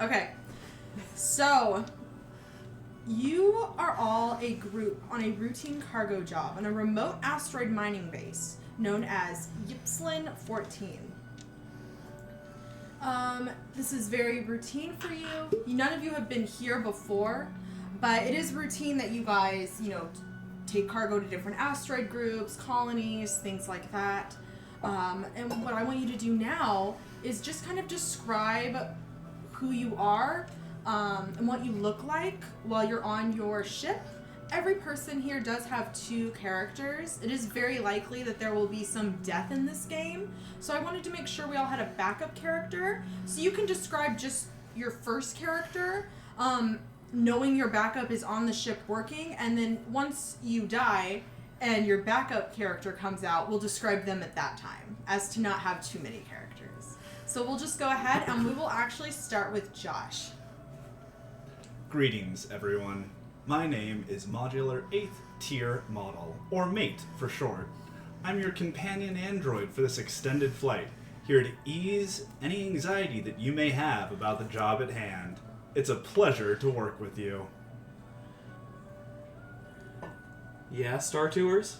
Okay. So, you are all a group on a routine cargo job on a remote asteroid mining base known as Ypsilon 14. This is very routine for you. None of you have been here before, but it is routine that you guys, take cargo to different asteroid groups, colonies, things like that. And what I want you to do now is just kind of describe who you are and what you look like while you're on your ship. Every person here does have 2 characters. It is very likely that there will be some death in this game. So I wanted to make sure we all had a backup character. So you can describe just your first character, knowing your backup is on the ship working, and then once you die and your backup character comes out, we'll describe them at that time, as to not have too many characters. So we'll just go ahead and we will actually start with Josh. Greetings, everyone. My name is Modular 8th Tier Model, or MATE for short. I'm your companion android for this extended flight, here to ease any anxiety that you may have about the job at hand. It's a pleasure to work with you. Yeah, Star Tours?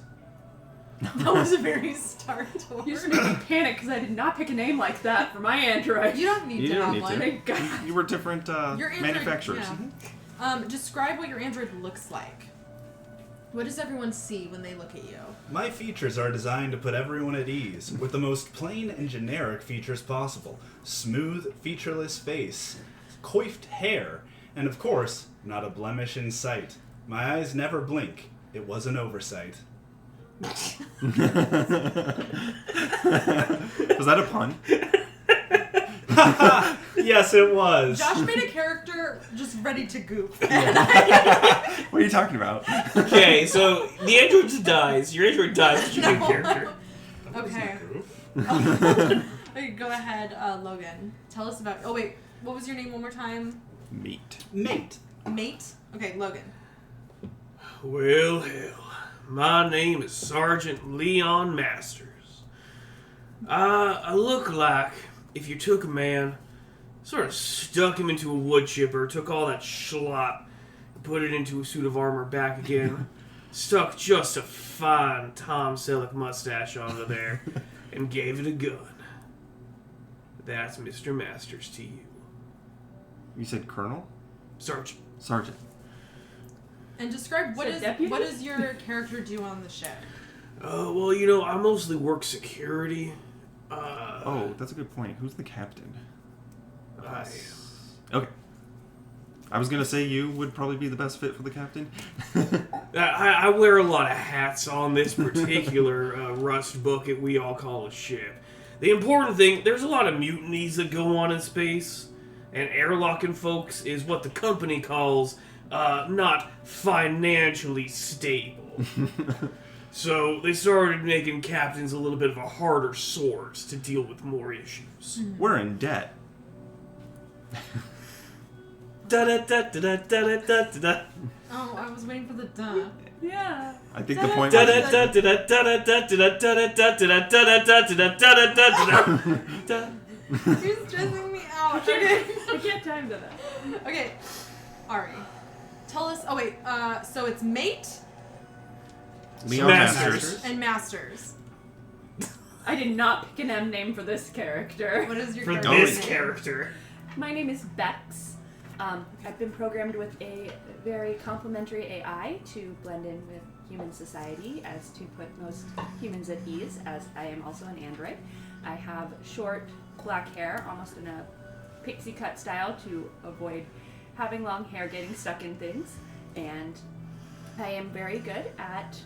That was a very Star Tours. You just made me panic because I did not pick a name like that for my android. You don't need to have one. Thank God. You were different Your android, manufacturers. Yeah. Describe what your android looks like. What does everyone see when they look at you? My features are designed to put everyone at ease, with the most plain and generic features possible. Smooth, featureless face, coiffed hair, and of course, not a blemish in sight. My eyes never blink. It was an oversight. Was that a pun? Yes, it was. Josh made a character just ready to goof. What are you talking about? Okay, so the android just dies. Your android dies, but you make a character. Okay. Okay, go ahead, Logan. Tell us about... Oh, wait. What was your name one more time? Meat. Mate. Mate? Okay, Logan. Well, hell. My name is Sergeant Leon Masters. I look like if you took a man, sort of stuck him into a wood chipper, took all that schlop, and put it into a suit of armor back again, stuck just a fine Tom Selleck mustache onto there, and gave it a gun. That's Mr. Masters to you. You said Colonel? Sergeant. Sergeant. And describe what deputy? does your character do on the ship? Well, I mostly work security. Oh, that's a good point. Who's the captain? I Okay. I was going to say you would probably be the best fit for the captain. I wear a lot of hats on this particular rust bucket we all call a ship. The important thing, there's a lot of mutinies that go on in space, and airlocking folks is what the company calls not financially stable. So they started making captains a little bit of a harder sort to deal with more issues. We're in debt. Da-da-da-da-da-da-da-da. Oh, I was waiting for the duh. Yeah. I think the point was... You're stressing me out. Okay. I can't time to that. Okay. Ari. Tell us... Oh, wait. So it's Mate Leon Masters. Masters. and Masters. I did not pick an M name for this character. What is your For character this name? character. My name is Bex. I've been programmed with a very complementary AI to blend in with human society as to put most humans at ease, as I am also an android. I have short black hair, almost in a pixie cut style to avoid having long hair getting stuck in things, and I am very good at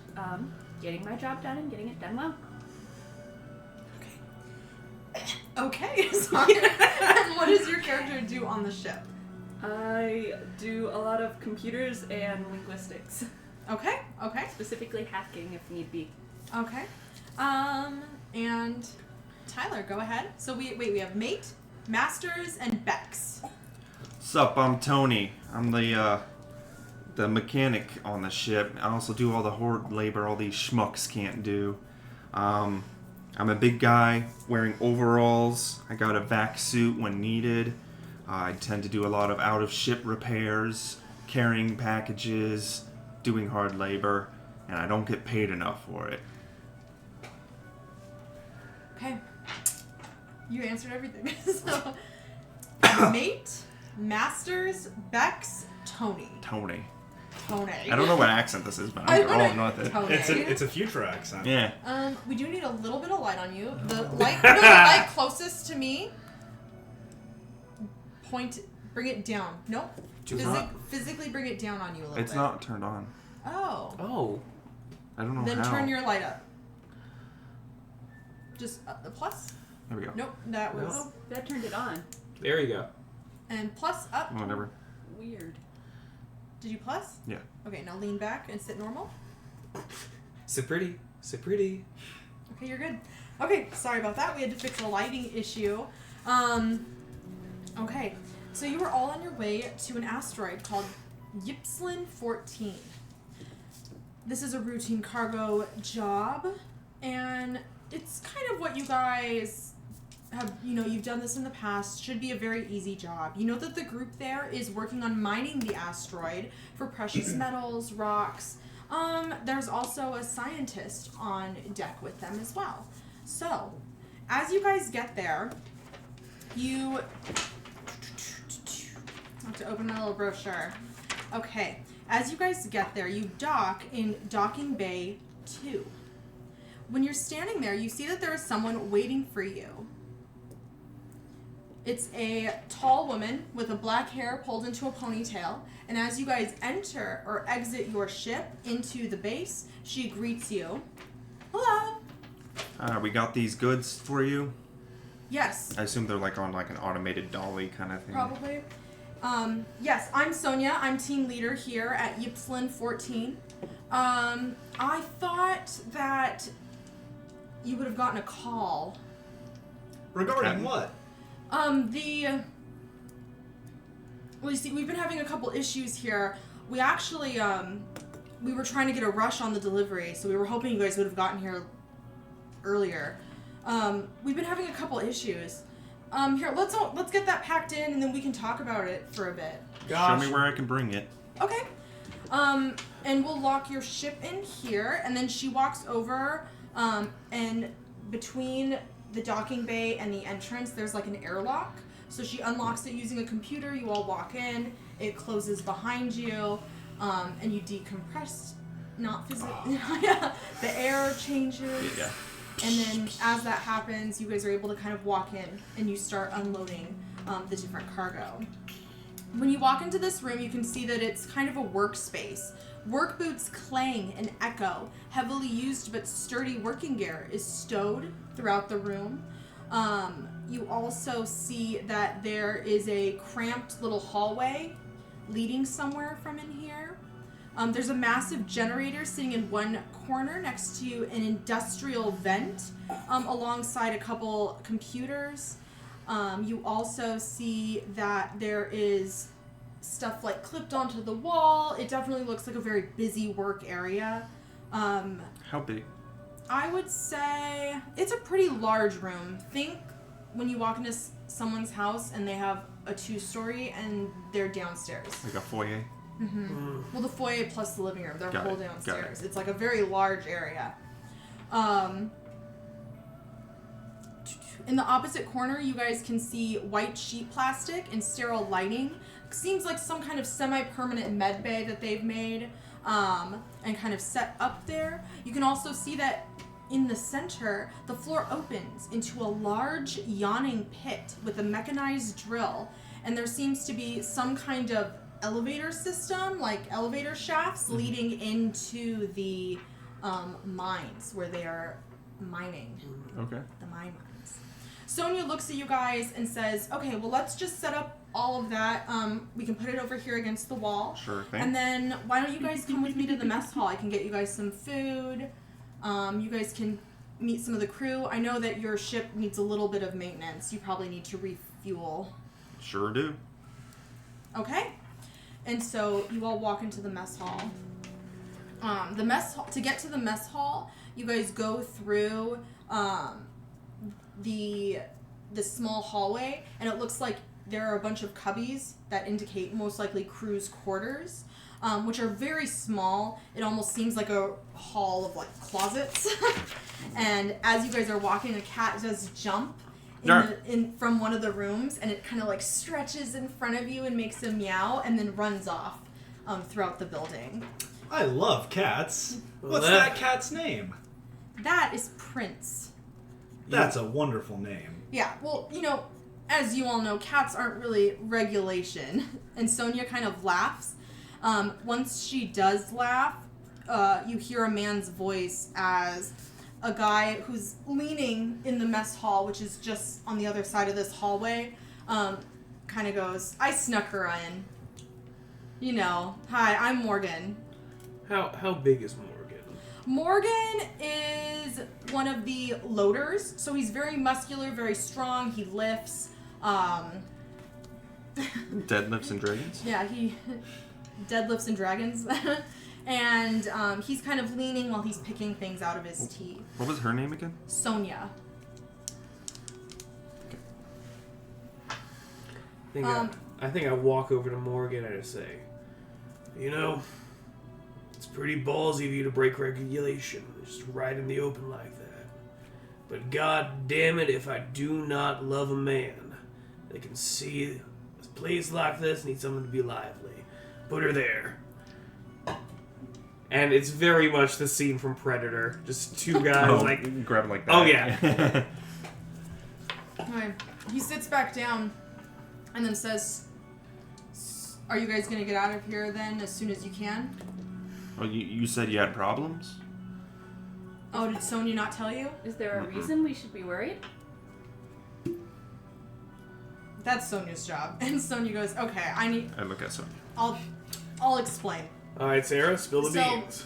getting my job done and getting it done well. Okay. Sorry. And what does your character do on the ship? I do a lot of computers and linguistics, Okay. Okay. specifically hacking if need be. Okay. And Tyler, go ahead. So we have Mate, Masters, and Bex. Sup, I'm Tony. I'm the mechanic on the ship. I also do all the horde labor all these schmucks can't do. I'm a big guy wearing overalls. I got a vac suit when needed. I tend to do a lot of out-of-ship repairs, carrying packages, doing hard labor, and I don't get paid enough for it. Okay. You answered everything. So, Mate, Masters, Bex, Tony. Tony. Tony. I don't know what accent this is, but I'm rolling with it. Tony. It's a future accent. Yeah. We do need a little bit of light on you. The light closest to me. Bring it down. Nope. Physically bring it down on you a little bit. It's not turned on. Oh. Oh. I don't know Then how. turn your light up. Just the plus? There we go. Nope, that was... Oh, that turned it on. There you go. And plus up. Whatever. Weird. Did you plus? Yeah. Okay, now lean back and sit normal. So pretty. So pretty. Okay, you're good. Okay, sorry about that. We had to fix a lighting issue. Okay, so you were all on your way to an asteroid called Ypsilon 14. This is a routine cargo job, and it's kind of what you guys have, you've done this in the past. Should be a very easy job. You know that the group there is working on mining the asteroid for precious metals, rocks. There's also a scientist on deck with them as well. So, as you guys get there, you have to open my little brochure. Okay, as you guys get there, you dock in Docking Bay 2. When you're standing there, you see that there is someone waiting for you. It's a tall woman with a black hair pulled into a ponytail, and as you guys enter or exit your ship into the base, she greets you. Hello. We got these goods for you. Yes. I assume they're like on like an automated dolly kind of thing. Probably. Yes, I'm Sonia. I'm team leader here at Ypsilon 14. I thought that you would have gotten a call. Regarding what? Well, you see, we've been having a couple issues here. We actually, we were trying to get a rush on the delivery, so we were hoping you guys would have gotten here earlier. We've been having a couple issues. Here, let's get that packed in, and then we can talk about it for a bit. Show me where I can bring it. Okay. And we'll lock your ship in here, and then she walks over, and between the docking bay and the entrance, there's like an airlock. So she unlocks it using a computer. You all walk in. It closes behind you, and you decompress. Not physically. Yeah. The air changes. Yeah. And then as that happens, you guys are able to kind of walk in, and you start unloading the different cargo. When you walk into this room, you can see that it's kind of a workspace. Work boots clang and echo. Heavily used but sturdy working gear is stowed throughout the room. You also see that there is a cramped little hallway leading somewhere from in here. There's a massive generator sitting in one corner next to an industrial vent alongside a couple computers. You also see that there is stuff like clipped onto the wall. It definitely looks like a very busy work area. How big? I would say it's a pretty large room. Think when you walk into someone's house and they have a 2-story and they're downstairs. Like a foyer? Mm-hmm. Well, the foyer plus the living room. They're Got whole it. downstairs. It's like a very large area. In the opposite corner, you guys can see white sheet plastic and sterile lighting. Seems like some kind of semi-permanent med bay that they've made and kind of set up there. You can also see that in the center, the floor opens into a large yawning pit with a mechanized drill, and there seems to be some kind of elevator system, like elevator shafts, leading into the mines where they are mining. Okay. The mine mines. Sonia looks at you guys and says, okay, well, let's just set up all of that. We can put it over here against the wall. Sure thing. And then why don't you guys come with me to the mess hall? I can get you guys some food. You guys can meet some of the crew. I know that your ship needs a little bit of maintenance. You probably need to refuel. Sure do. Okay. And so you all walk into the mess hall. To get to the mess hall, you guys go through the small hallway, and it looks like there are a bunch of cubbies that indicate most likely crew's quarters, which are very small. It almost seems like a hall of like closets. And as you guys are walking, a cat does jump from one of the rooms, and it kind of like stretches in front of you and makes a meow, and then runs off throughout the building. I love cats. What's that cat's name? That is Prince. That's a wonderful name. Yeah, well, you know, as you all know, cats aren't really regulation. And Sonia kind of laughs. Once she does laugh, you hear a man's voice as a guy who's leaning in the mess hall, which is just on the other side of this hallway, kind of goes, I snuck her in. You know, hi, I'm Morgan. How big is Morgan? Morgan is one of the loaders, so he's very muscular, very strong. He lifts. Deadlifts and dragons? Yeah, he deadlifts and dragons. And he's kind of leaning while he's picking things out of his teeth. What was her name again? Sonia. I think I walk over to Morgan and I say, you know, it's pretty ballsy of you to break regulation, just right in the open like that. But god damn it if I do not love a man that can see a place like this needs someone to be lively. Put her there. And it's very much the scene from Predator. Just two guys like... Grab it like that. Oh, yeah. Okay. He sits back down and then says, are you guys going to get out of here then as soon as you can? Oh, you said you had problems? Oh, did Sonia not tell you? Is there a reason we should be worried? That's Sonia's job. And Sonia goes, okay, I look at Sonia. I'll explain. All right, Sarah, spill the beans.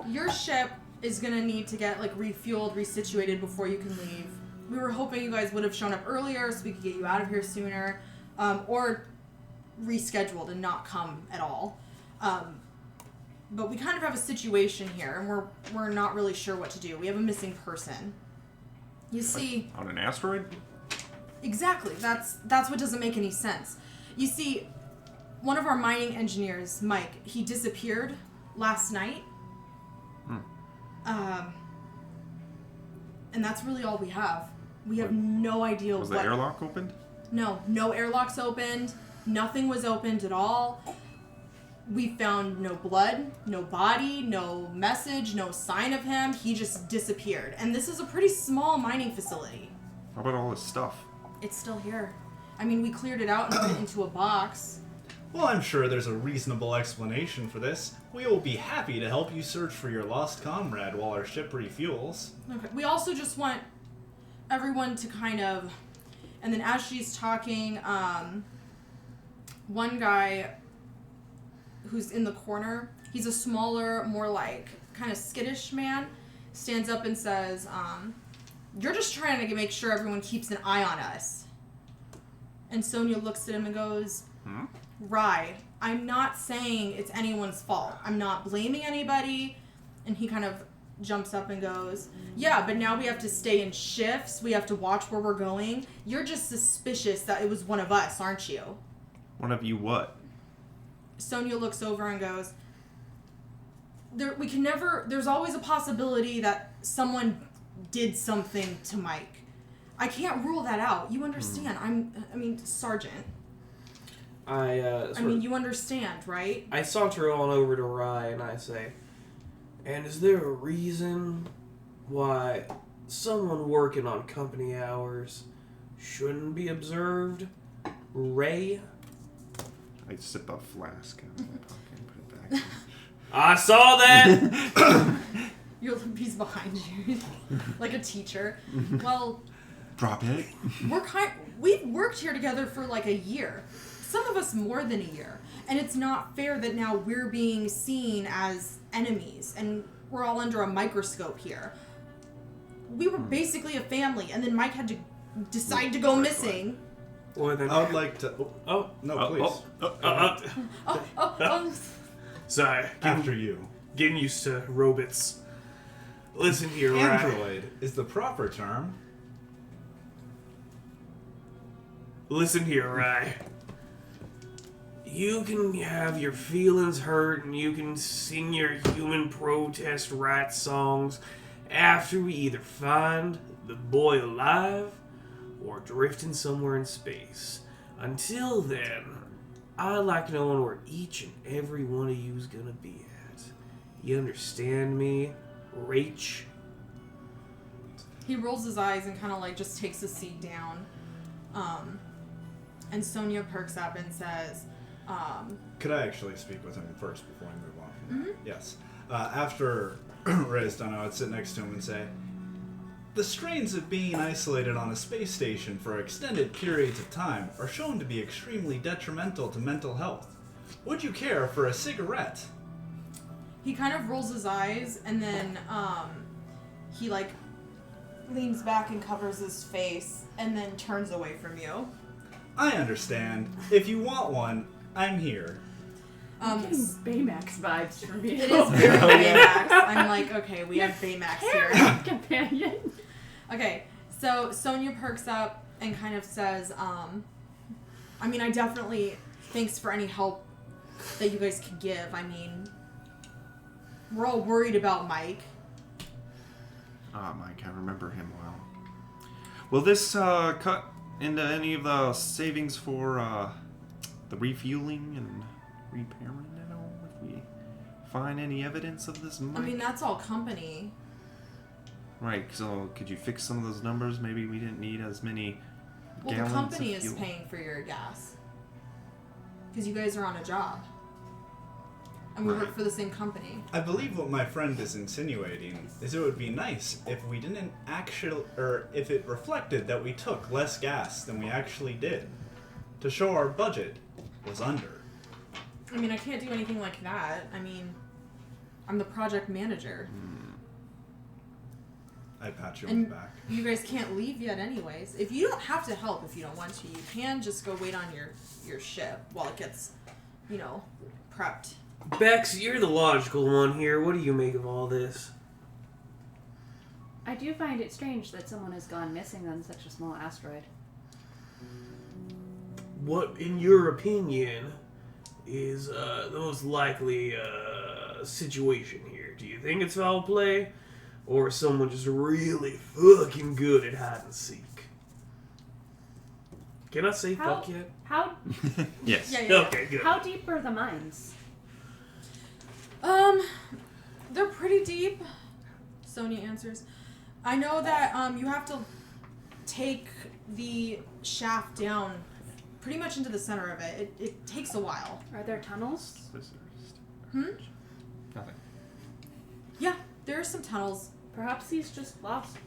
Your ship is going to need to get like refueled, resituated before you can leave. We were hoping you guys would have shown up earlier so we could get you out of here sooner, or rescheduled and not come at all. But we kind of have a situation here, and we're not really sure what to do. We have a missing person. You see... On an asteroid? Exactly. That's what doesn't make any sense. You see, one of our mining engineers, Mike, he disappeared last night. And that's really all we have. We have no idea Was the airlock opened? No airlocks opened. Nothing was opened at all. We found no blood, no body, no message, no sign of him. He just disappeared. And this is a pretty small mining facility. How about all this stuff? It's still here. I mean, we cleared it out and put it into a box. Well, I'm sure there's a reasonable explanation for this. We will be happy to help you search for your lost comrade while our ship refuels. Okay. We also just want everyone to kind of... And then as she's talking, one guy who's in the corner, he's a smaller, more like kind of skittish man, stands up and says, you're just trying to make sure everyone keeps an eye on us. And Sonia looks at him and goes, Rye, I'm not saying it's anyone's fault. I'm not blaming anybody. And he kind of jumps up and goes, yeah, but now we have to stay in shifts. We have to watch where we're going. You're just suspicious that it was one of us, aren't you? One of you what? Sonia looks over and goes, there's always a possibility that someone did something to Mike. I can't rule that out. You understand. Sergeant. You understand, right? I saunter on over to Rye and I say, and is there a reason why someone working on company hours shouldn't be observed? Ray? I sip a flask out of my pocket and put it back. I saw that! He's behind you. Like a teacher. Well... Drop it. We've worked here together for like a year. Some of us more than a year. And it's not fair that now we're being seen as enemies and we're all under a microscope here. We were basically a family, and then Mike had to decide to go missing. Well, then I would like to... please. Sorry. After you. Getting used to robots. Listen here, Android is the proper term. Listen here, Rye. You can have your feelings hurt and you can sing your human protest rat songs after we either find the boy alive or drifting somewhere in space. Until then, I like knowing where each and every one of you's gonna be at. You understand me, Rach? He rolls his eyes and kind of like just takes a seat down. And Sonia perks up and says, Could I actually speak with him first before I move on from that? Yes. After Ray is done, I would sit next to him and say, the strains of being isolated on a space station for extended periods of time are shown to be extremely detrimental to mental health. Would you care for a cigarette? he kind of rolls his eyes and then he like leans back and covers his face and then turns away from you. I understand. If you want one, I'm here. I'm getting Baymax vibes from you. It is very Baymax. I'm like, okay, we have Baymax here. Companion. Okay, so Sonia perks up and kind of says, I mean, I definitely, thanks for any help that you guys could give. I mean, we're all worried about Mike. Mike, I remember him well. Will this cut into any of the savings for the refueling and repairing at all? If we find any evidence of this Mike? I mean, that's all company. Right, so could you fix some of those numbers? Maybe we didn't need as many Well, gallons the company of is fuel. paying for your gas. Because you guys are on a job. And we work Right. for the same company. I believe what my friend is insinuating is it would be nice if we didn't actually, or if it reflected that we took less gas than we actually did, to show our budget was under. I mean, I can't do anything like that. I mean, I'm the project manager. I pat you on the And back. you guys can't leave yet anyways. If you don't have to help if you don't want to, you can just go wait on your ship while it gets, prepped. Bex, you're the logical one here. What do you make of all this? I do find it strange that someone has gone missing on such a small asteroid. What, in your opinion, is the most likely situation here? Do you think it's foul play? Or is someone just really fucking good at hide and seek? Can I say fuck yet? How Yes. Yeah. Okay, good. how deep are the mines? They're pretty deep. Sonia answers. I know that you have to take the shaft down pretty much into the center of it. It takes a while. Are there tunnels? Nothing. Yeah, there are some tunnels. Perhaps he's just lost.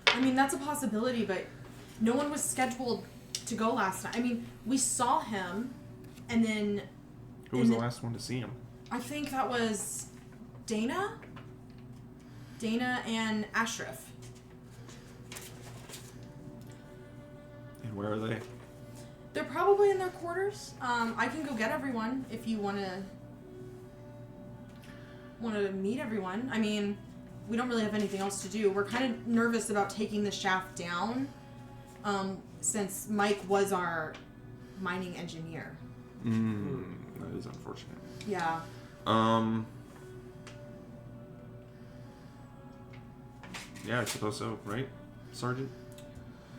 I mean, that's a possibility, but no one was scheduled to go last night. I mean, we saw him, and then Who was the last one to see him? I think that was Dana and Ashraf. And where are they? They're probably in their quarters. I can go get everyone if you want to meet everyone. I mean, we don't really have anything else to do. We're kind of nervous about taking the shaft down, since Mike was our mining engineer. That is unfortunate. Yeah. Yeah, I suppose so, right? Sergeant?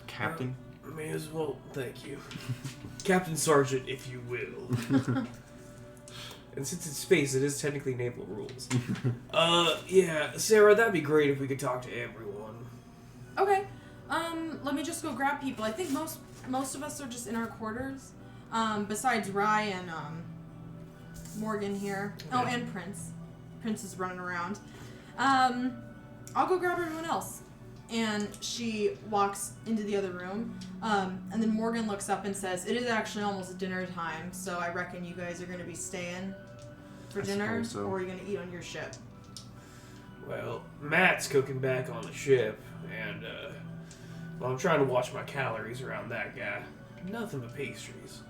Captain? May as well, thank you. Captain Sergeant, if you will. And since it's space, it is technically naval rules. Yeah, Sarah, that'd be great if we could talk to everyone. Okay. Let me just go grab people. I think most of us are just in our quarters. Besides Rye and Morgan here. Oh, and Prince. Prince is running around. I'll go grab everyone else. And she walks into the other room. And then Morgan looks up and says, "It is actually almost dinner time, so I reckon you guys are going to be staying for dinner, suppose so. or are you going to eat on your ship?" Well, Matt's cooking back on the ship, and, I'm trying to watch my calories around that guy. Nothing but pastries.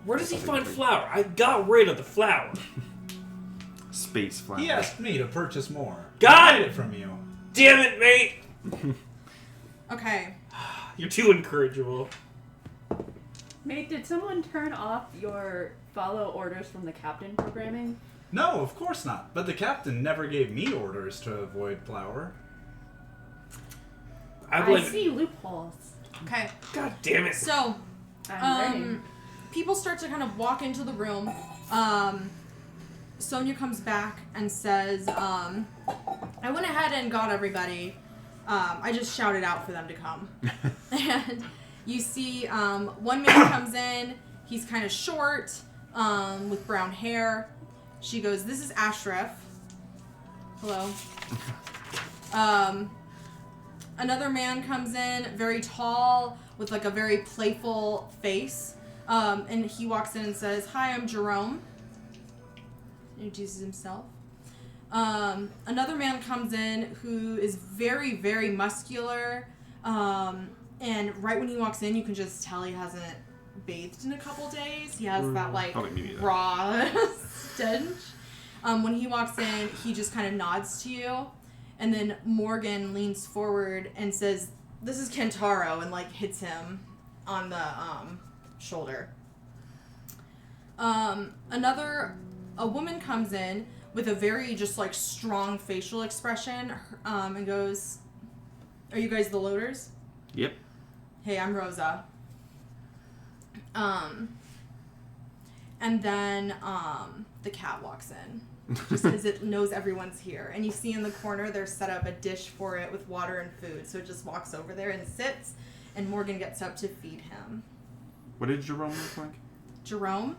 Where does he find flour? I got rid of the flour. Space flower. He asked me to purchase more. Got I it! it from you. Damn it, mate! Okay. You're too incorrigible. Mate, did someone turn off your follow orders from the captain programming? No, of course not. But the captain never gave me orders to avoid flour. I see loopholes. Okay. God damn it. So, I'm learning. people start to kind of walk into the room. Sonia comes back and says, I went ahead and got everybody. I just shouted out for them to come. And you see one man comes in. He's kind of short, with brown hair. She goes, this is Ashraf. Hello. Another man comes in, very tall, with like a very playful face. And he walks in and says, hi, I'm Jerome. Introduces himself. Another man comes in who is very, very muscular. And right when he walks in, you can just tell he hasn't bathed in a couple days. He has that like raw stench. When he walks in, he just kind of nods to you. And then Morgan leans forward and says, this is Kentaro, and like hits him on the shoulder. A woman comes in with a very just like strong facial expression and goes, are you guys the loaders? Yep. Hey, I'm Rosa. And then the cat walks in. Just because it knows everyone's here. And you see in the corner, there's set up a dish for it with water and food. So it just walks over there and sits, and Morgan gets up to feed him. What did Jerome look like? Jerome?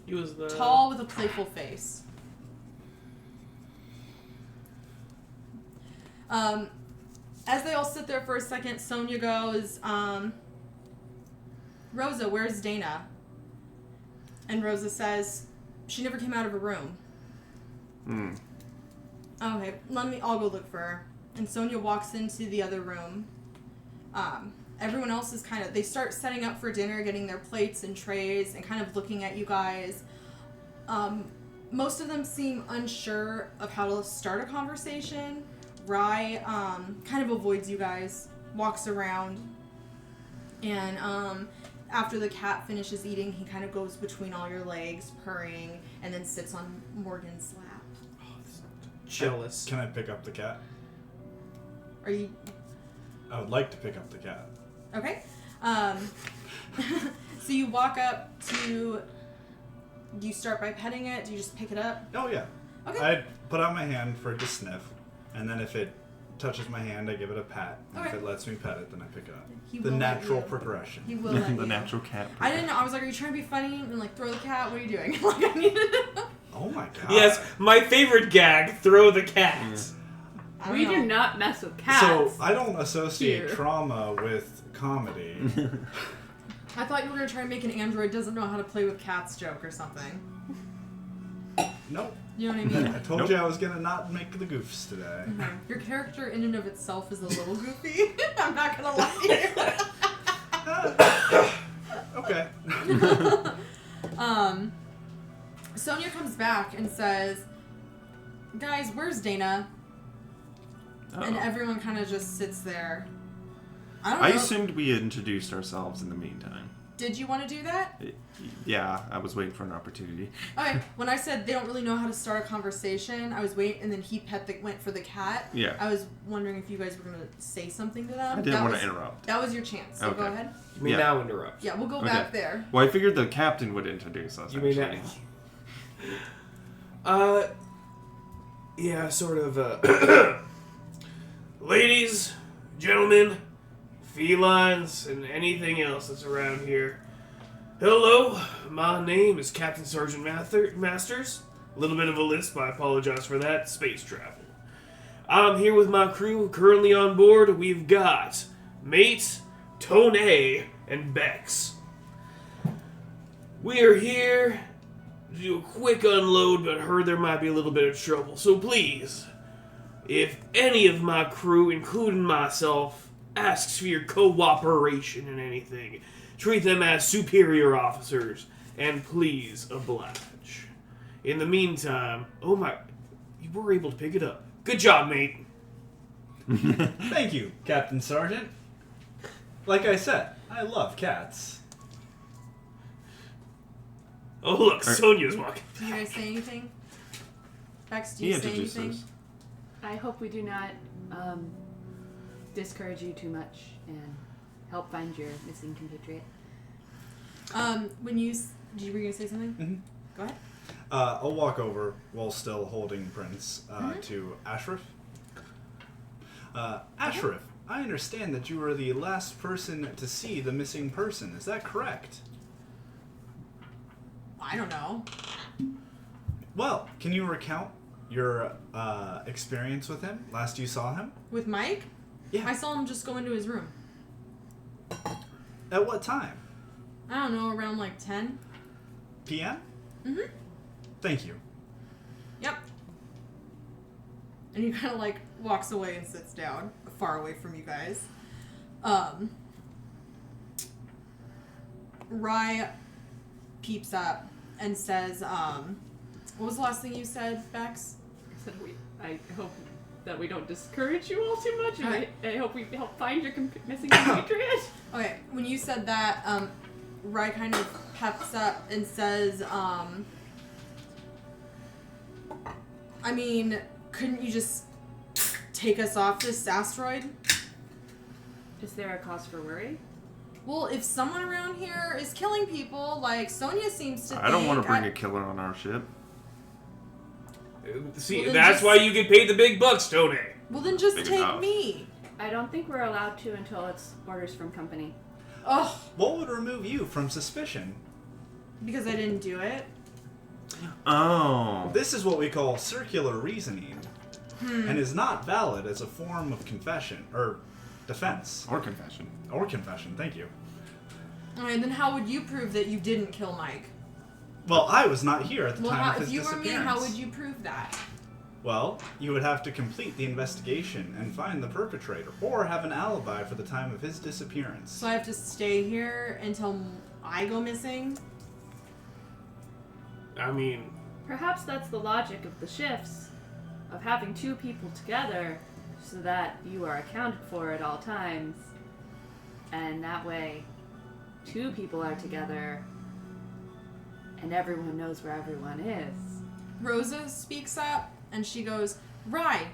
He was the... Tall with a playful face. As they all sit there for a second, Sonia goes, Rosa, where's Dana? And Rosa says, she never came out of her room. Okay, I'll go look for her. And Sonia walks into the other room. Everyone else is they start setting up for dinner, getting their plates and trays, and kind of looking at you guys. Most of them seem unsure of how to start a conversation. Rye kind of avoids you guys, walks around, and after the cat finishes eating, he kind of goes between all your legs, purring, and then sits on Morgan's lap. Jealous. Can I pick up the cat? Are you... I would like to pick up the cat. Okay. So you walk up to... Do you start by petting it? Do you just pick it up? Oh, yeah. Okay. I put out my hand for it to sniff, and then if it touches my hand, I give it a pat. And Okay. if it lets me pet it, then I pick it up. He The will let natural you. progression. He will let you. The natural cat. I didn't know. I was like, are you trying to be funny and like throw the cat? What are you doing? Like, I needed to... Oh my god. Yes, my favorite gag, throw the cat. I don't We know. do not mess with cats. So, I don't associate Here. trauma with comedy. I thought you were going to try and make an android doesn't know how to play with cats joke or something. Nope. You know what I mean? I told you I was going to not make the goofs today. Okay. Your character in and of itself is a little goofy. I'm not going to lie to you. Okay. Sonia comes back and says, guys, where's Dana? And everyone kind of just sits there. I don't know. I assumed we introduced ourselves in the meantime. Did you want to do that? Yeah, I was waiting for an opportunity. Okay, when I said they don't really know how to start a conversation, I was waiting, and then he went for the cat. Yeah. I was wondering if you guys were going to say something to them. I didn't want to interrupt. That was your chance, so go Okay. ahead. You may Yeah. now interrupt. Yeah, we'll go Okay. back there. Well, I figured the captain would introduce us. You may actually. now. Yeah, sort of, ladies, gentlemen, felines, and anything else that's around here. Hello, my name is Captain Sergeant Masters. A little bit of a lisp, I apologize for that. Space travel. I'm here with my crew. Currently on board, we've got Mate, Tone, and Bex. We are here to do a quick unload, but heard there might be a little bit of trouble. So please, if any of my crew, including myself, asks for your cooperation in anything, treat them as superior officers, and please oblige. In the meantime, oh my, you were able to pick it up. Good job, mate. Thank you, Captain Sergeant. Like I said, I love cats. Oh, look, Sonia's walking. Do you guys say anything? Bex, do you say anything? I hope we do not discourage you too much and help find your missing compatriot. When you... were you going to say something? Mm-hmm. Go ahead. I'll walk over while still holding Prince to Ashraf. Ashraf, I understand that you were the last person to see the missing person. Is that correct? I don't know. Well, can you recount your experience with him last you saw him? With Mike? Yeah. I saw him just go into his room. At what time? I don't know, around like 10? PM? Mm-hmm. Thank you. Yep. And he kind of like walks away and sits down, far away from you guys. Rye peeps up and says, what was the last thing you said, Bex? I said I hope that we don't discourage you all too much, and Alright. I hope we help find your missing compatriot. Okay, when you said that, Rye kind of peps up and says, I mean, couldn't you just take us off this asteroid? Is there a cause for worry? Well, if someone around here is killing people, like Sonia seems to think... I don't want to bring a killer on our ship. See, Well, then that's just- why you get paid the big bucks, Tony. Well, then just Big take enough. me. I don't think we're allowed to until it's orders from company. Ugh, What would remove you from suspicion? because I didn't do it. Oh. This is what we call circular reasoning, and is not valid as a form of confession, or defense. Or confession. Or confession, thank you. Alright, then how would you prove that you didn't kill Mike? Well, I was not here at the Well, time of if his you were me, disappearance. how would you prove that? Well, you would have to complete the investigation and find the perpetrator, or have an alibi for the time of his disappearance. So I have to stay here until I go missing? I mean, Perhaps that's the logic of the shifts, of having two people together so that you are accounted for at all times. And that way, two people are together and everyone knows where everyone is. Rosa speaks up and she goes, Rye,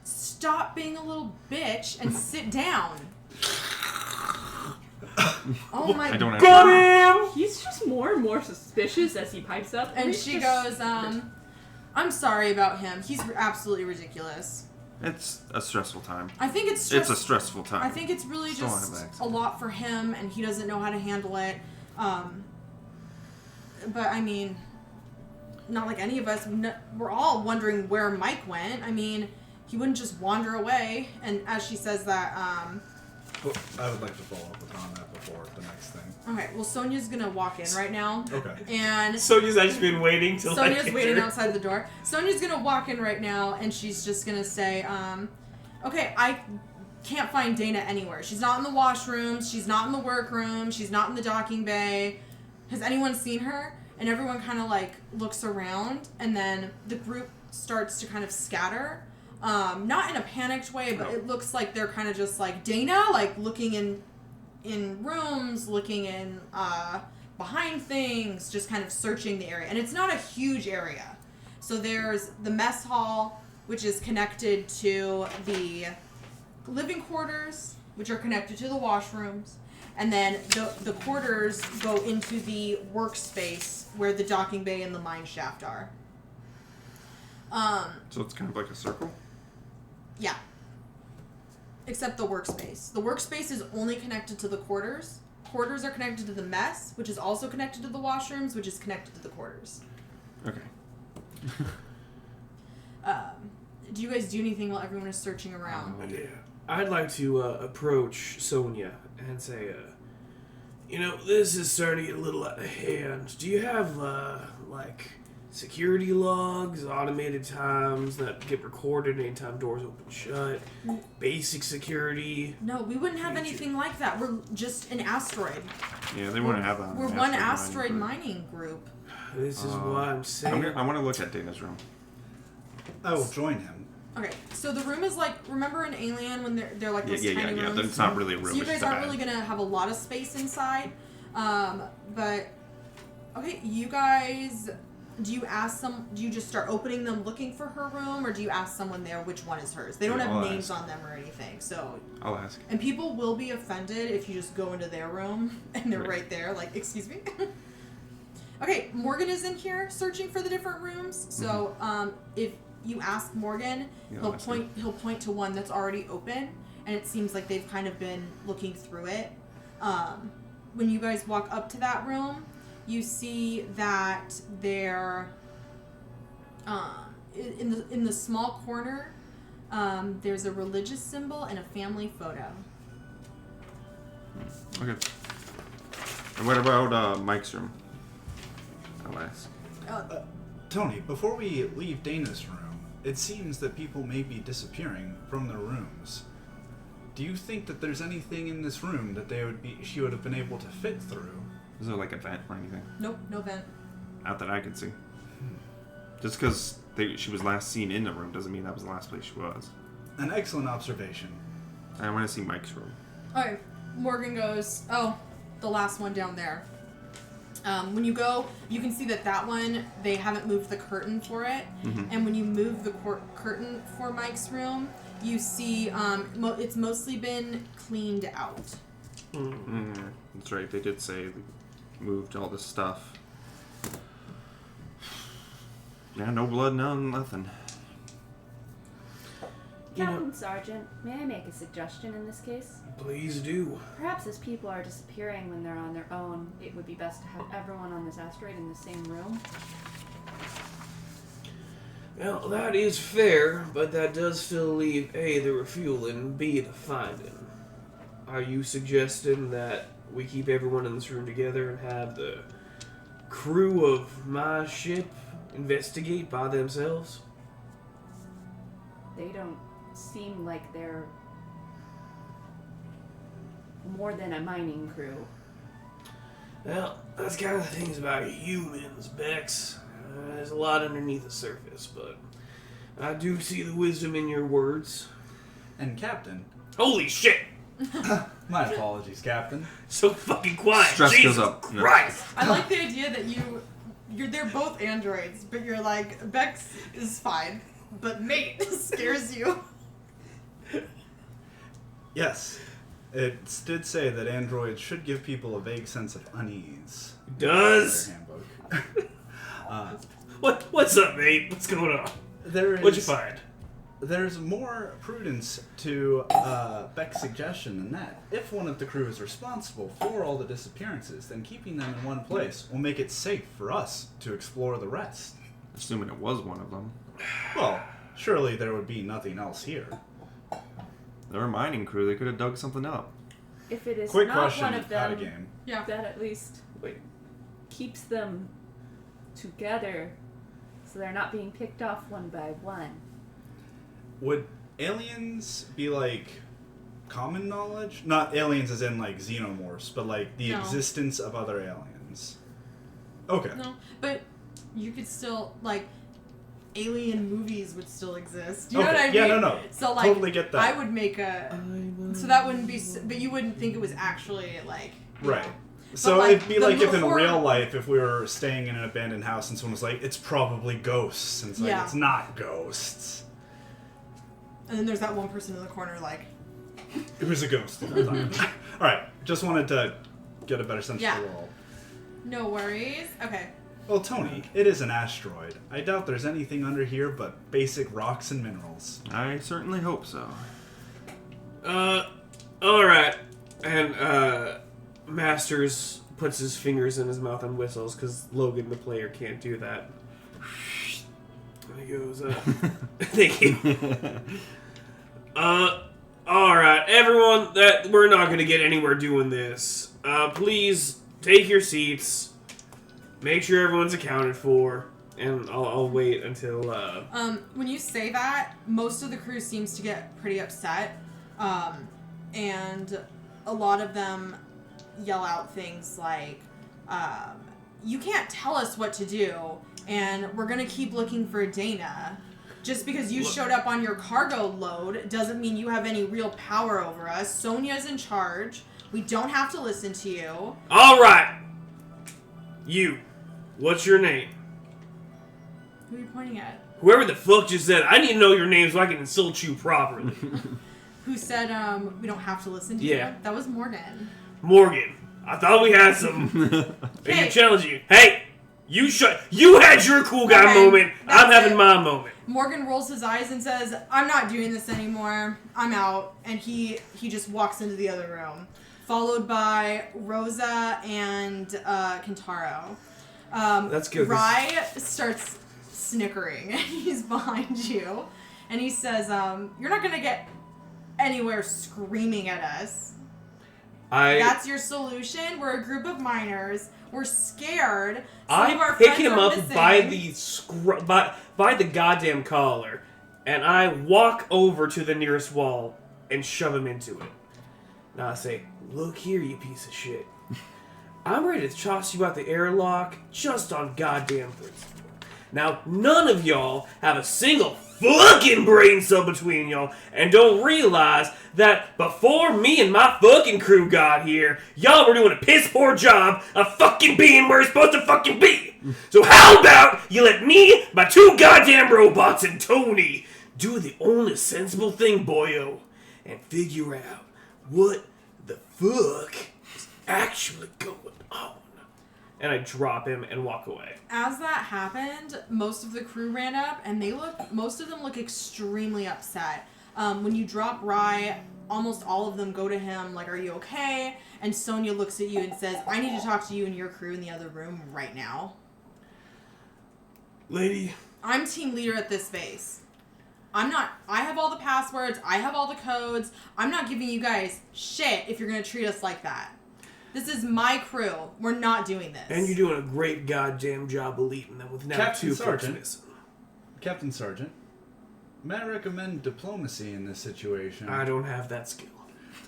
stop being a little bitch and sit down. Oh my I don't have got him! He's just more and more suspicious as he pipes up. And He's she just- goes, I'm sorry about him. He's absolutely ridiculous. It's a stressful time. I think it's It's a stressful time. I think it's really Still have just access. a lot for him, and he doesn't know how to handle it. But I mean, not like any of us. We're all wondering where Mike went. I mean, he wouldn't just wander away. And as she says that, Oh, I would like to follow up upon that before the next thing. okay, well, Sonia's gonna walk in right now, Okay. and Sonia's actually been waiting till Sonia's I waiting enter. outside the door. Sonia's gonna walk in right now, and she's just gonna say, okay, I can't find Dana anywhere. She's not in the washrooms. She's not in the workroom. She's not in the docking bay. Has anyone seen her? And everyone kind of like looks around, and then the group starts to kind of scatter. Not in a panicked way, but it looks like they're kind of just like Dana, like looking in rooms, looking in behind things, just kind of searching the area. And it's not a huge area. So there's the mess hall, which is connected to the living quarters, which are connected to the washrooms. And then the quarters go into the workspace where the docking bay and the mine shaft are. So it's kind of like a circle? Yeah. Except the workspace. The workspace is only connected to the quarters. Quarters are connected to the mess, which is also connected to the washrooms, which is connected to the quarters. Okay. Do you guys do anything while everyone is searching around? Yeah. I'd like to approach Sonia and say, this is starting to get a little out of hand. Do you have, like, security logs, automated times that get recorded anytime doors open and shut, basic security? No, we wouldn't have anything like that. We're just an asteroid. Yeah, they wouldn't have that. We're one asteroid mining group. This is what I'm saying. I want to look at Dana's room. I will join him. Okay, so the room is like, remember in Alien when they're like those tiny rooms? It's not really a room. So you it's guys just aren't really gonna have a lot of space inside, but okay, you guys, do you just start opening them looking for her room, or do you ask someone there which one is hers? They don't have names on them or anything, so. I'll ask. And people will be offended if you just go into their room and they're right there, like, excuse me. Okay, Morgan is in here searching for the different rooms. So, if you ask Morgan, he'll point to one that's already open, and it seems like they've kind of been looking through it. When you guys walk up to that room, you see that they're in the small corner. There's a religious symbol and a family photo. Okay. And what about Mike's room? I'll ask. Tony, before we leave Dana's room, it seems that people may be disappearing from their rooms. Do you think that there's anything in this room that she would have been able to fit through? Is there like a vent or anything? Nope, no vent. Not that I could see. Just because she was last seen in the room doesn't mean that was the last place she was. An excellent observation. I want to see Mike's room. Alright, Morgan goes, the last one down there. When you go, you can see that one, they haven't moved the curtain for it. Mm-hmm. And when you move the curtain for Mike's room, you see it's mostly been cleaned out. Mm-hmm. That's right, they did say they moved all this stuff. Yeah, no blood, nothing. Captain Sergeant, may I make a suggestion in this case? Please do. Perhaps as people are disappearing when they're on their own, it would be best to have everyone on this asteroid in the same room. Well, that is fair, but that does still leave A, the refueling, B, the finding. Are you suggesting that we keep everyone in this room together and have the crew of my ship investigate by themselves? They don't seem like they're more than a mining crew. Well, that's kind of the things about humans, Bex. There's a lot underneath the surface, but I do see the wisdom in your words. And Captain... Holy shit! My apologies, Captain. So fucking quiet. Stress Jesus goes up. Christ! I like the idea that they're both androids, but you're like, Bex is fine, but mate scares you. Yes. It did say that androids should give people a vague sense of unease. It does? Their handbook. What's up, mate? What's going on? What'd you find? There's more prudence to Beck's suggestion than that. If one of the crew is responsible for all the disappearances, then keeping them in one place will make it safe for us to explore the rest. Assuming it was one of them. Well, surely there would be nothing else here. They're a mining crew. They could have dug something up. If it is Quick not question, one of out them, of game. Yeah. that at least keeps them together so they're not being picked off one by one. Would aliens be like common knowledge? Not aliens as in like xenomorphs, but like the existence of other aliens. Okay. No, but you could still, like, alien movies would still exist. You know what I mean? Yeah, no. So, like, Totally get that. I would make so that wouldn't be, but you wouldn't think it was actually, like, Right. know. So like, it'd be the like if in horror- real life, if we were staying in an abandoned house and someone was like, it's probably ghosts. And it's like, it's not ghosts. And then there's that one person in the corner, like... It was a ghost the whole time. Alright, just wanted to get a better sense of the world. No worries. Okay. Well, Tony, it is an asteroid. I doubt there's anything under here but basic rocks and minerals. I certainly hope so. Alright. And, Masters puts his fingers in his mouth and whistles, because Logan, the player, can't do that. And he goes, thank you. Alright, everyone, that we're not going to get anywhere doing this. Please, take your seats. Make sure everyone's accounted for. And I'll wait until, When you say that, most of the crew seems to get pretty upset. And a lot of them yell out things like, you can't tell us what to do, and we're gonna keep looking for Dana. Just because you showed up on your cargo load doesn't mean you have any real power over us. Sonia's in charge. We don't have to listen to you. All right. You. What's your name? Who are you pointing at? Whoever the fuck just said, I need to know your name so I can insult you properly. Who said, we don't have to listen to you? That was Morgan. Morgan. I thought we had some... I Hey. can challenge you. Hey! You had your cool guy moment. I'm having my moment. Morgan rolls his eyes and says, I'm not doing this anymore. I'm out. And he just walks into the other room. Followed by Rosa and Kentaro. That's good. Rye starts snickering. He's behind you. And he says, you're not going to get anywhere screaming at us. That's your solution? We're a group of miners. We're scared. Some of our I pick friends him are up missing. by the goddamn collar, and I walk over to the nearest wall and shove him into it. Now I say, look here, you piece of shit. I'm ready to toss you out the airlock just on goddamn principle. Now, none of y'all have a single fucking brain cell between y'all and don't realize that before me and my fucking crew got here, y'all were doing a piss poor job of fucking being where you're supposed to fucking be. So how about you let me, my two goddamn robots, and Tony do the only sensible thing, boyo, and figure out what the fuck is actually going on. And I drop him and walk away. As that happened, most of the crew ran up, and most of them look extremely upset. When you drop Rye, almost all of them go to him like, are you okay? And Sonia looks at you and says, I need to talk to you and your crew in the other room right now. Lady. I'm team leader at this base. I have all the passwords, I have all the codes. I'm not giving you guys shit if you're going to treat us like that. This is my crew. We're not doing this. And you're doing a great goddamn job of leading them with now Captain two folks Sergeant. missing. Captain Sergeant, may I recommend diplomacy in this situation? I don't have that skill.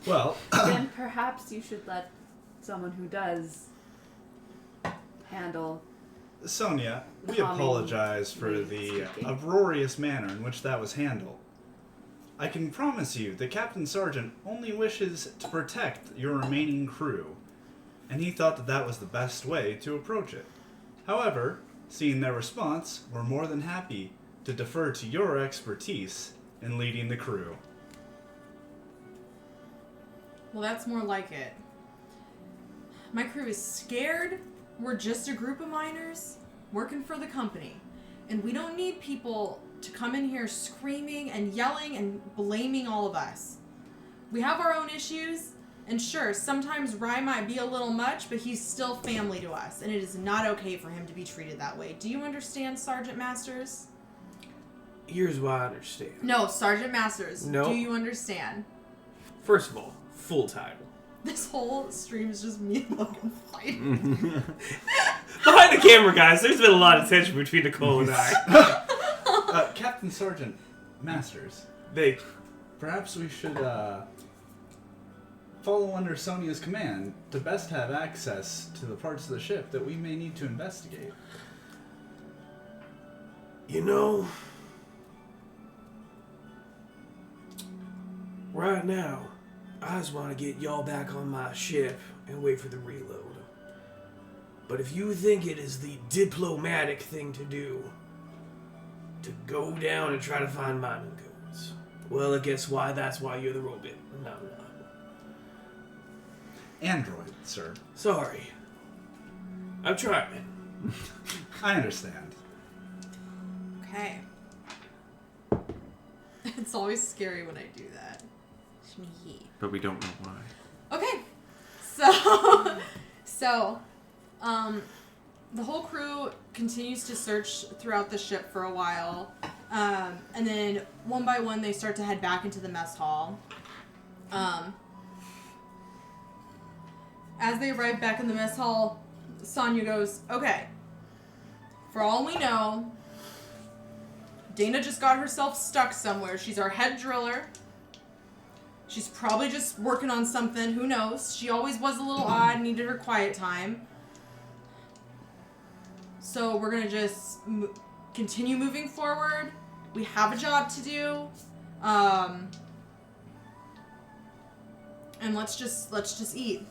Well, Then perhaps you should let someone who does handle... Sonia, we Calming apologize for the speaking. uproarious manner in which that was handled. I can promise you that Captain Sergeant only wishes to protect your remaining crew, and he thought that that was the best way to approach it. However, seeing their response, we're more than happy to defer to your expertise in leading the crew. Well, that's more like it. My crew is scared. We're just a group of miners working for the company. And we don't need people to come in here screaming and yelling and blaming all of us. We have our own issues. And sure, sometimes Rye might be a little much, but he's still family to us. And it is not okay for him to be treated that way. Do you understand, Sergeant Masters? Here's what I understand. No, Sergeant Masters. No. Do you understand? First of all, full title. This whole stream is just me and Logan fighting. Behind the camera, guys, there's been a lot of tension between Nicole and I. Captain Sergeant Masters, They... perhaps we should follow under Sonia's command to best have access to the parts of the ship that we may need to investigate. You know... Right now, I just want to get y'all back on my ship and wait for the reload. But if you think it is the diplomatic thing to do, to go down and try to find mining codes, well, I guess that's why you're the robot. No, I'm not. Android, sir. Sorry. I'm trying. I understand. Okay. It's always scary when I do that. Shmee. But we don't know why. Okay. So, the whole crew continues to search throughout the ship for a while. And then one by one they start to head back into the mess hall. As they arrive back in the mess hall, Sonya goes, okay, for all we know, Dana just got herself stuck somewhere. She's our head driller. She's probably just working on something. Who knows? She always was a little odd, needed her quiet time. So we're going to just continue moving forward we have a job to do. And let's just eat.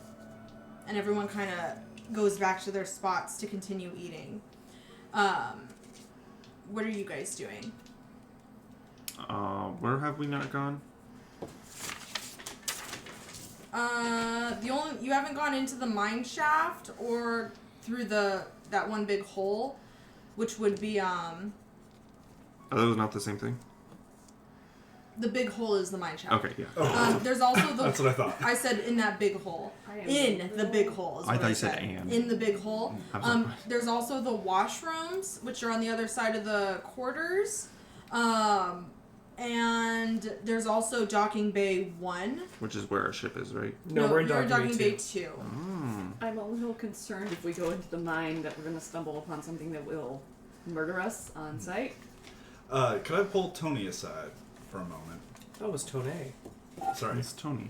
And everyone kind of goes back to their spots to continue eating. What are you guys doing? Where have we not gone? You haven't gone into the mine shaft or through that one big hole, which would be Are those not the same thing? the big hole is the mine shaft. Okay, yeah. There's also the. That's what I thought. I said in that big hole. In the big hole. Is I what thought you said and. In the big hole. I'm sorry. There's also the washrooms, which are on the other side of the quarters. And there's also Docking Bay 1. Which is where our ship is, right? No, we're in you're Docking Bay 2. I'm a little concerned if we go into the mine that we're going to stumble upon something that will murder us on sight. Could I pull Tony aside for a moment? That was Tone. Sorry. It's Tony.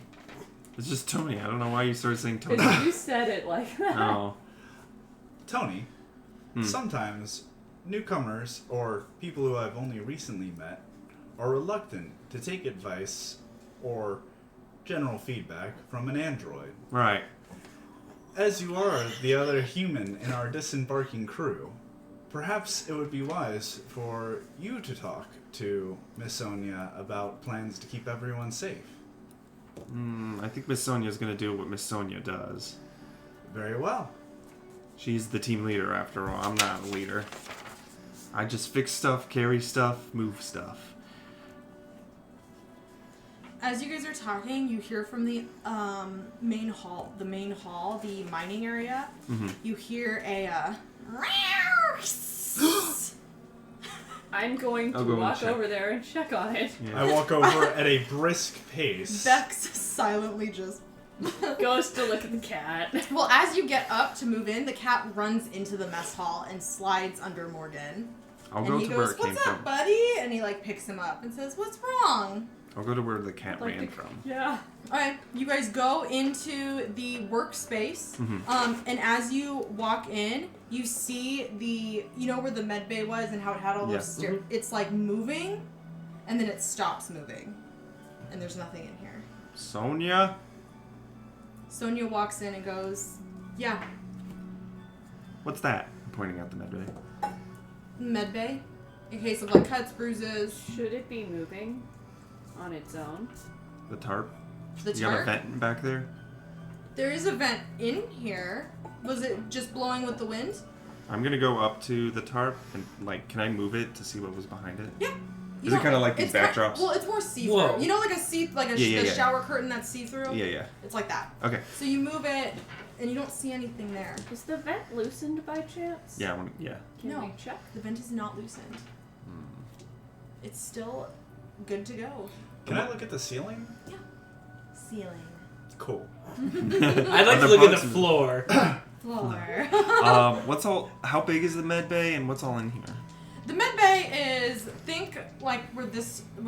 It's just Tony. I don't know why you started saying Tony. Because you said it like that. Oh. Tony, sometimes newcomers or people who I've only recently met are reluctant to take advice or general feedback from an android. Right. As you are the other human in our disembarking crew, perhaps it would be wise for you to talk to Miss Sonia about plans to keep everyone safe. I think Miss Sonia's gonna do what Miss Sonia does. Very well. She's the team leader after all. I'm not a leader. I just fix stuff, carry stuff, move stuff. As you guys are talking, you hear from the main hall, the mining area. You hear a I'm going to I'll go and walk check. over there and check on it. Yeah. I walk over at a brisk pace. Vex silently just. Goes to look at the cat. Well, as you get up to move in, the cat runs into the mess hall and slides under Morgan. I'll And go he to goes, where it came "What's up, from. buddy?" And he picks him up and says, "What's wrong?" I'll go to where the cat Like ran the- from. Yeah. Alright, you guys go into the workspace, and as you walk in, you see where the med bay was and how it had all those stairs. It's moving, and then it stops moving, and there's nothing in here. Sonia? Sonia walks in and goes, "Yeah, What's that? I'm pointing out the med bay. med bay, in case of cuts, bruises, Should it be moving on its own? The tarp? the You got a chart. vent back there? There is a vent in here. Was it just blowing with the wind? I'm gonna go up to the tarp and can I move it to see what was behind it? Yeah. Is it kind of like these backdrops? Well, it's more see-through. Whoa. You know, the Yeah. shower curtain that's see-through. Yeah. It's like that. Okay. So you move it, and you don't see anything there. Is the vent loosened by chance? Yeah. Can No. we check? The vent is not loosened. It's still good to go. Can I look at the ceiling? Ceiling. Cool. I'd like Are to there look at bugs the in- floor. Floor. How big is the med bay and what's all in here? The med bay is, think where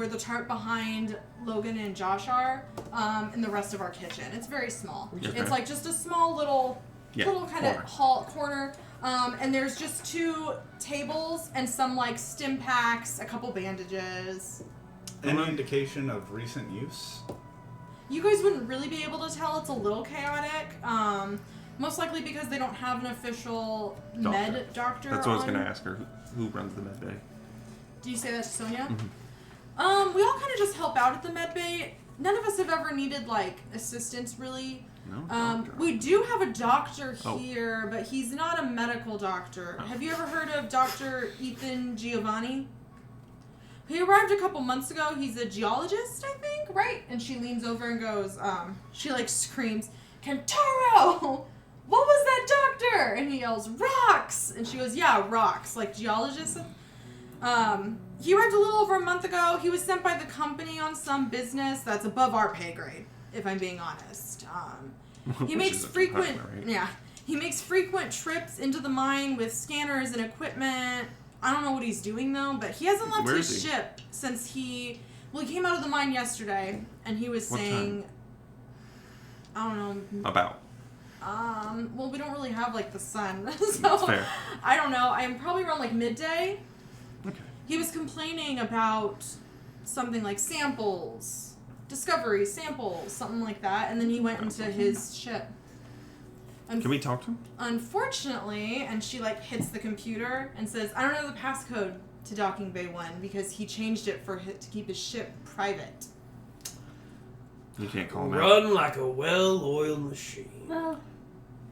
the tarp behind Logan and Josh are, and the rest of our kitchen. It's very small. Okay. It's just a small little kind of hall corner. And there's just 2 tables and some stim packs, a couple bandages. Any indication of recent use? You guys wouldn't really be able to tell. It's a little chaotic. Most likely because they don't have an official med doctor. That's what I was gonna ask her. Who runs the med bay? Do you say that to Sonia? Mm-hmm. We all kind of just help out at the med bay. None of us have ever needed assistance really. No. Doctor. We do have a doctor Oh. here, but he's not a medical doctor. Have you ever heard of Dr. Ethan Giovanni? He arrived a couple months ago. He's a geologist, I think, right? And she leans over and goes, she screams, "Kentaro! What was that doctor?" And he yells, "Rocks!" And she goes, "Yeah, rocks, geologists." He arrived a little over a month ago. He was sent by the company on some business that's above our pay grade, if I'm being honest. He Which makes is a frequent, department, right? he makes frequent trips into the mine with scanners and equipment. I don't know what he's doing though, but he hasn't left Where his is he? ship since he came out of the mine yesterday, and he was What saying, time? I don't know. About. Well, we don't really have the sun, so That's fair. I don't know. I'm probably around midday. Okay. He was complaining about something like samples, discovery samples, something like that, and then he went into his ship. Can we talk to him? Unfortunately, and she like hits the computer and says, "I don't know the passcode to Docking Bay 1 because he changed it to keep his ship private." You can't call him out. Run like a well-oiled machine.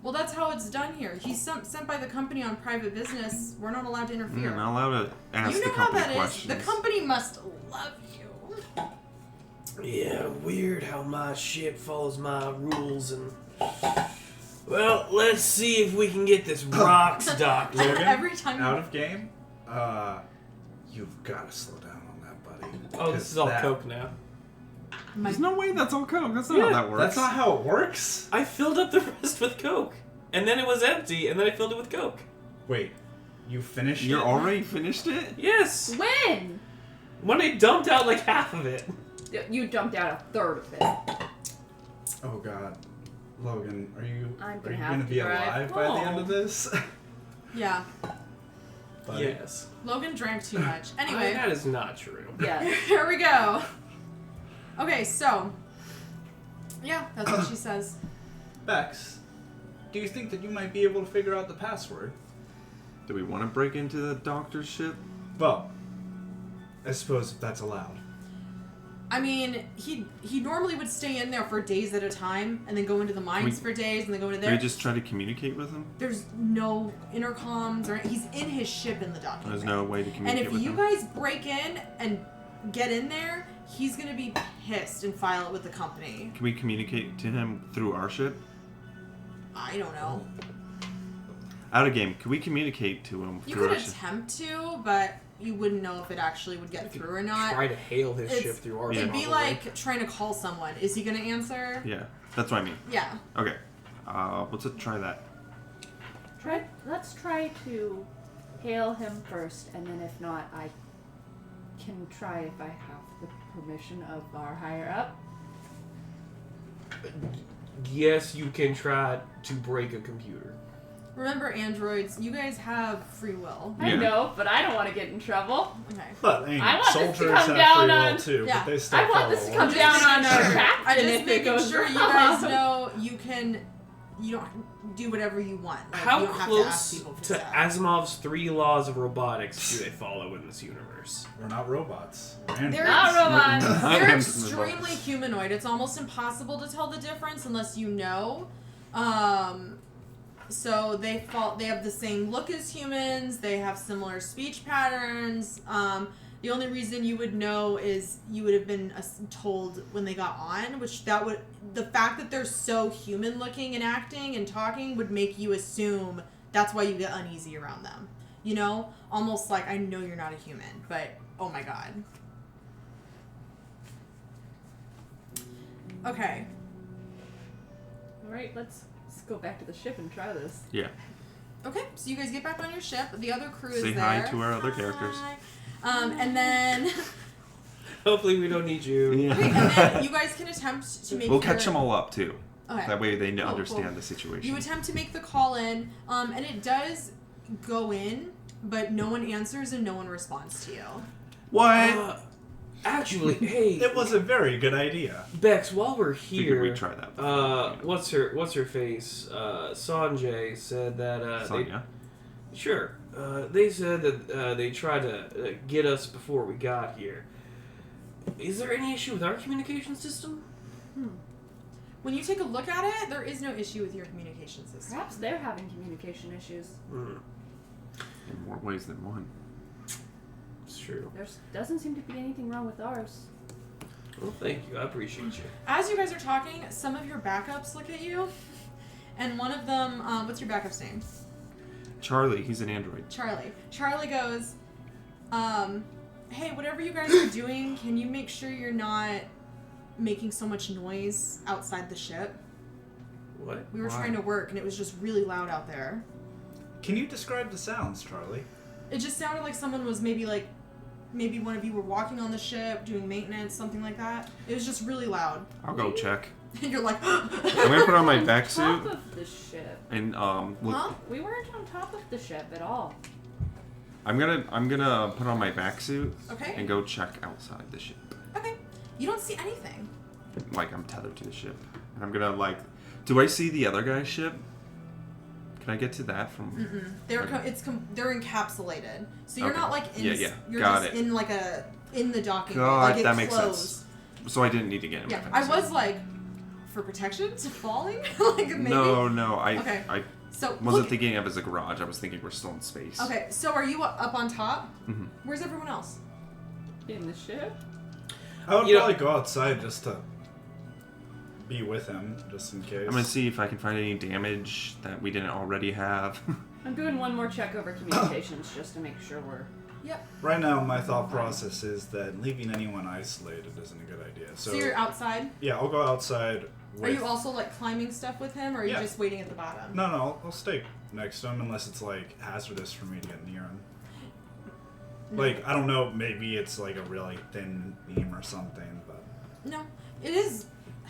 Well, that's how it's done here. He's sent by the company on private business. We're not allowed to interfere. You're not allowed to ask You the know how company that questions. is. The company must love you. Yeah, weird how my ship follows my rules and... Well, let's see if we can get this rocks docked. Logan, Every time out of game, you've got to slow down on that, buddy. Oh, this is all Coke now. There's no way that's all Coke. That's not how that works. That's not how it works. I filled up the rest with Coke. And then it was empty, and then I filled it with Coke. Wait, you finished You it? already finished it? Yes! When? When I dumped out like half of it. You dumped out a third of it. Oh god. Logan, are you I'm going gonna to have be to drive alive by the end home. of this? Yeah. Buddy. Yes. Logan drank too much. Anyway, That is not true. Yeah. here we go. Okay, so. Yeah, that's what she says. Bex, do you think that you might be able to figure out the password? Do we want to break into the doctor's ship? Well, I suppose that's allowed. I mean, he normally would stay in there for days at a time and then go into the mines for days and then go into Can there. we just try to communicate with him? There's no intercoms or he's in his ship in the docking There's bay. no way to And communicate if with you him? guys break in and get in there, he's gonna be pissed and file it with the company. Can we communicate to him through our ship? I don't know. Out of game, can we communicate to him You through could our ship? attempt to, but you wouldn't know if it actually would get through or not. Try to hail his It's- ship through ours. It'd be probably. like trying to call someone. Is he gonna answer? Yeah, that's what I mean. Yeah. Okay, let's try that. Let's try to hail him first, and then if not, I can try if I have the permission of our higher up. Yes, you can try to break a computer. Remember, androids, you guys have free will. I Yeah. know, but I don't want to get in trouble. Okay. But I mean, I want this to soldiers come have down free will on- too, Yeah. but they still I want this to follow come orders. down on our I'm captain just if it making goes sure wrong. you guys know you don't do whatever you want. Like, How you don't have to ask close people for to stuff. Asimov's 3 laws of robotics do they follow in this universe? We're not robots. We're They're, androids. Not robots. they're extremely humanoid. It's almost impossible to tell the difference unless you know. So they have the same look as humans. They have similar speech patterns. The only reason you would know is you would have been told when they got on, the fact that they're so human looking and acting and talking would make you assume that's why you get uneasy around them. You know? Almost like, I know you're not a human, but oh my god. Okay. Alright, let's go back to the ship and try this. Yeah. Okay, so you guys get back on your ship. The other crew is Say there. hi to our other characters. Hi. And then Hopefully we don't need you. okay, and then you guys can attempt to make We'll your, catch them all up too. Okay. That way they Cool, understand cool. the situation. You attempt to make the call in, and it does go in, but no one answers and no one responds to you. What? Actually, hey, It was a very good idea. Bex, while we're Figured here, we'd try that. what's her face? Sanjay said that Sonia. Sure. They said that they tried to get us before we got here. Is there any issue with our communication system? When you take a look at it, there is no issue with your communication system. Perhaps they're having communication issues. In more ways than one. It's true. There doesn't seem to be anything wrong with ours. Well, thank you. I appreciate you. As you guys are talking, some of your backups look at you, and one of them, what's your backup's name? Charlie, he's an android. Charlie. Charlie goes, hey, whatever you guys are doing, can you make sure you're not making so much noise outside the ship? What? We were Why? trying to work, and it was just really loud out there. Can you describe the sounds, Charlie? It just sounded like someone was maybe one of you were walking on the ship, doing maintenance, something like that. It was just really loud. I'll go check. And you're like, I'm gonna put on my back Top suit of the ship. and look. huh? We weren't on top of the ship at all. I'm gonna put on my back suit. Okay. And go check outside the ship. Okay. You don't see anything. Like I'm tethered to the ship, and I'm gonna like. Do I see the other guy's ship? Can I get to that from? Mm-mm. They're encapsulated, so you're Okay. not like in. Yeah. You're Got just it. in like in the docking. God, like it that closed. makes sense. So I didn't need to get him. Yeah, I was like, for protection to falling, like maybe. No. Okay. I So wasn't look, thinking of it as a garage. I was thinking we're still in space. Okay, so are you up on top? Mm-hmm. Where's everyone else? In the ship? I would You know- probably go outside just to be with him, just in case. I'm gonna see if I can find any damage that we didn't already have. I'm doing one more check over communications just to make sure we're... Yep. Right now, my thought process is that leaving anyone isolated isn't a good idea. So you're outside. Yeah, I'll go outside. Are you also like climbing stuff with him, or are you Yeah. just waiting at the bottom? No, I'll stay next to him unless it's like hazardous for me to get near him. No. Like, I don't know, maybe it's like a really thin beam or something, but... No, it is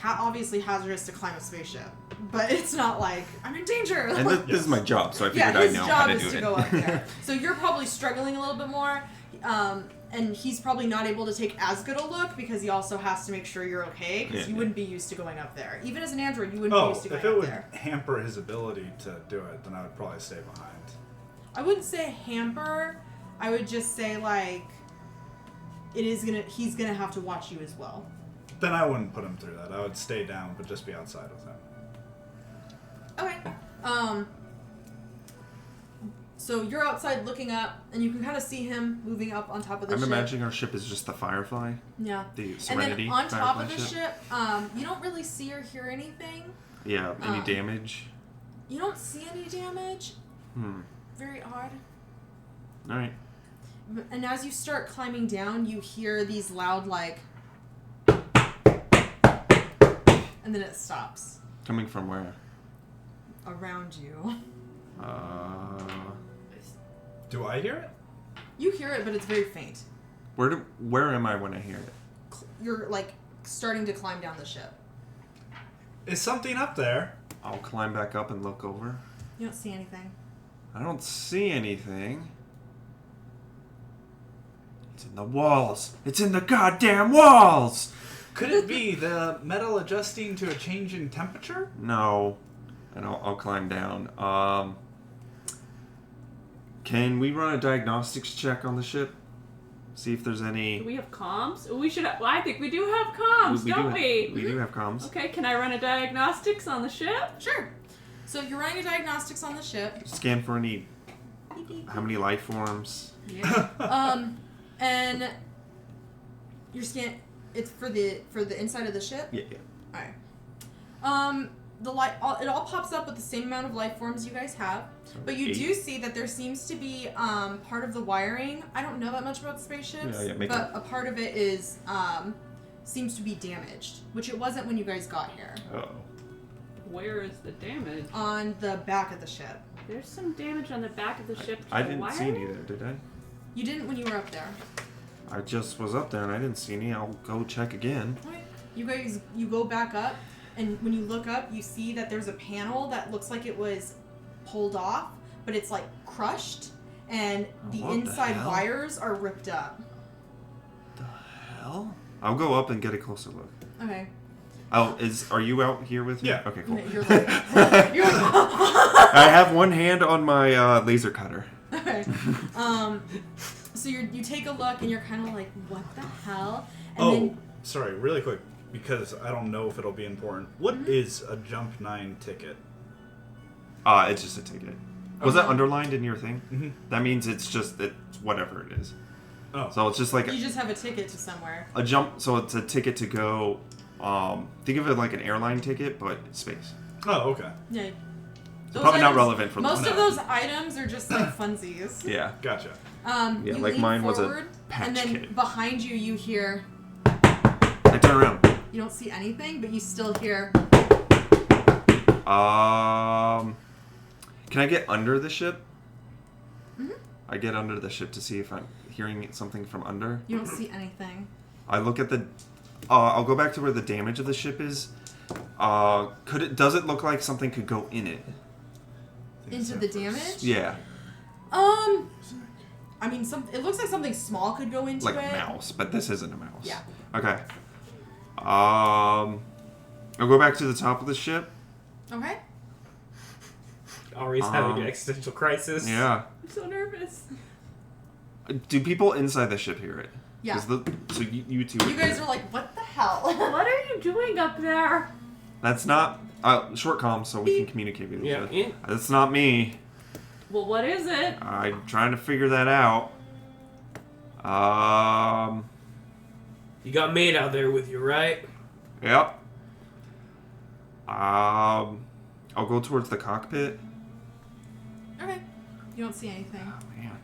obviously hazardous to climb a spaceship, but it's not like I'm in danger. And this is my job, so I figured yeah, his I know how job to is do to it. go up there. So you're probably struggling a little bit more, and he's probably not able to take as good a look because he also has to make sure you're okay because you wouldn't be used to going up there. Even as an android, you wouldn't be used to going if it up would there. hamper his ability to do it, then I would probably stay behind. I wouldn't say hamper. I would just say like he's gonna have to watch you as well. Then I wouldn't put him through that. I would stay down, but just be outside with him. Okay. So you're outside looking up, and you can kind of see him moving up on top of the I'm ship. imagining our ship is just the Firefly. Yeah. The Serenity And then on top of Firefly the ship, you don't really see or hear anything. Yeah, any damage? You don't see any damage. Very odd. Alright. And as you start climbing down, you hear these loud, like... And then it stops. Coming from where? Around you. Do I hear it? You hear it, but it's very faint. Where am I when I hear it? You're, like, starting to climb down the ship. Is something up there? I'll climb back up and look over. You don't see anything. I don't see anything. It's in the walls. It's in the goddamn walls! Could it be the metal adjusting to a change in temperature? No. And I'll climb down. Can we run a diagnostics check on the ship? See if there's any... Do we have comms? We should. Well, I think we do have comms, don't we? We do have comms. Okay, can I run a diagnostics on the ship? Sure. So you're running a diagnostics on the ship. Scan for any... How many life forms? Yeah. And your scan. It's for the inside of the ship. Yeah. Alright. It all pops up with the same amount of life forms you guys have, but you 8. do see that there seems to be part of the wiring. I don't know that much about spaceships, but a part of it is seems to be damaged, which it wasn't when you guys got here. Oh. Where is the damage? On the back of the ship. There's some damage on the back of the ship. I didn't see any there, did I? You didn't when you were up there. I just was up there and I didn't see any. I'll go check again. Okay. You go back up, and when you look up, you see that there's a panel that looks like it was pulled off, but it's like crushed, and the What the inside hell? wires are ripped up. The hell? I'll go up and get a closer look. Okay. Are you out here with me? Yeah. Okay, cool. You're like, I have one hand on my laser cutter. okay. So you take a look and you're kind of like, what the hell? And then sorry, really quick, because I don't know if it'll be important. What is a Jump 9 ticket? It's just a ticket. Was that underlined in your thing? Mm-hmm. That means it's whatever it is. Oh. So it's just like you just have a ticket to somewhere. a jump. So it's a ticket to go. Think of it like an airline ticket, but space. Oh, okay. Yeah. So probably not relevant for most the of those items are just like funsies. Yeah. Gotcha. Yeah, you like lean mine was a forward, patch and then kit. behind you hear. I turn around. You don't see anything, but you still hear. Can I get under the ship? Mm-hmm. I get under the ship to see if I'm hearing something from under. You don't see anything. I look at the. I'll go back to where the damage of the ship is. Does it look like something could go in it? Into the damage? Yeah. I mean, it looks like something small could go into Like it. a mouse, but this isn't a mouse. Yeah. Okay. I'll go back to the top of the ship. Okay. Ari's having an existential crisis. Yeah. I'm so nervous. Do people inside the ship hear it? Yeah. So you two. You guys are like, what the hell? What are you doing up there? That's not short comm, so we can communicate with each Yeah. other. That's not me. Well, what is it? I'm trying to figure that out. You got Mate out there with you, right? Yep. I'll go towards the cockpit. Okay. You don't see anything. Oh, man.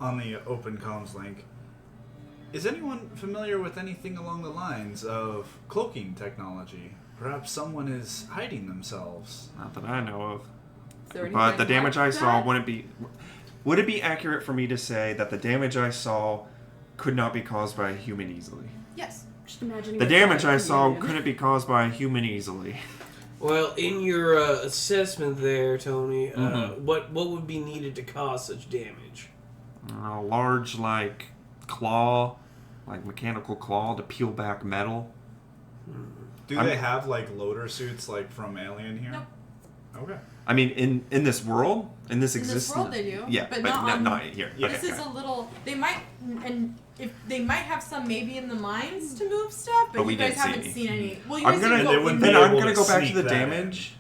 On the open comms link, is anyone familiar with anything along the lines of cloaking technology? Perhaps someone is hiding themselves. Not that I know of. Is there But the anything damage like I saw that? wouldn't be. Would it be accurate for me to say that the damage I saw could not be caused by a human easily? Yes. Just imagining The what damage that I saw could be. couldn't be caused by a human easily. Well, in your assessment there, Tony, Mhm. what would be needed to cause such damage? A large, like, claw, like mechanical claw to peel back metal. Do I'm- they have like loader suits like from Alien here? Nope. Okay. I mean, in this world, in this In existence. this world they do. Yeah, but not on. not here. Yeah. Okay, This is okay. a little. They might, and if they might have some maybe in the mines to move stuff, but we you guys didn't see haven't any. seen any. Well, you I'm guys gonna didn't they go wouldn't in be Then there. I'm able gonna to go back to sneak the that in. damage.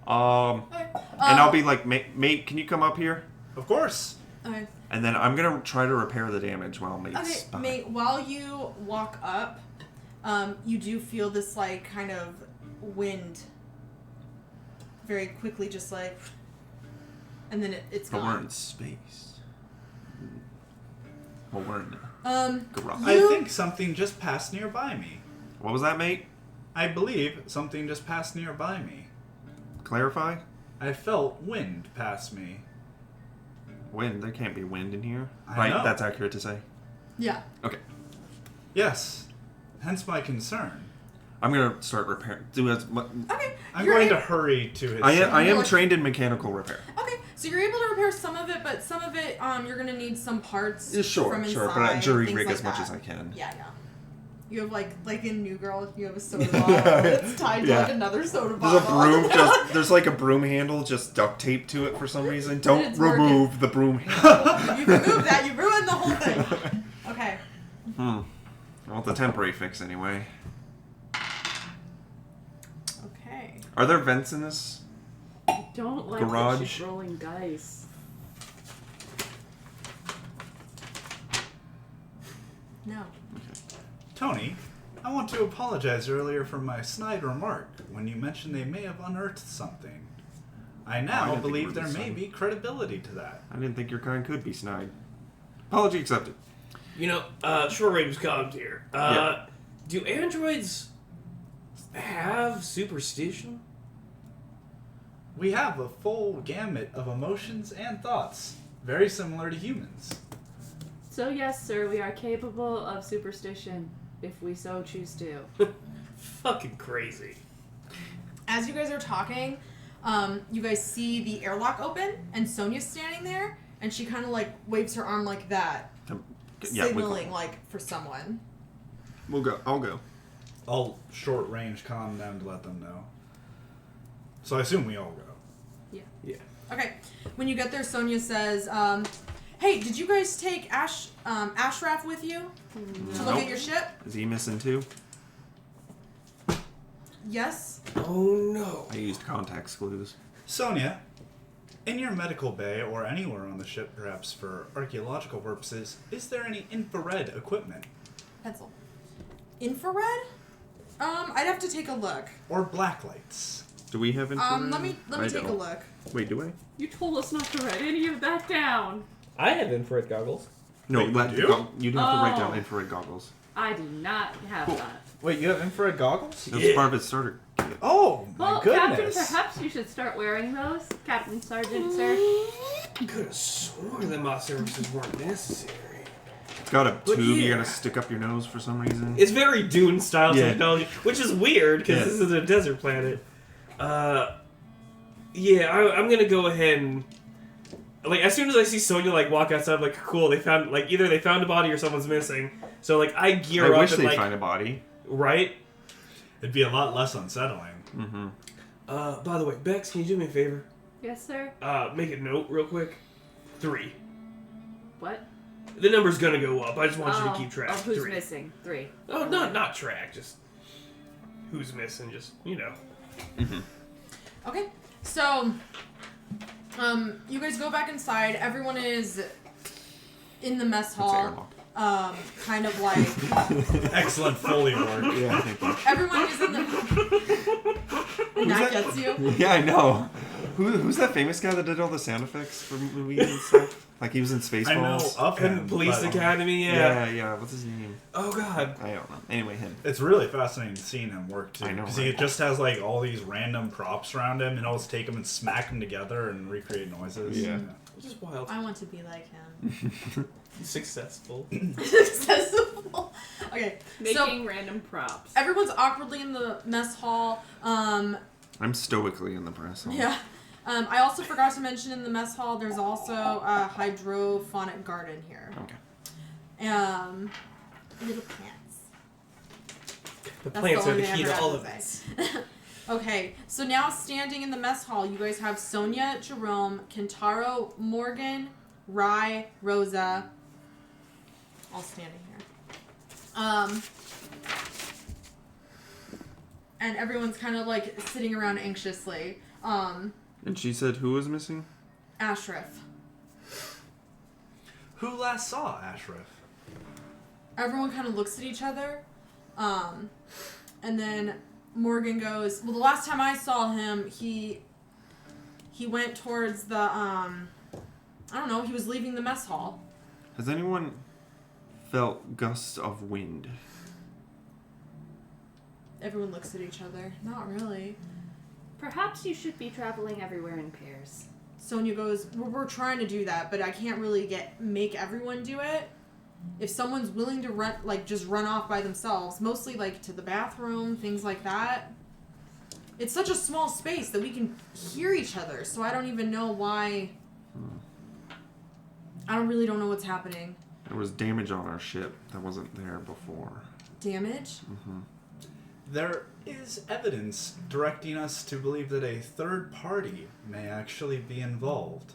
Okay. And I'll be like, mate, can you come up here? Of course. Okay. And then I'm gonna try to repair the damage while mate's Okay, behind. mate. While you walk up, you do feel this like kind of wind. Very quickly, just like, and then it's But we're gone. in space. Well, we're in garage. I You- think something just passed nearby me. What was that, mate? I believe something just passed nearby me. Clarify? I felt wind pass me. Wind. There can't be wind in here. I Right, know. that's accurate to say. Yeah. Okay. Yes. Hence my concern. I'm gonna start repairing. Okay. I'm you're going to ab- hurry to his I side. am Like- trained in mechanical repair. Okay, so you're able to repair some of it, but some of it, you're gonna need some parts Sure, from inside. sure, but I jury things rig like as much that. as I can. Yeah, yeah. You have like in New Girl, you have a soda bottle. It's tied to Yeah. like another soda There's bottle. a broom. There's like a broom handle just duct taped to it for some reason. Don't It's remove the broom handle. You remove that, you ruined the whole thing. Okay. Well, it's a temporary fix anyway. Okay. Are there vents in this? I don't like that Garage. she's rolling dice. No. Tony, I want to apologize earlier for my snide remark when you mentioned they may have unearthed something. I I now didn't think believe we there were may snide. be credibility to that. I didn't think your kind could be snide. Apology accepted. You know, short range comms here. Yeah. Do androids have superstition? We have a full gamut of emotions and thoughts, very similar to humans. So yes, sir, we are capable of superstition if we so choose to. Fucking crazy. As you guys are talking, you guys see the airlock open, and Sonia's standing there, and she kind of like waves her arm like that, Yeah, signaling like for someone. we'll go. I'll go. I'll short range calm them to let them know. So I assume we all go. Yeah. Okay. When you get there, Sonia says, "Hey, did you guys take Ashraf with you to look Nope. at your ship?" Is he missing too? Yes. Oh no. I used context clues. Sonia, in your medical bay or anywhere on the ship, perhaps for archaeological purposes, is there any infrared equipment? Pencil. Infrared? I'd have to take a look. Or black lights? Do we have infrared? Let me I take a don't. look. Wait, do I? You told us not to write any of that down. I have infrared goggles. No, Wait, you that, do? you'd have to write Oh. down infrared goggles. I do not have Cool. that. Wait, you have infrared goggles? That's Yeah. part of its starter kit. Oh, my Well, Captain, goodness. perhaps you should start wearing those. Captain, Sergeant, sir. I could have sworn that my services weren't necessary. It's got a But tube you yeah. gotta stick up your nose for some reason. It's very Dune style Yeah. technology, which is weird because Yeah. this is a desert planet. Yeah, I'm gonna go ahead and like as soon as I see Sonya like walk outside, I'm like, cool, they found like either they found a body or someone's missing. So like I gear up. I wish and, they'd like, find a body. right. It'd be a lot less unsettling. Mm-hmm. By the way, Bex, can you do me a favor? Yes, sir. Make a note real quick. 3. What? The number's gonna go up. I just want you to keep track. Of who's 3. missing? 3. Oh, not track. Just who's missing. Just Okay, so you guys go back inside. Everyone is in the mess hall. Kind of like Excellent Foley work. Yeah, thank you. everyone is in the. And that gets you. Yeah, I know. Who's that famous guy that did all the sound effects for movies and stuff? Like he was in Spaceballs. I know of him. and Police but Academy. Yeah. What's his name? Oh God. I don't know. Anyway, him. It's really fascinating seeing him work too. I know, Because right? he just has like all these random props around him, and he'll just take them and smack them together and recreate noises. Yeah. It's just wild. I want to be like him. Successful. Successful. Okay, so Making random props. everyone's awkwardly in the mess hall. I'm stoically in the press. Yeah. I also forgot to mention in the mess hall there's also a hydroponic garden here. Okay. Little plants. The That's plants the are the only thing I key to forgot all to of say. this. Okay, so now standing in the mess hall, you guys have Sonia, Jerome, Kentaro, Morgan, Rye, Rosa, all standing here. And everyone's kind of like sitting around anxiously. And she said who was missing? Ashraf. Who last saw Ashraf? Everyone kind of looks at each other. And then Morgan goes, well, the last time I saw him, he went towards the, I don't know, he was leaving the mess hall. Has anyone felt gusts of wind? Everyone looks at each other. Not really. Perhaps you should be traveling everywhere in pairs. Sonia goes, we're trying to do that, but I can't really make everyone do it. If someone's willing to just run off by themselves, mostly like to the bathroom, things like that. It's such a small space that we can hear each other, so I don't even know why. I really don't know what's happening. There was damage on our ship that wasn't there before. Damage? Mm-hmm. There is evidence directing us to believe that a third party may actually be involved.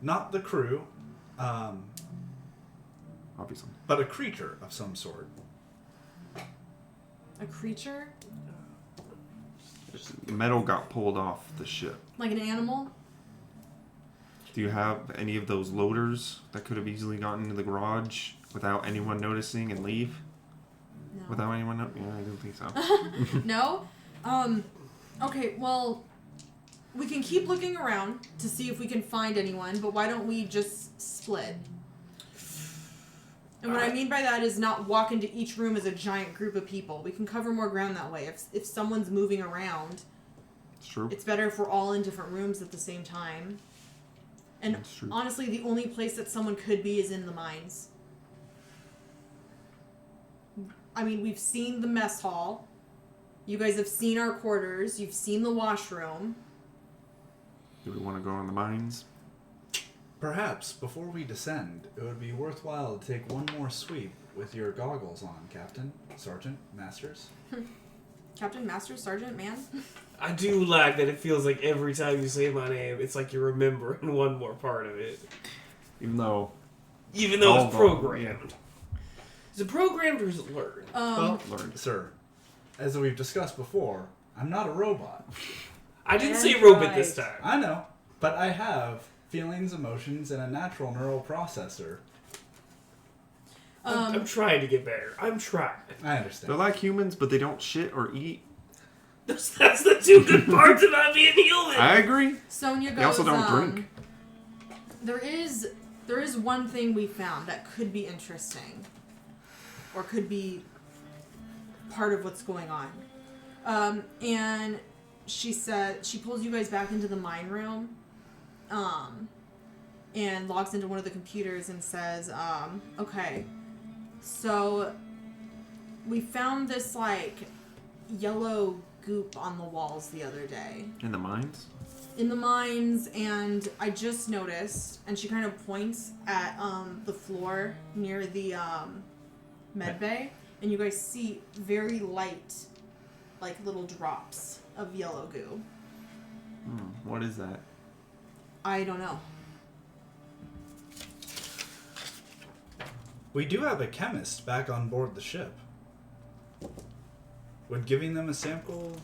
Not the crew, Obviously. but a creature of some sort. A creature? Metal got pulled off the ship. Like an animal? Do you have any of those loaders that could have easily gotten into the garage without anyone noticing and leave? No. Without anyone yeah, I didn't think so. No? Okay, well, we can keep looking around to see if we can find anyone, but why don't we just split? And what I mean by that is not walk into each room as a giant group of people. We can cover more ground that way. If someone's moving around, It's true. it's better if we're all in different rooms at the same time. And That's true. honestly, the only place that someone could be is in the mines. I mean, we've seen the mess hall. You guys have seen our quarters. You've seen the washroom. Do we want to go in the mines? Perhaps, before we descend, it would be worthwhile to take one more sweep with your goggles on, Captain, Sergeant, Masters. Captain, Master, Sergeant, man. I do like that it feels like every time you say my name, it's like you're remembering one more part of it. Even though Even though it's programmed. Is it programmed or is it learned? Well, learned. sir, as we've discussed before, I'm not a robot. I didn't say Android. robot this time. I know, but I have feelings, emotions, and a natural neural processor. I'm trying to get better. I'm trying. I understand. they're like humans, but they don't shit or eat. That's the two good parts about being human. I agree. Sonia goes, They also don't drink. There is one thing we found that could be interesting. Or could be part of what's going on. And she said, she pulls you guys back into the mine room. And logs into one of the computers and says, okay, so we found this, like, yellow goop on the walls the other day. In the mines? in the mines, and I just noticed, and she kind of points at the floor near the med bay, and you guys see very light, like little drops of yellow goo. What is that? I don't know. We do have a chemist back on board the ship. Would giving them a sample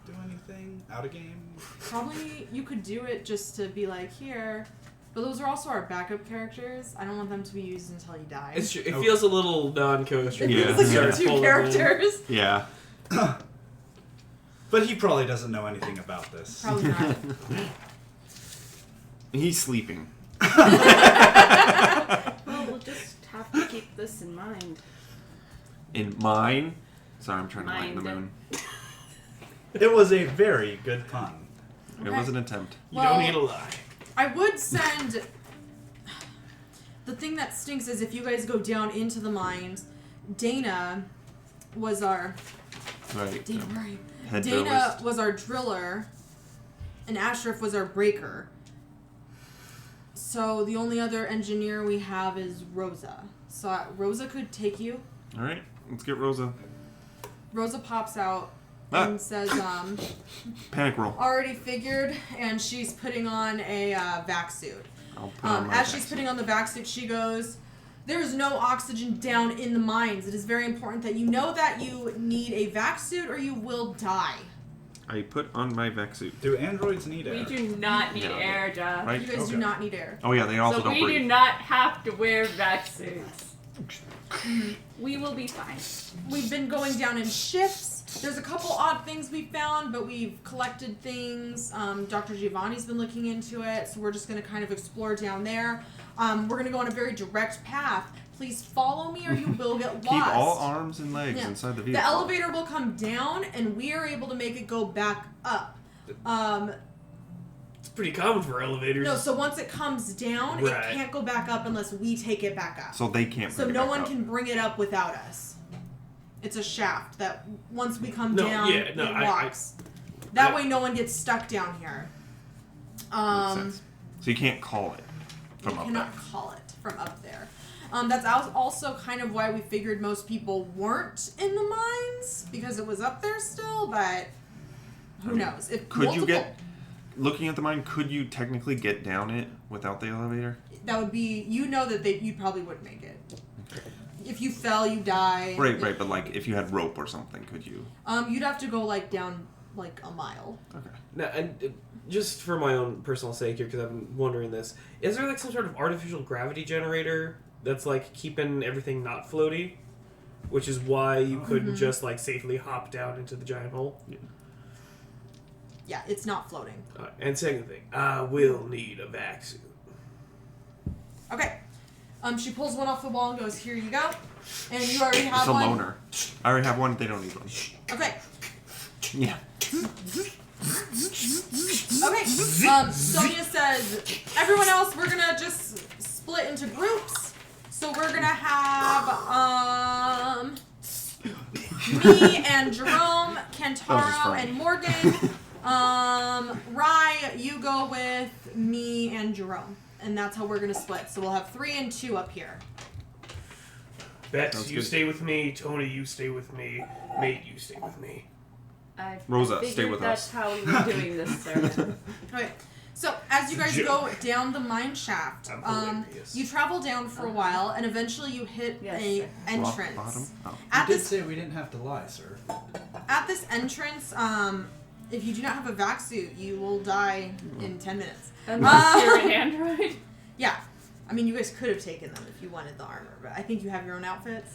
do anything? Out of game? Probably you could do it just to be like, here. But those are also our backup characters. I don't want them to be used until you die. It's true. It feels a little non-kosher. It Yeah. feels like you have Start two pulling characters. Yeah. But he probably doesn't know anything about this. Probably not. He's sleeping. Well, we'll just have to keep this in mind. In mine? Sorry, I'm trying to lighten the Mind. moon. It was a very good pun. It Okay. was an attempt. You Well, don't need a lie. I would send... The thing that stinks is if you guys go down into the mines, Dana was our... Right. Dana, where are you? Head Dana drillist. was our driller, and Ashraf was our breaker. So the only other engineer we have is Rosa. So Rosa could take you. Alright, let's get Rosa. Rosa pops out Ah. and says, Panic roll. already figured, and she's putting on a vac suit. I'll put on my As she's vac putting suit. on the vac suit, she goes, there is no oxygen down in the mines. It is very important that you know that you need a vac suit or you will die. I put on my vac suit. Do androids need We air? do not need Yeah. air, Josh. Right? You guys do Okay. not need air. Oh yeah, they also So don't we breathe. do not have to wear vac suits. We will be fine. We've been going down in shifts. There's a couple odd things we found, but we've collected things. Dr. Giovanni's been looking into it, so we're just going to kind of explore down there. We're going to go on a very direct path. Please follow me or you will get lost. Keep all arms and legs Yeah. inside the vehicle. The elevator will come down, and we are able to make it go back up. It's pretty common for elevators. No, so once it comes down, Right. it can't go back up unless we take it back up. So they can't So bring it no back one up. can bring it up without us. It's a shaft that once we come No, down, yeah, no, it I- walks. That I- way no one gets stuck down here. Makes sense. So you can't call it You from up cannot there. call it from up there. That's also kind of why we figured most people weren't in the mines, because it was up there still, but who knows? If Could you multiple- get, looking at the mine, could you technically get down it without the elevator? That would be, you probably wouldn't make it. If you fell, you die. Right, right, but like if you had rope or something, could you? You'd have to go like down like a mile. Okay. Now, and just for my own personal sake here, because I've been wondering this, is there like some sort of artificial gravity generator that's like keeping everything not floaty? Which is why you couldn't just like safely hop down into the giant hole? Yeah, it's not floating. And second thing, I will need a vac suit. Okay. She pulls one off the wall and goes, "Here you go." And you already have It's a one. loner. I already have one. They don't need one. Okay. Yeah. Okay. Sonia says, "Everyone else, we're gonna just split into groups. So we're gonna have me and Jerome, Kentaro, funny. and Morgan. Rye, you go with me and Jerome." And that's how we're going to split. So we'll have 3 and 2 up here. Bex, Sounds you good. stay with me. Tony, you stay with me. Mate, you stay with me. Rosa, I figured stay with that's us. how we were doing this, sir. Okay. So as you guys go down the mine shaft, I'm hilarious. you travel down for a while, and eventually you hit Yes, a sir. entrance. Rock bottom. Oh. At You did this say we didn't have to lie, sir. at this entrance, if you do not have a vac suit, you will die in 10 minutes. Unless you're an android. Yeah. I mean, you guys could have taken them if you wanted the armor, but I think you have your own outfits.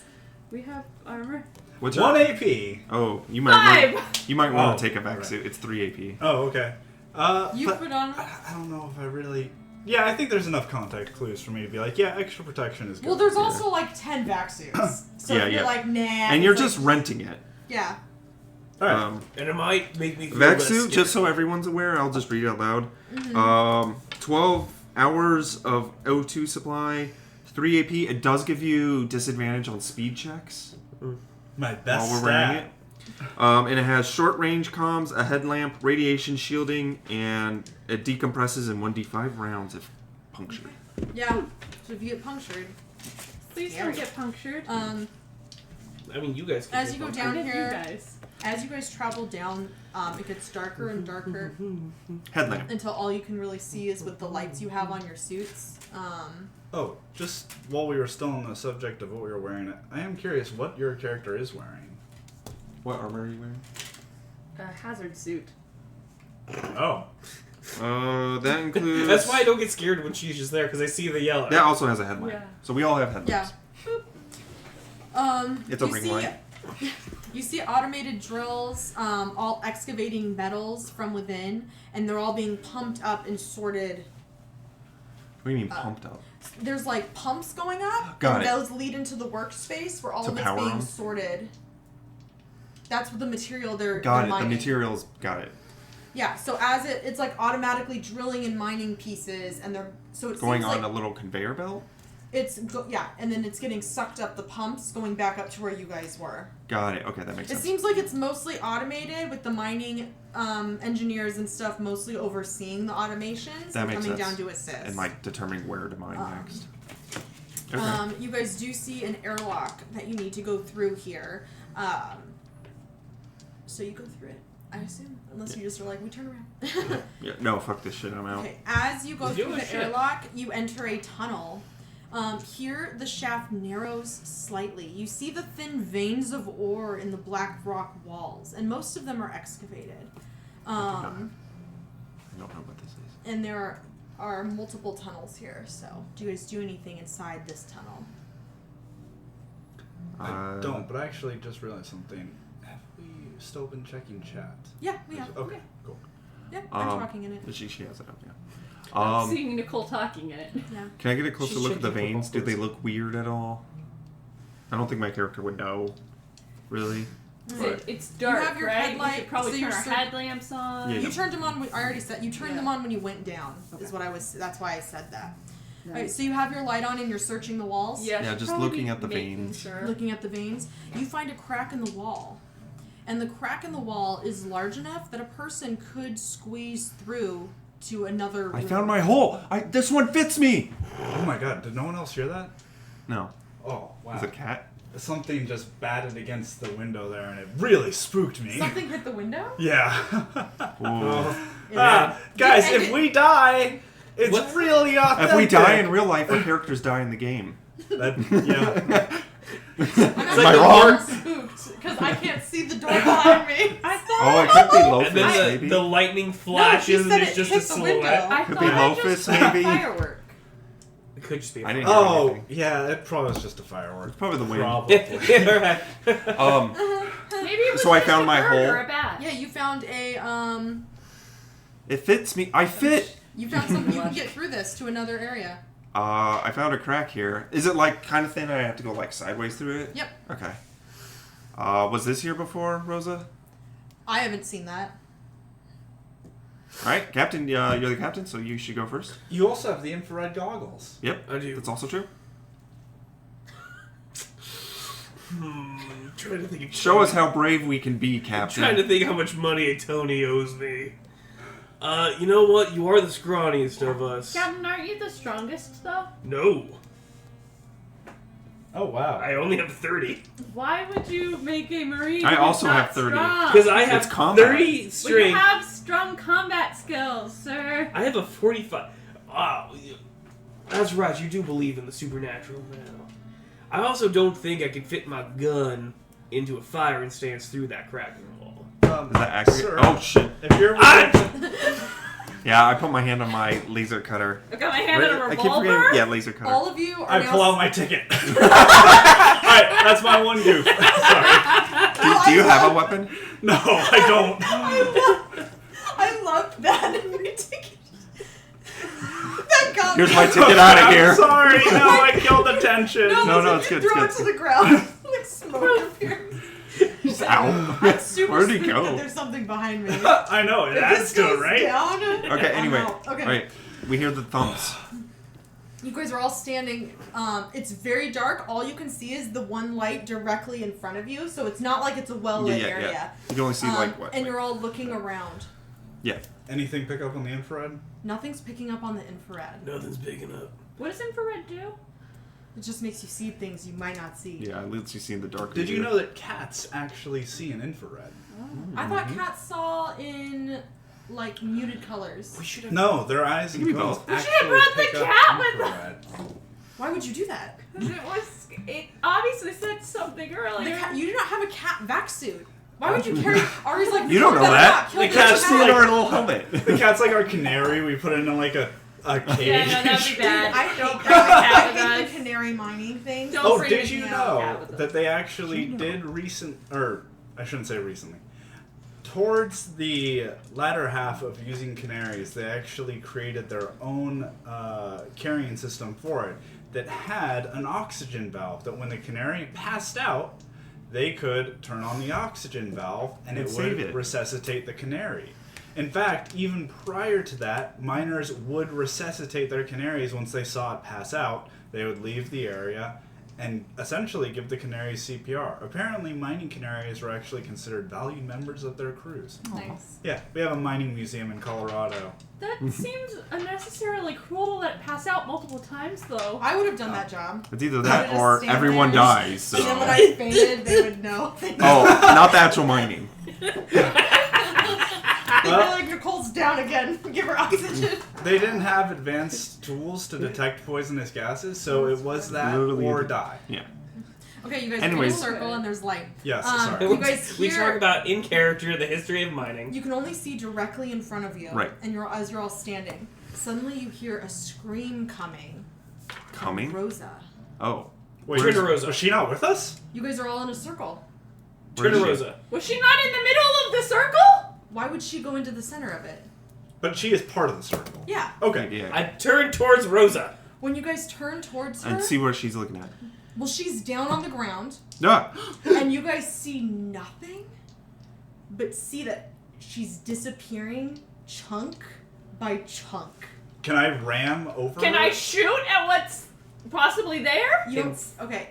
We have armor. What's 1 your? AP. Oh, you might. 5! You might want Oh, to take a vac right. suit. It's 3 AP. Oh, okay. You But put on. I don't know if I really... Yeah, I think there's enough context clues for me to be like, yeah, extra protection is good. Well, there's also like 10 vac suits. So Yeah, if you're yeah. like, nah. And you're it's just like, renting it. Yeah. All right. And it might make me feel Vac less suit, scared. just so everyone's aware, I'll just read it out loud. 12 hours of O2 supply, 3 AP. It does give you disadvantage on speed checks My best while we're wearing stat. it. And it has short-range comms, a headlamp, radiation shielding, and it decompresses in 1d5 rounds if punctured. Yeah. So if you get punctured. Please don't get punctured. I mean, you guys can As you go down You here, guys. as you guys travel down, it gets darker and darker Headlamp. until all you can really see is with the lights you have on your suits. Oh, just while we were still on the subject of what we were wearing, I am curious what your character is wearing. What armor are you wearing? A hazard suit. Oh. That includes... That's why I don't get scared when she's just there, because I see the yellow. That also has a headlamp. Yeah. So we all have headlamps. Yeah. It's a you ring see, light. You see automated drills, all excavating metals from within, and they're all being pumped up and sorted. What do you mean pumped up? There's like pumps going up, Got and it. those lead into the workspace where all To of it's power being them? sorted. That's what the material they're Got it. mining. The materials. Got it. Yeah, so as it's like automatically drilling and mining pieces, and they're so it Going seems on like a little conveyor belt. and then it's getting sucked up the pumps, going back up to where you guys were. Got it. Okay, that makes It sense. seems like it's mostly automated with the mining engineers and stuff mostly overseeing the automations That and makes coming sense. down to assist. And like determining where to mine next. Okay. You guys do see an airlock that you need to go through here. So you go through it, I assume, unless you just are like, we turn around. Yeah, no, fuck this shit. I'm out. Okay, as you go Do through a the shit. airlock, you enter a tunnel. Here, the shaft narrows slightly. You see the thin veins of ore in the black rock walls, and most of them are excavated. I don't know what this is. And there are multiple tunnels here, so do you guys do anything inside this tunnel? I don't, but I actually just realized something. Have we still been checking chat? Yeah, we have. Okay, cool. Yeah, I'm talking in it. She has it up, yeah. I'm seeing Nicole talking in it. Yeah. Can I get a closer She's look at the checking veins? for Do they buffers. look weird at all? I don't think my character would know. Really? But It's dark, have your right? We headlight, should probably so turn you're our headlamps on. Yeah. You turned them on. I already said you turned Yeah. them on when you went down. Okay. Is what I was. That's why I said that. Nice. All right. So you have your light on and you're searching the walls. Yeah, Yeah, should just probably looking be at the making veins. Sure. Looking at the veins, you find a crack in the wall, and the crack in the wall is large enough that a person could squeeze through to another. I room. found my hole! This one fits me! Oh my god, did no one else hear that? No. Oh, wow. Is it a cat? Something just batted against the window there, and it really spooked me. Something hit the window. Yeah. Ooh. Guys, And if it- we die, it's What? really authentic. If we die in real life, our characters die in the game. That, yeah. I'm I wrong? spooked because I can't see the door behind me. I thought. Oh, it could be And Lophus, then maybe. the lightning flashes said and it's it just hit a the window. silhouette. I Could thought be I Lophus, just saw maybe? a firework. It could just be a I didn't hear Oh, anything. yeah, it probably was just a firework. It's probably the wind. Probably. Yeah, right. Maybe it was So I just found a my bird hole. or a bat. Yeah, you found a It fits me. I fit! You found something you can get through this to another area. I found a crack here. Is it like kind of thin? I have to go like sideways through it? Yep. Okay. Was this here before, Rosa? I haven't seen that. Alright, Captain, you're the captain, so you should go first. You also have the infrared goggles. Yep, I do. that's also true. Trying to think of Show us how brave we can be, Captain. Trying to think how much money Tony owes me. You know what? You are the scrawniest of us. Captain, aren't you the strongest though? No. Oh, wow. I only have 30. Why would you make a marine? I who's also not have 30. strong? Because I have It's combat. 30 Well, you strength. have strong combat skills, sir. I have a 45. Wow. That's right. You do believe in the supernatural now. I also don't think I can fit my gun into a firing stance through that crack in the wall. Is that accurate? Sir, Oh, shit. if you're Yeah, I put my hand on my laser cutter. I got my hand on a I keep revolver. forgetting. Yeah, laser cutter. All of you are I now. pull out my ticket. Alright, that's my one goof. Sorry. Do you have a weapon? No, I don't. I love that in your ticket. That got Here's me. my ticket out of I'm here. sorry, no, I killed the tension. No, listen, it's you good, Throw it's it good. to the ground. Like smoke appears. Ow. I'm super Where'd he spooked go? that there's something behind me. I know, it If adds this to it, goes right? down. Okay, I'm anyway. out. Okay. Alright, we hear the thumps. You guys are all standing. It's very dark. All you can see is the one light directly in front of you, so it's not like it's a well-lit area. Yeah. You can only see like what? And you're all looking around. Yeah. Anything pick up on the infrared? Nothing's picking up on the infrared. Nothing's picking up. What does infrared do? It just makes you see things you might not see. Yeah, it lets you see in the dark. Did you know that cats actually see in infrared? I thought cats saw in like muted colors. We should have. No, their eyes and Give me cones both. We should actually have brought the pick up cat with infrared. Why would you do that? It obviously said something earlier. You do not have a cat vac suit. Why would you carry Ari's like You don't know that. Kill The your cat's Just see cat. in our little helmet. The cat's like our canary. We put it in like a cage. Yeah, no, that'd be bad. I Don't hate bring the cat that. with I think us. the canary mining thing. Don't Oh, bring did the you cat know with us. that they actually did or I shouldn't say recently. Towards the latter half of using canaries, they actually created their own carrying system for it that had an oxygen valve that when the canary passed out, they could turn on the oxygen valve and it Save would it. resuscitate the canary. In fact, even prior to that, miners would resuscitate their canaries once they saw it pass out. They would leave the area and essentially give the canaries CPR. Apparently, mining canaries were actually considered valued members of their crews. Nice. Yeah, we have a mining museum in Colorado. That seems unnecessarily cruel to let it pass out multiple times, though. I would have done that job. It's either I that would just or stand everyone there, dies. So. And then when I fainted, they would know. Oh, not the actual mining. They'd be like, Nicole's down again. Give her oxygen. They didn't have advanced tools to detect poisonous gases, so it was that Literally or the- die. Yeah. Okay, you guys Anyways. are in a circle and there's light. Yes, sorry. You guys We hear- talk about in character the history of mining. You can only see directly in front of you. Right. And as you're all standing. Suddenly you hear a scream coming. Coming? Rosa. Oh. Wait, Turn to Rosa. was she not with us? You guys are all in a circle. Turn to Where is she? Rosa. Was she not in the middle of the circle? Why would she go into the center of it? But she is part of the circle. Yeah. Okay. Yeah. I turn towards Rosa. When you guys turn towards her, And see what she's looking at. well, she's down on the ground, Ah! and you guys see nothing, but see that she's disappearing chunk by chunk. Can I ram over Can her? I shoot at what's possibly there? You don't. Okay.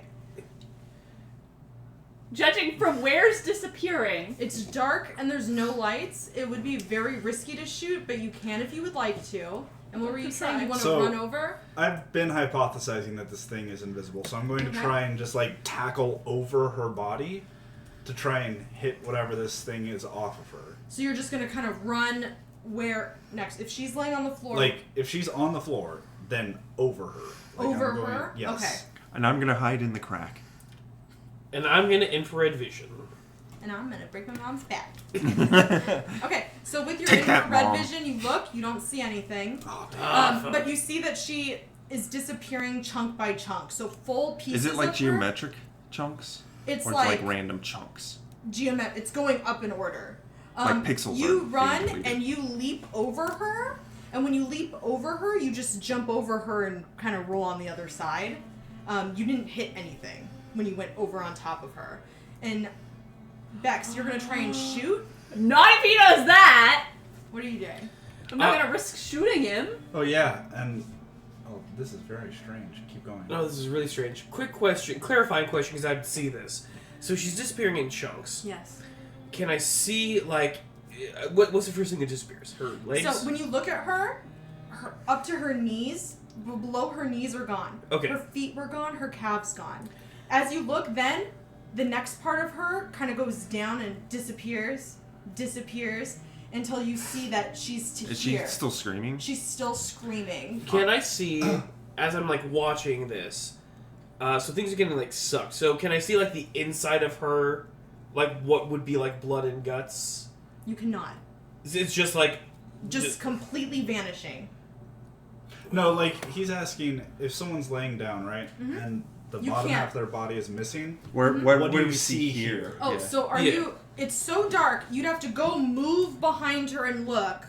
Judging from where's disappearing. It's dark and there's no lights. It would be very risky to shoot, but you can if you would like to. And what were you saying? You want to So- run over? I've been hypothesizing that this thing is invisible, so I'm going to Okay. try and just like tackle over her body to try and hit whatever this thing is off of her. So you're just gonna kind of run where next? If she's laying on the floor, Like if she's on the floor, then over her. Like, over I'm going- her. Yes. Okay. And I'm gonna hide in the crack. And I'm gonna infrared vision. And I'm gonna break my mom's back. Okay. So with your Take that, infrared Mom. vision, you look. You don't see anything. Oh, damn. Fuck. But you see that she is disappearing chunk by chunk. So full pieces. Is it like of her, geometric chunks? It's Or like it's like random chunks? It's going up in order. Like pixels You are run being deleted. and you leap over her, and when you leap over her, you just jump over her and kind of roll on the other side. You didn't hit anything when you went over on top of her. And Bex, you're gonna try and shoot. Not if he does that! What are you doing? I'm not gonna risk shooting him. Oh yeah, and this is very strange. Keep going. No, this is really strange. Quick question, clarifying question, because I'd see this. So she's disappearing in chunks. Yes. Can I see, like, what's the first thing that disappears? Her legs? So when you look at her up to her knees, below her knees are gone. Okay. Her feet were gone. Her calves gone. As you look, then the next part of her kind of goes down and disappears until you see that she's to Is she here. still screaming? She's still screaming. Can I see, as I'm, like, watching this, so things are getting, like, sucked. So can I see, like, the inside of her, like, what would be, like, blood and guts? You cannot. It's just, like... Just completely vanishing. No, like he's asking if someone's laying down, right, and the You bottom can't. half of their body is missing. What What do do you we see see here? here? Oh, Yeah. so are Yeah. you... It's so dark, you'd have to go move behind her and look.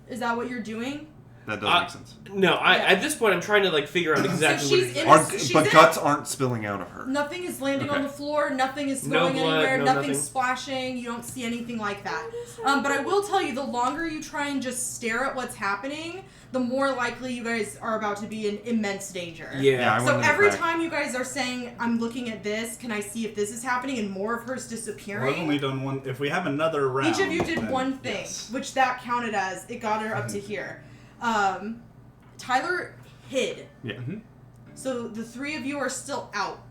Is that what you're doing? That does make sense. No, at this point I'm trying to like figure out exactly what it is. But guts aren't spilling out of her. Nothing is landing on the floor. Nothing is going anywhere. Nothing's splashing. You don't see anything like that. But I will tell you, the longer you try and just stare at what's happening, the more likely you guys are about to be in immense danger. Yeah. So every time you guys are saying, I'm looking at this, can I see if this is happening, and more of her's disappearing? Well, I've only done one. If we have another round... Each of you did one thing, yes. which that counted as, it got her up to here. Tyler hid. Yeah. Mm-hmm. So the three of you are still out.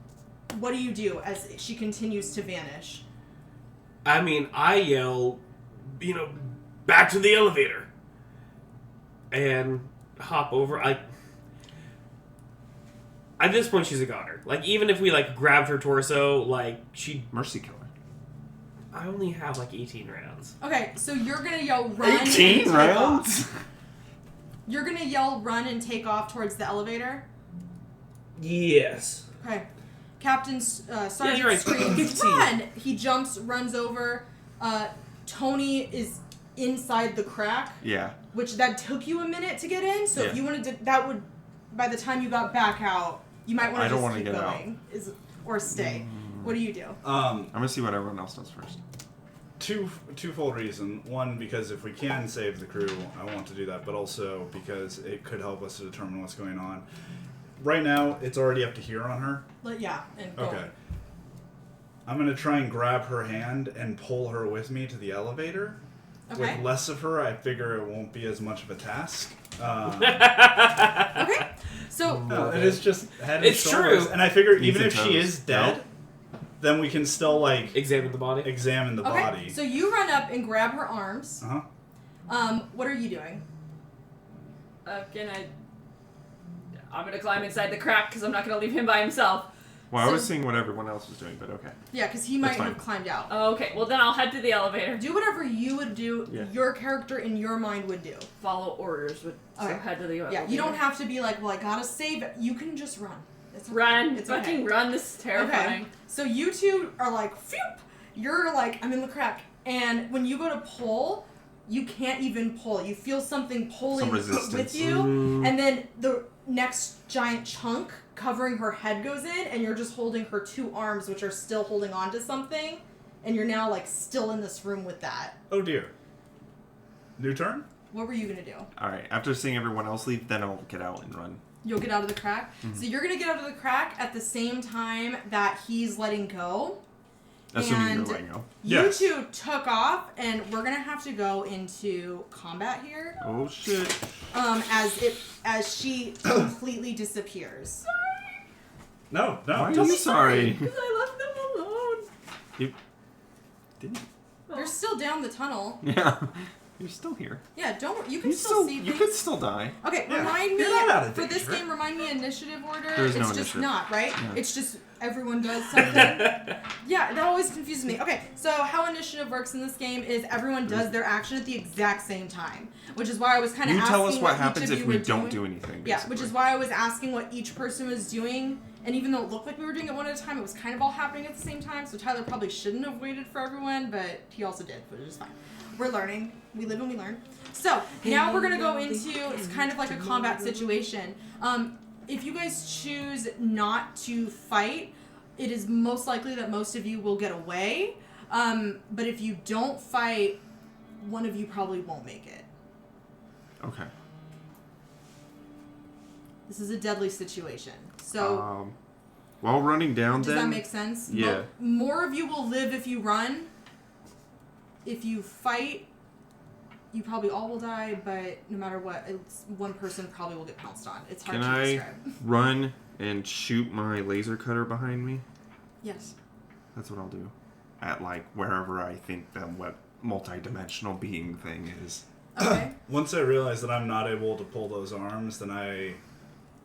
What do you do as she continues to vanish? I mean, I yell, back to the elevator. And hop over. At this point, she's a goner. Like, even if we, grabbed her torso, she... Mercy killer. I only have, 18 rounds. Okay, so you're gonna yell run 18 and rounds? take off. You're gonna yell run and take off towards the elevator? Yes. Okay. Captain Sergeant you're right. screams, run! He jumps, runs over. Tony is inside the crack. Yeah. Which that took you a minute to get in, so if you wanted to, that would, by the time you got back out, you might want to just keep going. Or stay. What do you do? I'm going to see what everyone else does first. Twofold reason. One, because if we can save the crew, I want to do that, but also because it could help us to determine what's going on. Right now, it's already up to here on her. Yeah, and go. Okay. I'm going to try and grab her hand and pull her with me to the elevator. Okay. With less of her, I figure it won't be as much of a task. Okay. So... No, it is just head and It's shoulders. true. And I figure Knees even and if she toes. is dead, then we can still, examine the body? examine the Okay, body. so you run up and grab her arms. Uh-huh. What are you doing? I'm gonna climb inside the crack because I'm not gonna leave him by himself. Well, I was seeing what everyone else was doing, but okay. Yeah, because he might That's fine. have climbed out. Oh, okay, well then I'll head to the elevator. Do whatever you would do, your character in your mind would do. Follow orders, so head to the elevator. Yeah, you don't have to be like, well, I gotta save it. You can just run. It's okay. Run, It's fucking run, this is terrifying. Okay. So you two are like, phew! You're like, I'm in the crack. And when you go to pull, you can't even pull. You feel something pulling with you. And then the next giant chunk covering her head goes in, and you're just holding her two arms, which are still holding on to something. And you're now, still in this room with that. Oh, dear. New turn? What were you going to do? Alright, after seeing everyone else leave, then I'll get out and run. You'll get out of the crack? Mm-hmm. So you're going to get out of the crack at the same time that he's letting go. Assuming you're letting go. You two took off, and we're going to have to go into combat here. Oh, shit. As she completely disappears. No. Why are you sorry? Because I left them alone. You didn't. You're still down the tunnel. Yeah. You're still here. Yeah, you can still see things. You could still die. Okay, Yeah. remind me, You're not out of for this danger. game, remind me initiative order. There's no it's just initiative. not, right? Yeah. It's just everyone does something. Yeah, that always confuses me. Okay, so how initiative works in this game is everyone does their action at the exact same time, which is why I was kind of You asking tell us what each happens of if you we were don't doing. do anything, Yeah, basically. which is why I was asking what each person was doing. And even though it looked like we were doing it one at a time, it was kind of all happening at the same time. So Tyler probably shouldn't have waited for everyone, but he also did, which is fine. We're learning. We live and we learn. So now we're going to go into, it's kind of like a combat situation. If you guys choose not to fight, it is most likely that most of you will get away. But if you don't fight, one of you probably won't make it. Okay. This is a deadly situation. So, while running down, does that make sense? Yeah. More of you will live if you run. If you fight, you probably all will die, but no matter what, one person probably will get pounced on. It's hard Can to I describe. run and shoot my laser cutter behind me? Yes. That's what I'll do. At, wherever I think the multi-dimensional being thing is. Okay. Once I realize that I'm not able to pull those arms, then I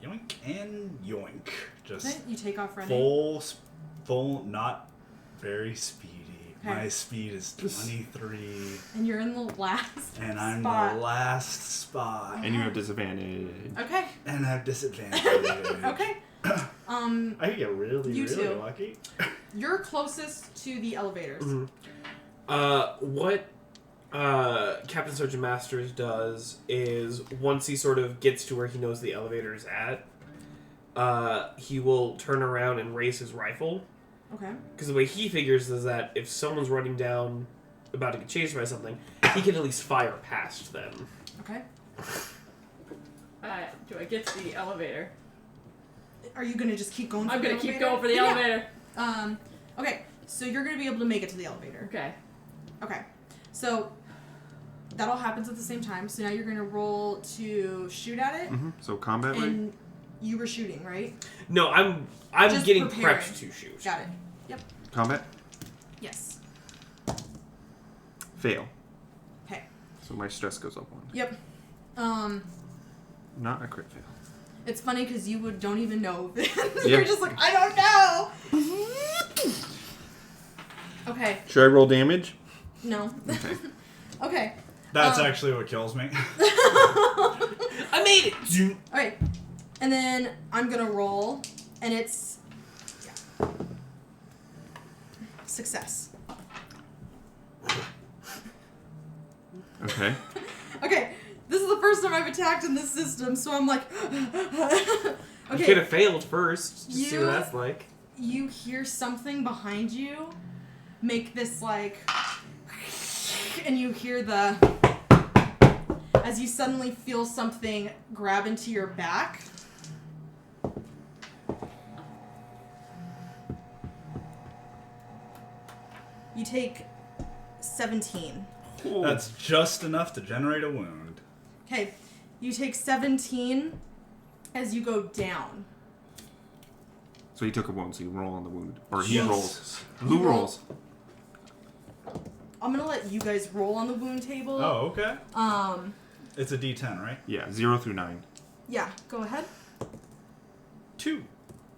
yoink and yoink. Just You take off running. full, not very speedy. Okay. My speed is 23. And you're in the last And I'm spot. the last spot. And you have disadvantage. Okay. And I have disadvantage. Okay. I could get really, You really too. lucky. You're closest to the elevators. Mm-hmm. What Captain Sergeant Masters does is once he sort of gets to where he knows the elevator is at, he will turn around and raise his rifle. Okay. Because the way he figures is that if someone's running down, about to get chased by something, he can at least fire past them. Okay. Do I get to the elevator? Are you gonna just keep going? I'm the gonna keep elevator? going for the Yeah. elevator. Okay. So you're gonna be able to make it to the elevator. Okay. Okay. So that all happens at the same time. So now you're gonna roll to shoot at it. Mm-hmm. So combat, right? And you were shooting, right? No, I'm Just getting preparing. prepped to shoot. Got it. Yep. Combat? Yes. Fail. Okay. So my stress goes up 1. Yep. Not a crit fail. It's funny because you don't even know. Yeah. You're just like, I don't know. Okay. Should I roll damage? No. Okay. Okay. That's actually what kills me. I made it! Okay. And then I'm gonna roll, and it's success. Okay. Okay. This is the first time I've attacked in this system, so I'm like, You could okay. have failed first. Just see what You- that's like. You hear something behind you, make this like, and you hear as you suddenly feel something grab into your back. You take 17. That's just enough to generate a wound. Okay, you take 17 as you go down. So he took a wound, so you roll on the wound. Or he Yes. rolls. Who rolls? I'm gonna let you guys roll on the wound table. Oh, okay. It's a D10, right? Yeah, 0 through 9. Yeah, go ahead. 2.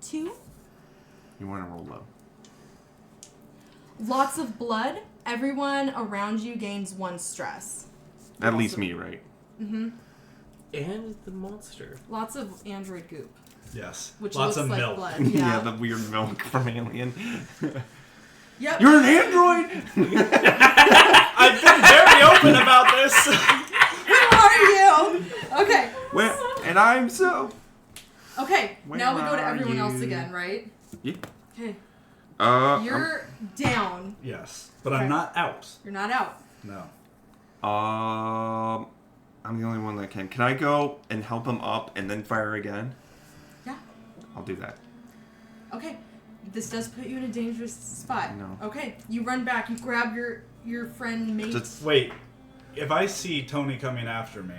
2. You want to roll low. Lots of blood. Everyone around you gains 1 stress. At least me, right? Mm-hmm. And the monster. Lots of android goop, Yes. which Lots looks of like milk. blood. Yeah, Yeah. the weird milk from Alien. Yep. You're an android! I've been very open about this. Who are you? Okay. Where? And I'm so... Okay. Where now we go to are everyone else you? again, right? Yeah. Okay. You're... You're down. Yes, but Okay. I'm not out. You're not out. No. I'm the only one that can. Can I go and help him up and then fire again? Yeah. I'll do that. Okay. This does put you in a dangerous spot. No. Okay. You run back. You grab your friend mate. Just- Wait, if I see Tony coming after me,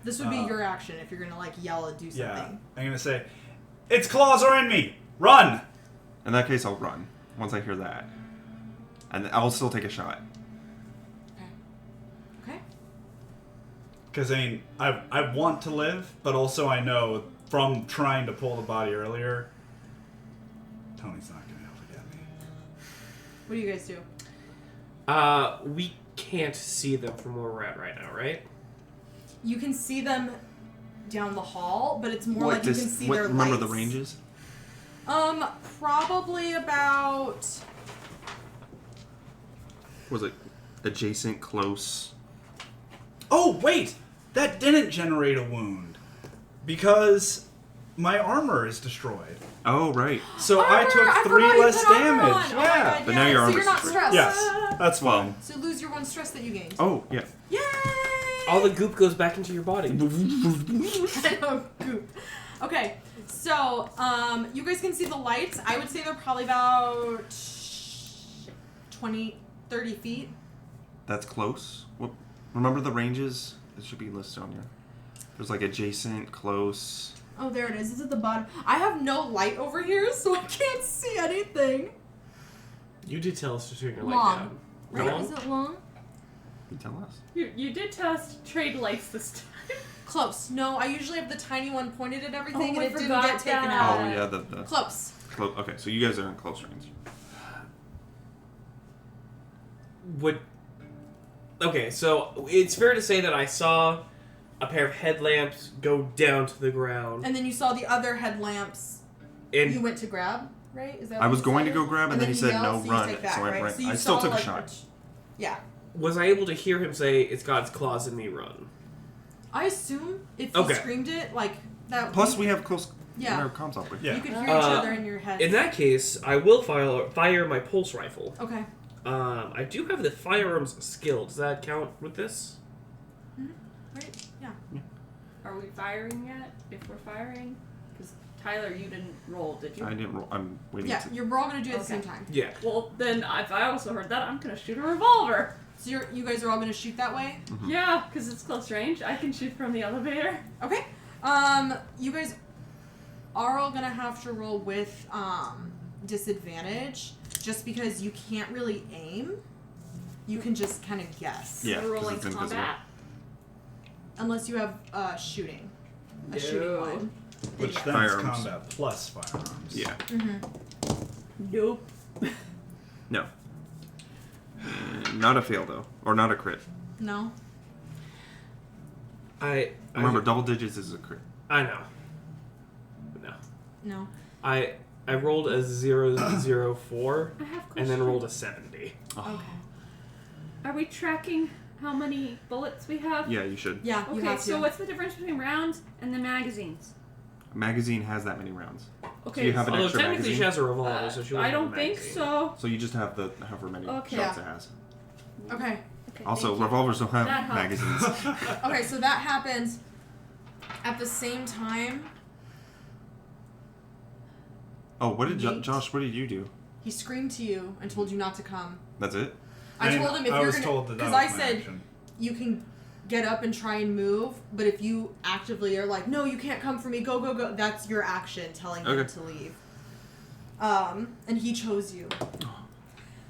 This would be your action if you're gonna like yell and do something. yeah, I'm gonna say, "Its claws are in me! Run!" In that case, I'll run once I hear that. And I'll still take a shot. Okay. Okay. Because I want to live, but also I know from trying to pull the body earlier, Tony's not gonna be able to get me. What do you guys do? We can't see them from where we're at right now, right? You can see them down the hall, but it's more like you can see their remember lights. the ranges? Probably about. Was it adjacent, close? Oh, wait! That didn't generate a wound. Because my armor is destroyed. Oh, right. So I took Armor! 3 forgot you less put armor damage. on. Oh my Yeah. God, But yeah. now your So armor's you're not destroyed. stressed. Yes, that's fine. So lose your 1 stress that you gained. Oh, yeah. Yay! All the goop goes back into your body. I know, goop. Okay, so you guys can see the lights. I would say they're probably about 20, 30 feet. That's close. What? Remember the ranges? It should be listed on you. There's like adjacent, close. Oh, there it is. It's at the bottom. I have no light over here, so I can't see anything. You did tell us to turn your light Long. down. Right? Long? Is it long? You tell us. You did tell us to trade lights this time. Close. No, I usually have the tiny one pointed at everything, Oh, and I it didn't forgot get taken that. out. Oh, yeah, the Close. Okay, so you guys are in close range. Okay, so it's fair to say that I saw a pair of headlamps go down to the ground. And then you saw the other headlamps And you went to grab, right? Is that I what was you going to said? go grab, and then he said, yelled, no, so you run. take back, So I right? ran. So you I still saw, took a like, shot. Yeah. Was I able to hear him say, "It's God's claws in me, run"? I assume if you Okay. screamed it like that. Plus, we have close Yeah. comms up with. Yeah. You could hear each other in your head. In that case, I will fire my pulse rifle. Okay. I do have the firearms skill. Does that count with this? Right. Yeah. Are we firing yet? If we're firing? Because Tyler, you didn't roll, did you? I didn't roll. I'm waiting Yeah. to. You're all gonna do it at the Okay. same time. Yeah. Well, then if I also heard that, I'm gonna shoot a revolver. So you guys are all gonna shoot that way. Yeah, because it's close range. I can shoot from the elevator. Okay. You guys are all gonna have to roll with disadvantage, just because you can't really aim. You can just kind of guess. Yeah, We're 'cause rolling it's invisible. combat. Unless you have shooting. A No. shooting one. Which Yeah. then is Firearms. combat plus firearms. Yeah. Nope. No. Not a fail though, or not a crit. No. Remember, double digits is a crit. I know. No. No. I rolled a 004 I have and questions. then rolled a 70. Okay. Are we tracking how many bullets we have? Yeah, you should. Yeah. You Okay, have to. so what's the difference between rounds and the magazines? A magazine has that many rounds. Okay, Do you have an Although extra technically magazine? she has a revolver, so she I wouldn't don't have a think magazine. so. So you just have the however many Okay. shots Yeah. it has. Okay. Okay, Also, thank you. revolvers don't have That helps. magazines. Okay. So that happens at the same time. Oh, what did Nate. Josh? What did you do? He screamed to you and told you not to come. That's it. I told him if I you're was gonna, told that because was I my said action. you can get up and try and move, but if you actively are like, no, you can't come for me, go, go, go, that's your action telling him Okay. to leave. And he chose you.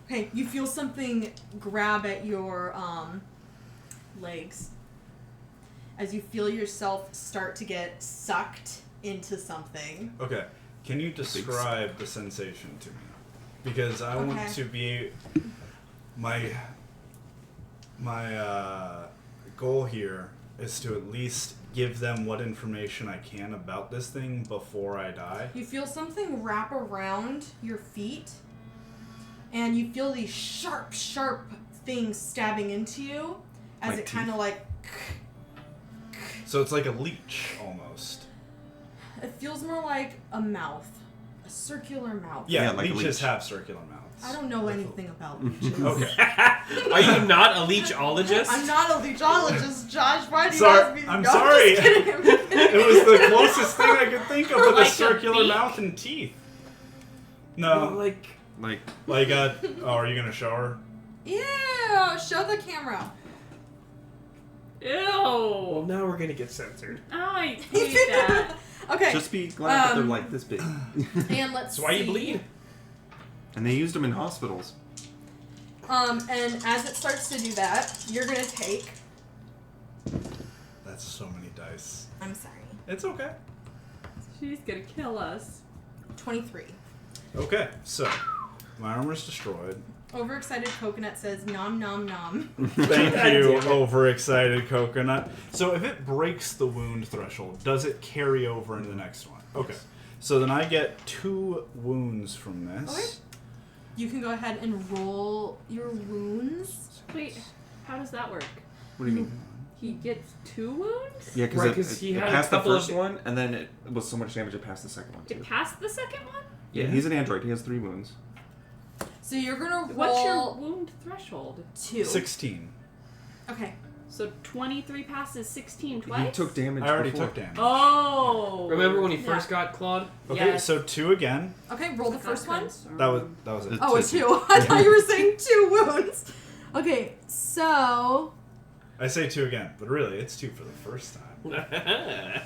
Okay, you feel something grab at your legs as you feel yourself start to get sucked into something. Okay. Can you describe the sensation to me? Because I want Okay. to be my goal here is to at least give them what information I can about this thing before I die. You feel something wrap around your feet, and you feel these sharp, sharp things stabbing into you as Like it kind of like. So it's like a leech almost. It feels more like a mouth, a circular mouth. Yeah, like a leeches leech. have circular mouths. I don't know anything about leeches. Okay. Are you not a leechologist? I'm not a leechologist, Josh. Why do you Sorry, ask me? I'm No, sorry. just kidding. I'm just kidding. It was the closest thing I could think of with Like a a circular beak? mouth and teeth. Well, No, like, like oh, are you gonna show her? Ew! Show the camera. well, Ew. now we're gonna get censored. I hate that. Okay. Just be glad that they're Um, like this big. And let's That's why you see. bleed. And they used them in hospitals. And as it starts to do that, you're gonna take. That's so many dice. I'm sorry. It's okay. She's gonna kill us. 23. Okay, so my armor's destroyed. Overexcited coconut says nom nom nom. Thank God you, damn it. overexcited coconut. So if it breaks the wound threshold, does it carry over into the next one? Okay. So then I get 2 wounds from this. Okay. You can go ahead and roll your wounds. Wait, how does that work? What do you mean? He gets 2 wounds? Yeah, Right, because 'cause he it had a passed the couple of- first one, and then it was so much damage it passed the second one too. It passed the second one? Yeah, he's an android. He has 3 wounds. So you're gonna roll What's your wound threshold? 2. 16. Okay. So 23 passes 16 He twice? took damage. I already before. took damage. Oh! Remember when he Yeah. first got clawed? Okay, Yes. so 2 again. Okay, roll the first one. That was it. Oh, it's 2. I thought you were saying 2 wounds. Okay, so I say 2 again, but really it's 2 for the first time.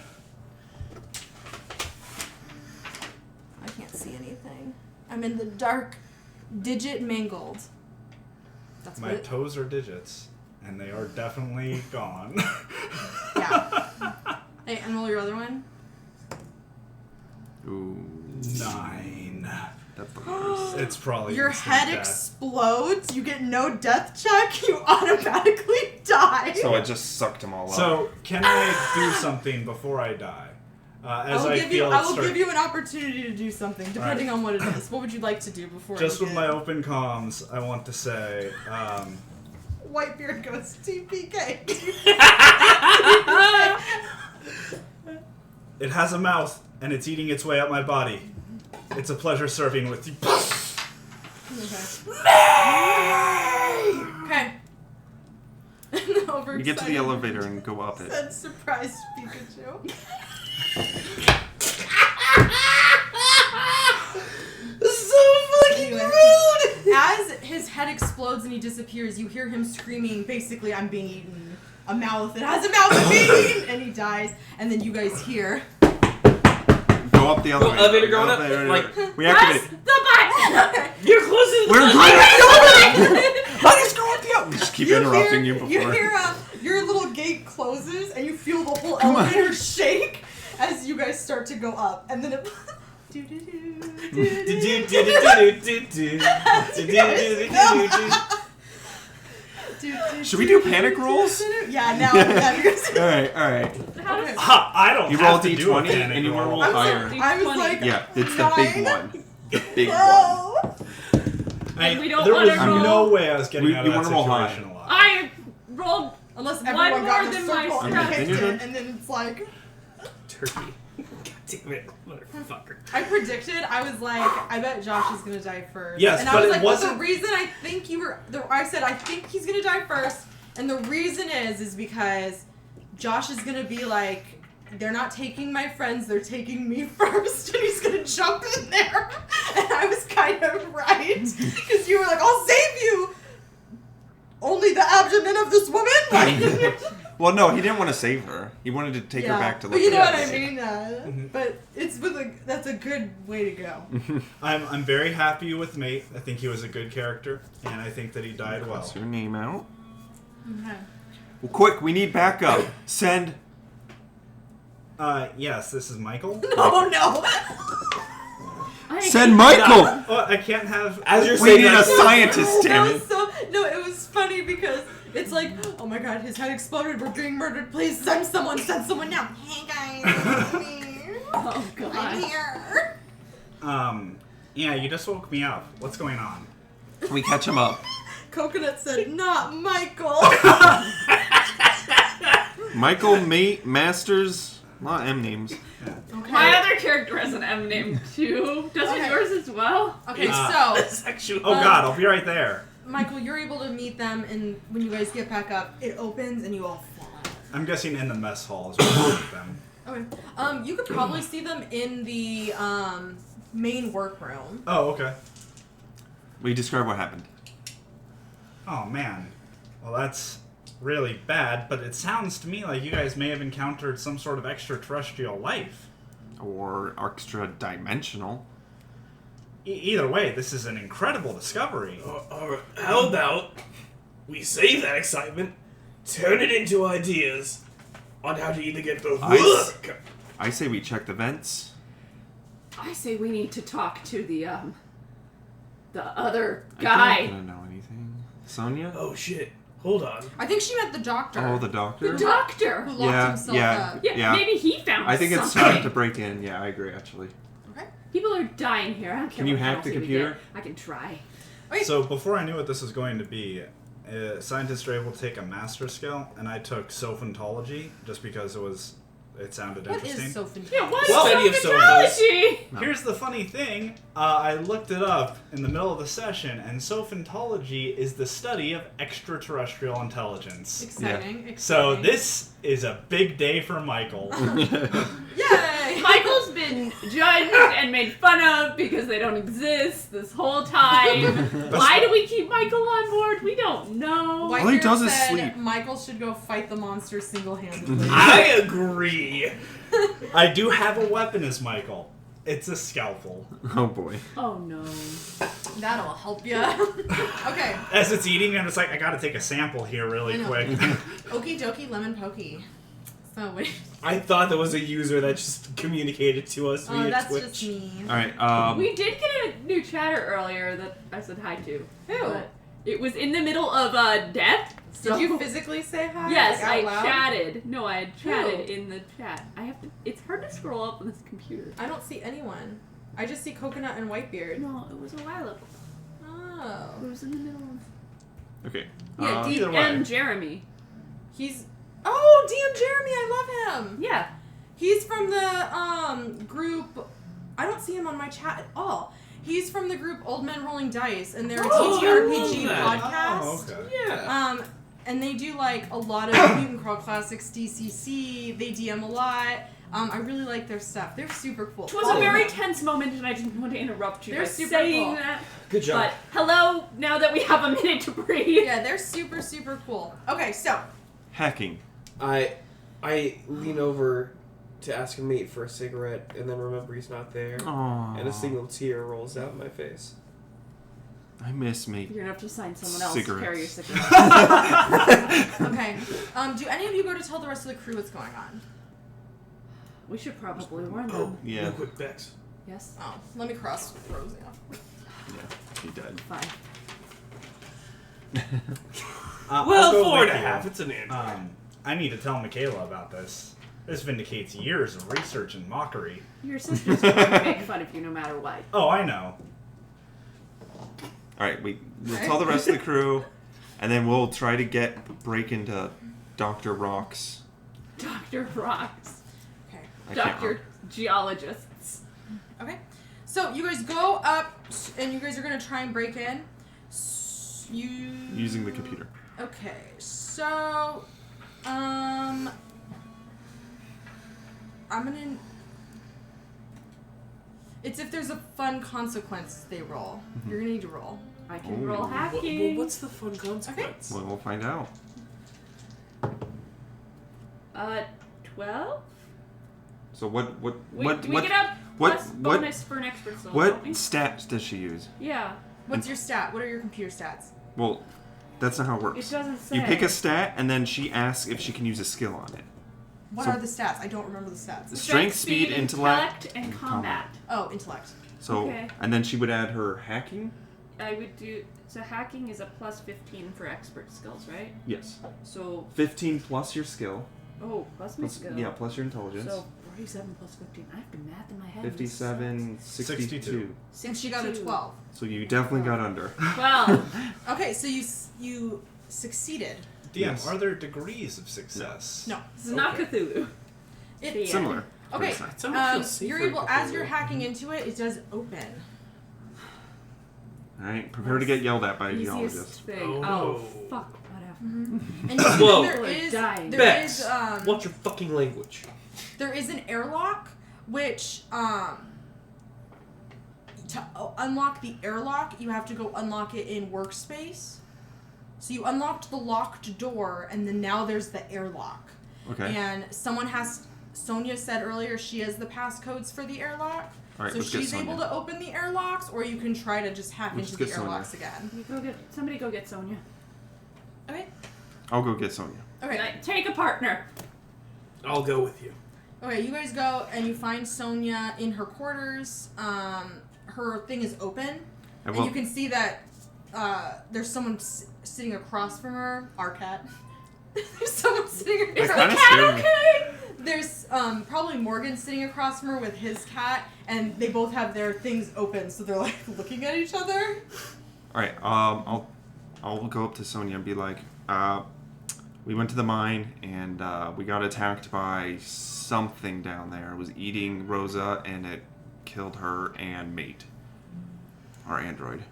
I can't see anything. I'm in the dark. Digit mangled. That's My what. toes are digits, and they are definitely gone. Yeah. Hey, and roll your other one. Ooh, 9. that's the worst. It's probably Your instant head death. explodes. You get no death check. You automatically die. So I just sucked them all up. So can I do something before I die? As I feel I will give you an opportunity to do something, depending Alright. on what it is. What would you like to do before? Just you with get- my open comms, I want to say, Whitebeard goes, TPK. It has a mouth, and it's eating its way up my body. It's a pleasure serving with you. Okay. We get to the elevator and go up it. Said surprised Pikachu. So fucking rude! As his head explodes and he disappears, you hear him screaming, basically, I'm being eaten. A mouth. It has a mouth. I'm being eaten! And he dies. And then you guys hear. Go up the elevator. Elevator going up, Elevator. like, We activate it. The button! You're closest. We're going up the elevator! Let us go up the elevator! We just keep interrupting you before. You hear your little gate closes and you feel the whole elevator shake as you guys start to go up. And then it... Should we do panic rolls? Yeah, now. Alright. How does I don't You have roll to do a D20 panic and you roll. roll I was higher. like- I was like, Yeah, it's the big 9. one. The big one. No. And we don't There was wanna roll. no way I was getting out You of that wanna roll high. situation alive. I rolled Unless One everyone got more in a than my circle and stress. kicked Then you're it, done. and then it's like... Turkey. God damn it, motherfucker. I predicted, I was like, I bet Josh is gonna die first. Yes, and I but was it like, wasn't- the reason I think you were, I said, I think he's gonna die first, and the reason is because Josh is gonna be like, they're not taking my friends, they're taking me first, and he's gonna jump in there. And I was kind of right, because you were like, I'll save you! Only the abdomen of this woman? Like, Well, no, he didn't want to save her. He wanted to take her back to look but you know at what I us. mean? But it's with that's a good way to go. I'm very happy with Mate. I think he was a good character, and I think that he died well. Cross your name out. Okay. Well, quick, we need backup. Send. Yes, this is Michael. Oh no! Send Michael! Oh, I can't have. As you're We saying need a that, scientist, damn it. It was funny because it's like, oh my god, his head exploded, we're being murdered, please send someone now. Hey guys, it's me. Oh I'm god. here. Yeah, you just woke me up. What's going on? We catch him up. Coconut said, not Michael. Michael, Mate, Masters, a lot of M names. Okay. My other character has an M name too. Doesn't Okay. yours as well? Okay, sexual. Oh God, I'll be right there. Michael, you're able to meet them, and when you guys get back up, it opens and you all fall out. I'm guessing in the mess hall is where we meet them. Okay. You could probably see them in the main workroom. Oh, okay. Will you describe what happened? Oh man. Well, that's really bad, but it sounds to me like you guys may have encountered some sort of extraterrestrial life. Or extra dimensional? Either way, this is an incredible discovery. How about we save that excitement, turn it into ideas on how to either get the hook. I say we check the vents. I say we need to talk to the other I guy. don't know anything. Sonia? Oh shit! Hold on. I think she meant the doctor. Oh, the doctor? The doctor. Who locked himself up. Yeah, maybe he found I think it's something. time to break in. Yeah, I agree, actually. Okay. People are dying here. I don't care Can you what hack the penalty we computer? get. I can try. So before I knew what this was going to be, scientists were able to take a master skill, and I took sophentology just because it sounded What interesting. is sophentology? Yeah, what Well, study of is sophos. sophentology? No. Here's the funny thing. I looked it up in the middle of the session, and sophentology is the study of extraterrestrial intelligence. Exciting. So Exciting. this is a big day for Michael. Yay! Michael's been judged and made fun of because they don't exist this whole time. Why do we keep Michael on board? We don't know. Whitebeard All he does is said sleep. Michael should go fight the monster single-handedly. I agree. I do have a weapon as Michael. It's a scalpel. Oh boy. Oh no. That'll help you. Okay. As it's eating, I'm just like, I gotta take a sample here I really know. quick. Okie dokie lemon pokey. So wait. I thought there was a user that just communicated to us Oh, via that's Twitch. just me. Alright, We did get a new chatter earlier that I said hi to. Who? But it was in the middle of death. So Did you physically say hi? Yes, like, I out loud? chatted. No, I had chatted Who? in the chat. I have to. It's hard to scroll up on this computer. I don't see anyone. I just see Coconut and Whitebeard. No, it was a while ago. Oh. It was in the middle of. Okay. Yeah, either way. DM Jeremy. He's DM Jeremy, I love him. Yeah. He's from the group. I don't see him on my chat at all. He's from the group Old Men Rolling Dice, and they're a TTRPG podcast. Oh, okay. Yeah. And they do like a lot of Mutant Crawl Classics, DCC. They DM a lot. I really like their stuff. They're super cool. It was a very tense moment, and I didn't want to interrupt you They're by super saying cool. that. Good job. But hello, now that we have a minute to breathe. Yeah, they're super, super cool. Okay, so Hacking. I lean over to ask a mate for a cigarette, and then remember he's not there, Aww. and a single tear rolls down my face. I miss me. You're gonna have to find someone else to carry your Cigarettes. cigarette. okay. Do any of you go to tell the rest of the crew what's going on? We should probably warn them. Oh, Yeah. real quick, Bex. Yes? Oh, let me cross Rosie off. Yeah, he died. Fine. I'll Well, go 4 and with a you. half. It's an android. I need to tell Michaela about this. This vindicates years of research and mockery. Your sister's going to make fun of you no matter what. Oh, I know. Alright, we'll tell the rest of the crew, and then we'll try to break into Dr. Rock's. Dr. Rocks. Okay. I can't Dr. Geologists. Okay. So you guys go up, and you guys are gonna try and break in. Using the computer. Okay. So, I'm gonna. It's if there's a fun consequence they roll. You're gonna need to roll. I can Ooh. roll Well, hacking. what's the fun consequence? Well, we'll find out. 12? So what We get a what- plus bonus for an expert skill, what don't we? stats does she use? Yeah. What's your stat? What are your computer stats? Well, that's not how it It works. doesn't say. You pick a stat, and then she asks if she can use a skill on it. What So- are the stats? I don't remember the stats. Strength, speed, intellect, and combat. Oh, intellect. So, Okay. and then she would add her hacking. I would do. So hacking is a plus 15 for expert skills, right? Yes. So, 15 plus your skill. oh, plus my Plus, skill. yeah, plus your intelligence. So 47 plus 15. I have to math in my head. 57, 62. 62. And she got a 12. So you definitely got under. 12. Okay, so you succeeded. DM, Yes. are there degrees of success? No. This is not Okay. Cthulhu. It, Yeah. Similar. Okay, Someone feels safer you're in able, as Cthulhu. you're hacking into it, it does open. Alright, prepare to get yelled at by a Easiest geologist. thing. Oh, Oh, no. fuck. Whatever. And you see Whoa. there People are is dying. there Bex, is, what's your fucking language? there is an airlock which to unlock the airlock you have to go unlock it in workspace. So you unlocked the locked door and then now there's the airlock. Okay. And Sonia said earlier she has the passcodes for the airlock. Alright, So let's get she's able Sonia. to open the airlocks, or you can try to just hack Let's into the get Sonia. airlocks again. Somebody go get Sonia. Okay. I'll go get Sonia. Okay. Take a partner. I'll go with you. Okay, you guys go and you find Sonia in her quarters. Her thing is open, and you can see that there's someone sitting across from her. Our cat. There's someone sitting That across. kinda scared me. There's probably Morgan sitting across from her with his cat, and they both have their things open, so they're like looking at each other. Alright, I'll go up to Sonia and be like, we went to the mine and we got attacked by something down there. It was eating Rosa and it killed her and mate. Our android.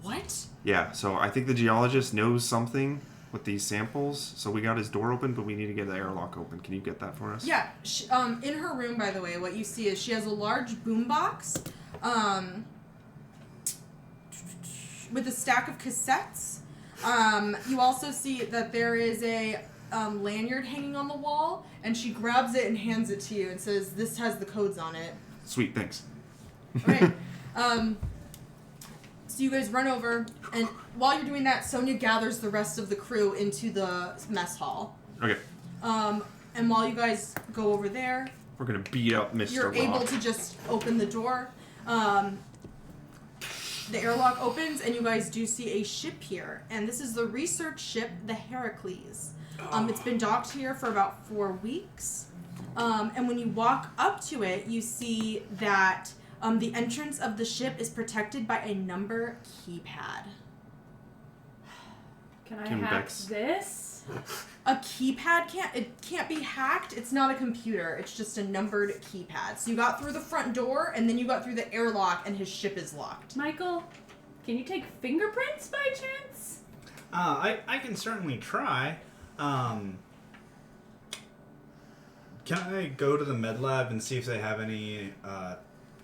What? Yeah, so I think the geologist knows something with these samples. So we got his door open, but we need to get the airlock open. Can you get that for us? Yeah. In her room, by the way, what you see is she has a large boombox with a stack of cassettes. You also see that there is a lanyard hanging on the wall, and she grabs it and hands it to you and says, "This has the codes on it." Sweet, thanks. Okay. So you guys run over, and while you're doing that, Sonia gathers the rest of the crew into the mess hall. Okay, And while you guys go over there, we're gonna beat up Mr. you're Rock. able to just open the door. The airlock opens, and you guys do see a ship here. And this is the research ship, the Heracles. It's been docked here for about 4 weeks. And when you walk up to it, you see that the entrance of the ship is protected by a number keypad. Can I Can hack Bex- this? A keypad can't be hacked. It's not a computer. It's just a numbered keypad. So you got through the front door, and then you got through the airlock, and his ship is locked. Michael, can you take fingerprints by chance? I can certainly try. Can I go to the med lab and see if they have any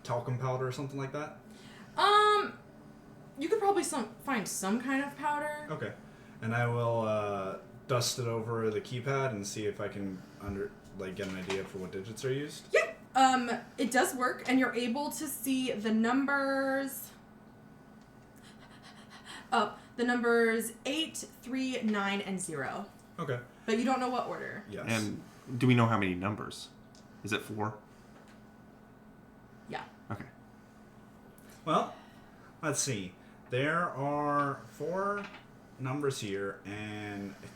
talcum powder or something like that? You could probably find some kind of powder. Okay. And I will dust it over the keypad and see if I can get an idea for what digits are used. Yeah. It does work, and you're able to see the numbers. The numbers 8, 3, 9, and 0. Okay. But you don't know what order. Yes. And do we know how many numbers? Is it 4? Yeah. Okay. Well, let's see. There are 4 numbers here, and I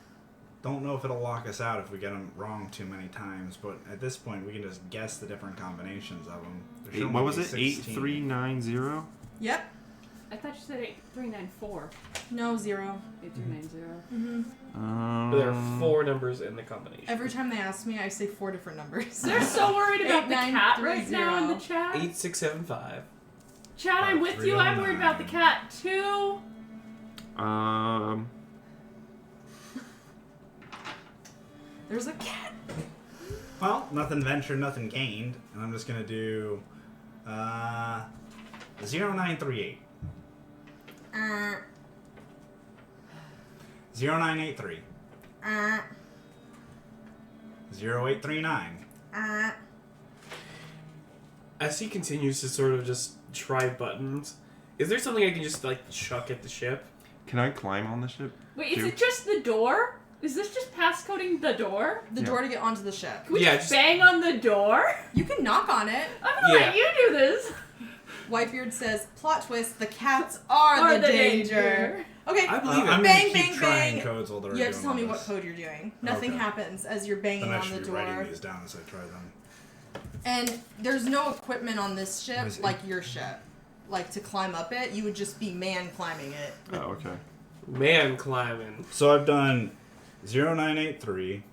don't know if it'll lock us out if we get them wrong too many times, but at this point we can just guess the different combinations of them. There should What only was be it? 16. 8390? Yep. I thought you said 8394. No, 0. 8390. But there are 4 numbers in the combination. Every time they ask me, I say 4 different numbers. They're so worried about the cat right 8930. now in the chat. 8675. Chat, I'm with you. I'm worried about the cat too. There's a cat. Well, nothing ventured, nothing gained, and I'm just gonna do 0938. 0983. 0839. As he continues to sort of just try buttons, is there something I can just like chuck at the ship? Can I climb on the ship? Wait, is too? it just the door? Is this just passcoding the door? The door to get onto the ship. Can we Yeah, just just- bang on the door? You can knock on it. I'm gonna let you do this. Whitebeard says, plot twist, the cats are the danger. Okay. I believe it. I'm Bang, gonna keep bang, trying bang. codes while they're You have to doing tell me all what this. code you're doing. Nothing Okay. happens as you're banging Then I on should the be writing door. these down as I try them. And there's no equipment on this ship Is it- like your ship. Like to climb up it, you would just be man climbing it. Oh, okay. Man climbing. So I've done 0983,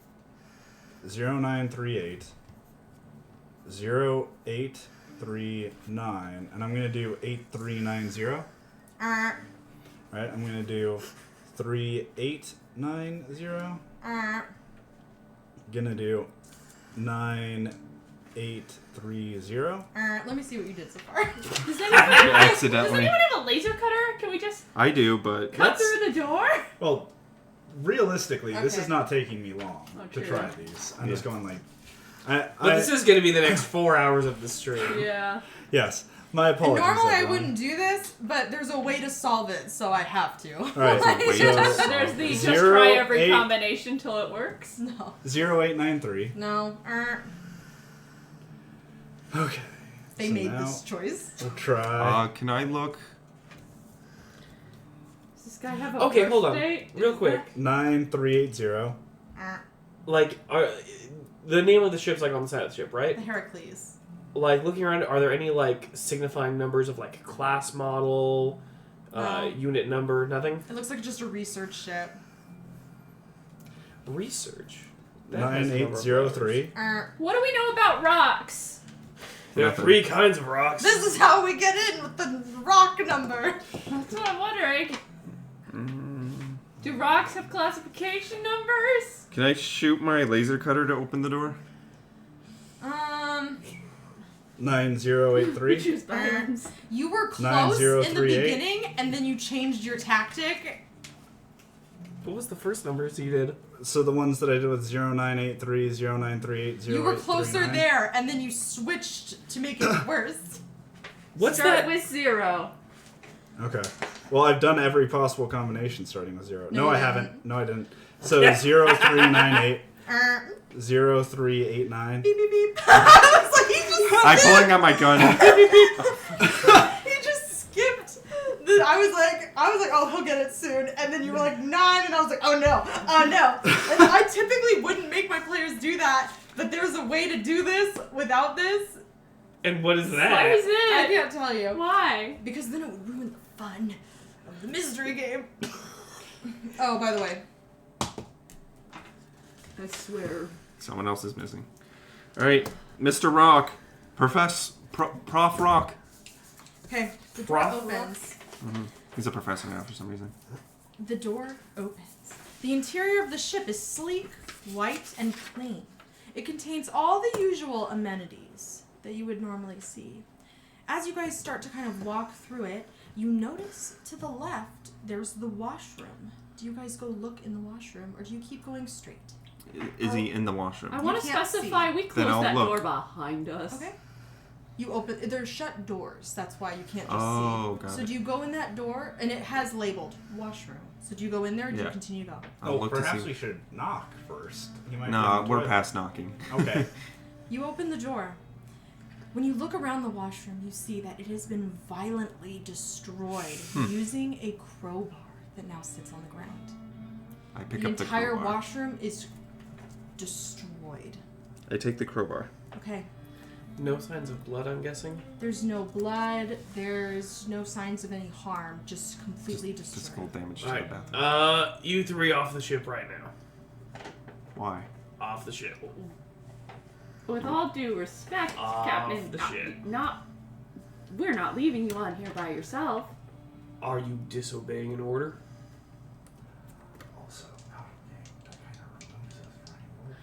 0938, 0839, and I'm going to do 8390. Alright, I'm going to do 3890. Gonna do 9830. Let me see what you did so far. Does anyone Accidentally. have a laser cutter? Can we just I do, but cut through the door? Well, realistically, this Okay. is not taking me long Oh, to true. try these. I'm just going like... But this is going to be the next 4 hours of the stream. Yeah. Yes, my And apologies. normally I everyone. wouldn't do this, but there's a way to solve it, so I have to. Alright, Wait, so There's the just Zero, try every 8. combination till it works. No. 0893. No. Okay. They so made now this choice. We'll try. can I look? Does this guy have a Okay, hold on. birthday? Real quick. 9380. Like, the name of the ship's like on the side of the ship, right? The Heracles. Like, looking around, are there any, like, signifying numbers of, like, class model, No. unit number, nothing? It looks like just a research ship. Research. That has a number of 9803. What do we know about rocks? There are Nothing. 3 kinds of rocks. This is how we get in with the rock number. That's what I'm wondering. Mm, Do rocks have classification numbers? can I shoot my laser cutter to open the door? 9083. Choose buttons. You were close in the 9038. beginning, and then you changed your tactic. What was the first numbers you did? So the ones that I did with 0983, 0938, You were closer 0839. there, and then you switched to make it worse. What's Start that? with 0. Okay. Well, I've done every possible combination starting with 0. No, No, you I didn't. haven't. No, I didn't. So 0398, Uh, 0389. beep beep beep. I was like, he just I'm skipped. pulling out my gun. He just skipped. I was like, oh, he'll get it soon. And then you were like 9, and I was like, oh no. And I typically wouldn't make my players do that, but there's a way to do this without this. And what is that? What is I it? can't tell you. Why? Because then it would ruin the fun of the mystery game. Oh, by the way. I swear. Someone else is missing. All right, Mr. Rock, Prof Rock. Okay, the door Prof. opens. He's a professor now for some reason. The door opens. The interior of the ship is sleek, white, and clean. It contains all the usual amenities that you would normally see. As you guys start to kind of walk through it, you notice to the left there's the washroom. Do you guys go look in the washroom, or do you keep going straight? Is he in the washroom? I want to can't specify see. we Then close I'll that look. door behind us. Okay. You open. There's shut doors. That's why you can't just Oh, see. got So it. do you go in that door, and it has labeled washroom. So do you go in there, or do you Yeah. continue to go? I'll look to perhaps see. we should knock first. He might be No, in the we're toilet. past knocking. Okay. You open the door. When you look around the washroom, you see that it has been violently destroyed using a crowbar that now sits on the ground. I pick The up the entire crowbar. washroom is destroyed. I take the crowbar. Okay. No signs of blood, I'm guessing. There's no blood. There's no signs of any harm. Just completely Physical destroyed. damage to Alright. the bathroom. You three off the ship right now. Why? Off the ship. With all due respect, Off Captain, the ship. we're not leaving you on here by yourself. Are you disobeying an order? Also, out of game, that kind of removes us from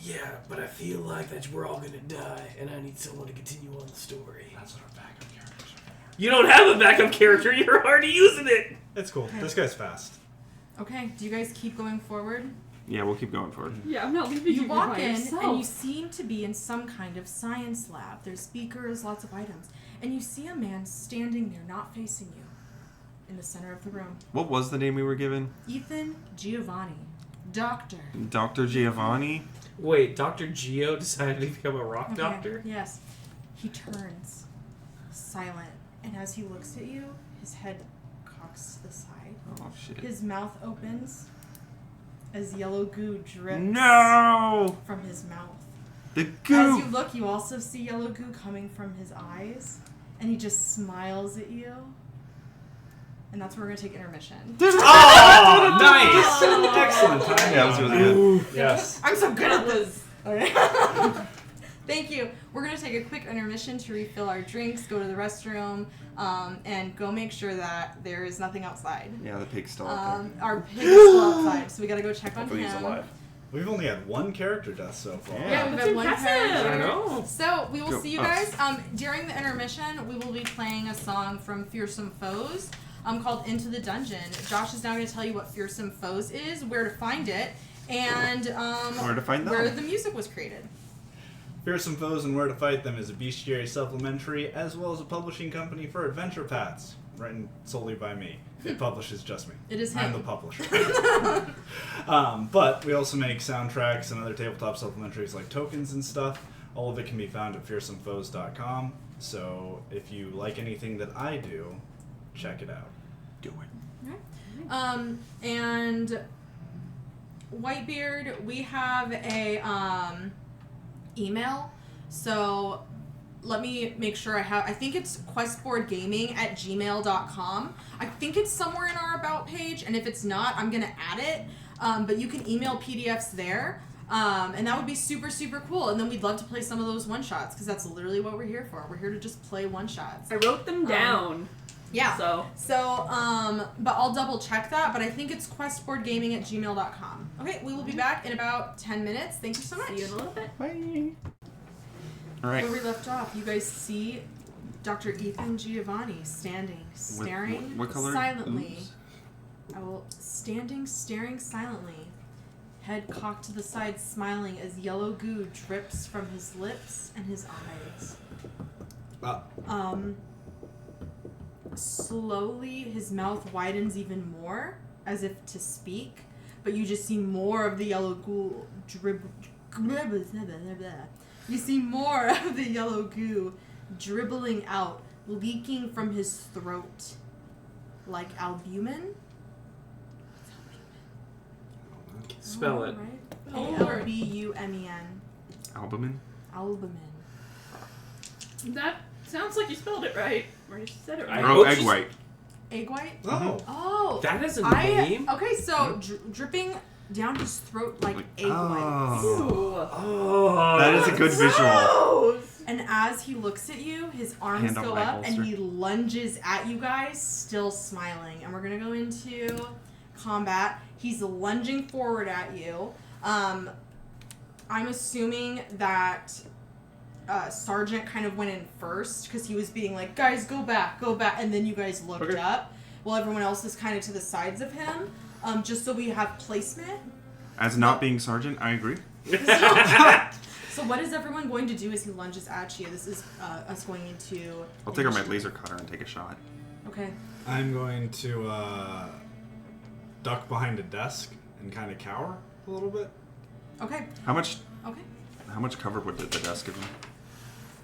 Yeah, but I feel like that we're all gonna die, and I need someone to continue on the story. That's what our backup characters are for. You don't have a backup character, you're already using it! It's cool. This guy's fast. Okay. Do you guys keep going forward? Yeah, we'll keep going forward. Yeah, I'm not leaving you You walk by in, yourself. and you seem to be in some kind of science lab. There's speakers, lots of items. And you see a man standing there, not facing you, in the center of the room. What was the name we were given? Ethan Giovanni. Doctor. Dr. Giovanni? Wait, Dr. Geo decided to become a rock Okay, doctor? Yes. He turns, silent, and as he looks at you, his head cocks to the side. Oh, shit. His mouth opens as yellow goo drips No! from his mouth. The As goo! you look, you also see yellow goo coming from his eyes, and he just smiles at you. And that's where we're going to take intermission. Oh, nice! Excellent timing. Yeah, that was really good. Yes. I'm so good at That this. was Okay. Thank you. We're going to take a quick intermission to refill our drinks, go to the restroom, and go make sure that there is nothing outside. Yeah, the pig's still out there. Our pig is still outside, so we got to go check on Hopefully him. he's alive. We've only had one character death so far. Yeah, we've That's had one impressive. character. I know. So we will Go see you us. guys. During the intermission, we will be playing a song from Fearsome Foes called Into the Dungeon. Josh is now going to tell you what Fearsome Foes is, where to find it, and Where to find where them. the music was created. Fearsome Foes and Where to Fight Them is a bestiary supplementary as well as a publishing company for adventure paths, written solely by me. It publishes just me. It is I'm him. the publisher. But we also make soundtracks and other tabletop supplementaries like tokens and stuff. All of it can be found at fearsomefoes.com. So if you like anything that I do, check it out. Do it. And Whitebeard, we have a email. So let me make sure I think it's questboardgaming@gmail.com. I think it's somewhere in our about page, and if it's not, I'm gonna add it. But you can email PDFs there. And that would be super, super cool. And then we'd love to play some of those one-shots, because that's literally what we're here for. We're here to just play one-shots. I wrote them down. Yeah. So But I'll double check that, but I think it's questboardgaming@gmail.com. Okay, we will be back in about 10 minutes. Thank you so much. see you in a little bit. Bye. Alright. Where we left off, you guys see Dr. Ethan Giovanni standing, staring what color? silently. Oops. Staring silently, head cocked to the side, smiling as yellow goo drips from his lips and his eyes. Slowly, his mouth widens even more, as if to speak, but you just see more of the yellow goo You see more of the yellow goo dribbling out, leaking from his throat, like albumin. Spell it. Right? ALBUMEN. Albumin? Albumin. That sounds like you spelled it right. Or you said it right. I Oh, hope egg she's- white. Egg white? Oh. Oh. That is a name? Okay, so dripping down his throat like egg whites. Oh. That is a good visual. And as he looks at you, his arms Hand on go my up and holster. he lunges at you guys, still smiling. And we're going to go into combat. He's lunging forward at you. I'm assuming that Sergeant kind of went in first because he was being like, guys, go back. And then you guys looked up while everyone else is kind of to the sides of him, just so we have placement. As not being sergeant, I agree. So what is everyone going to do as he lunges at you? This is us going into... I'll take out my laser cutter and take a shot. Okay. I'm going to duck behind a desk and kind of cower a little bit. Okay. How much cover would the desk give me?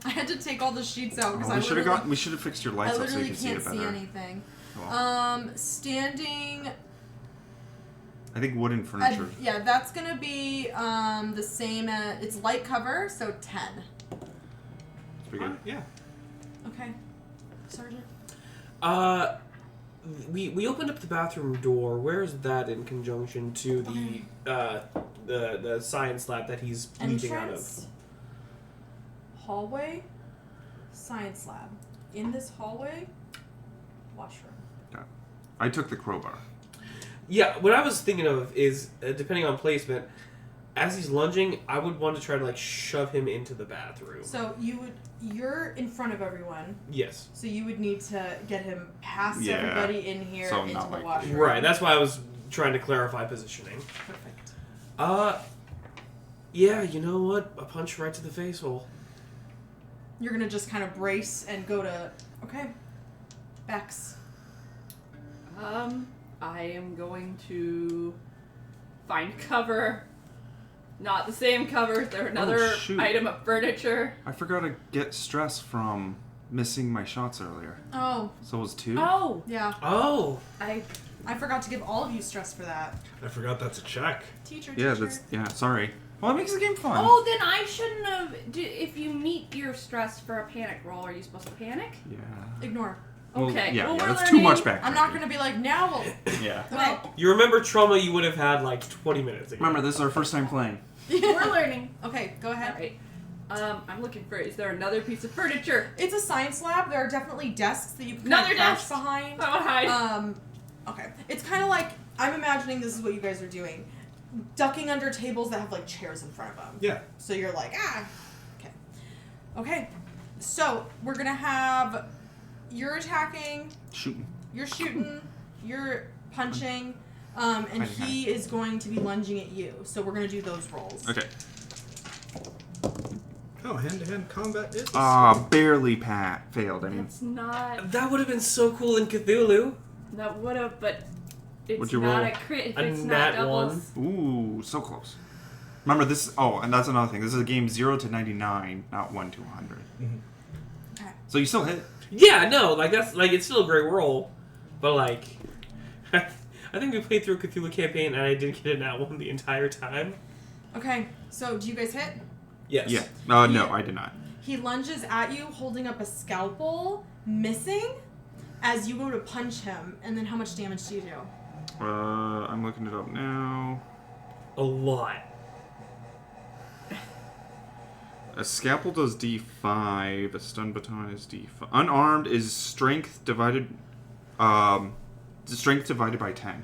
I had to take all the sheets out because We should have fixed your lights up so you can see it can't better. see anything. Well, Standing... I think wooden furniture. yeah, that's going to be the same as... It's light cover, so 10. It's pretty good. Yeah. Okay. Sergeant? We opened up the bathroom door. Where is that in conjunction to the science lab that he's leaping out of? Entrance. Hallway. Science lab. In this hallway, washroom. Yeah. I took the crowbar. Yeah, what I was thinking of is, depending on placement, as he's lunging, I would want to try to like shove him into the bathroom. So you're in front of everyone. Yes. So you would need to get him past Yeah. everybody in here So into not the like- washroom. Right, that's why I was trying to clarify positioning. Perfect. Yeah, you know what? A punch right to the face hole. You're gonna just kind of brace and go to... Okay. Bex. I am going to find cover. Not the same cover. They're another shoot. item of furniture. I forgot to get stress from missing my shots earlier. Oh, So it was 2? Oh, yeah. Oh! I forgot to give all of you stress for that. I forgot that's a check. Teacher. Sorry. Well, it makes the game fun. Oh, then I shouldn't have. If you meet your stress for a panic roll, are you supposed to panic? Yeah. Ignore. Okay. Yeah, Well, we're that's too much learning. back. I'm not gonna be like, now we'll... Yeah. Okay. You remember trauma you would have had like 20 minutes ago. Remember, this is our first time playing. We're learning. Okay, go ahead. All right. I'm looking for. Is there another piece of furniture? It's a science lab. There are definitely desks that you can Another crouch desk? behind. I want to hide. Okay. It's kind of like, I'm imagining this is what you guys are doing. Ducking under tables that have like chairs in front of them. Yeah. So you're like, Okay. Okay. So we're gonna have, you're attacking, Shooting. you're shooting, you're punching, and he is going to be lunging at you. So we're gonna do those rolls. Okay. Oh, hand-to-hand combat is... Barely failed. I mean, That's not. That would have been so cool in Cthulhu. That would have, but it's What'd you not roll? a crit. If A it's nat not doubles. ooh, so close. Remember this. Oh, and that's another thing. This is a game 0 to 99, not 1 to 100. Okay. So you still hit. Yeah, no, like that's like it's still a great roll, but like, I think we played through a Cthulhu campaign and I didn't get a nat one the entire time. Okay. So do you guys hit? Yes. Yeah. No, I did not. He lunges at you, holding up a scalpel, missing, as you go to punch him. And then how much damage do you do? I'm looking it up now. A lot. A scalpel does D5. A stun baton is D5. Unarmed is strength divided. Strength divided by 10.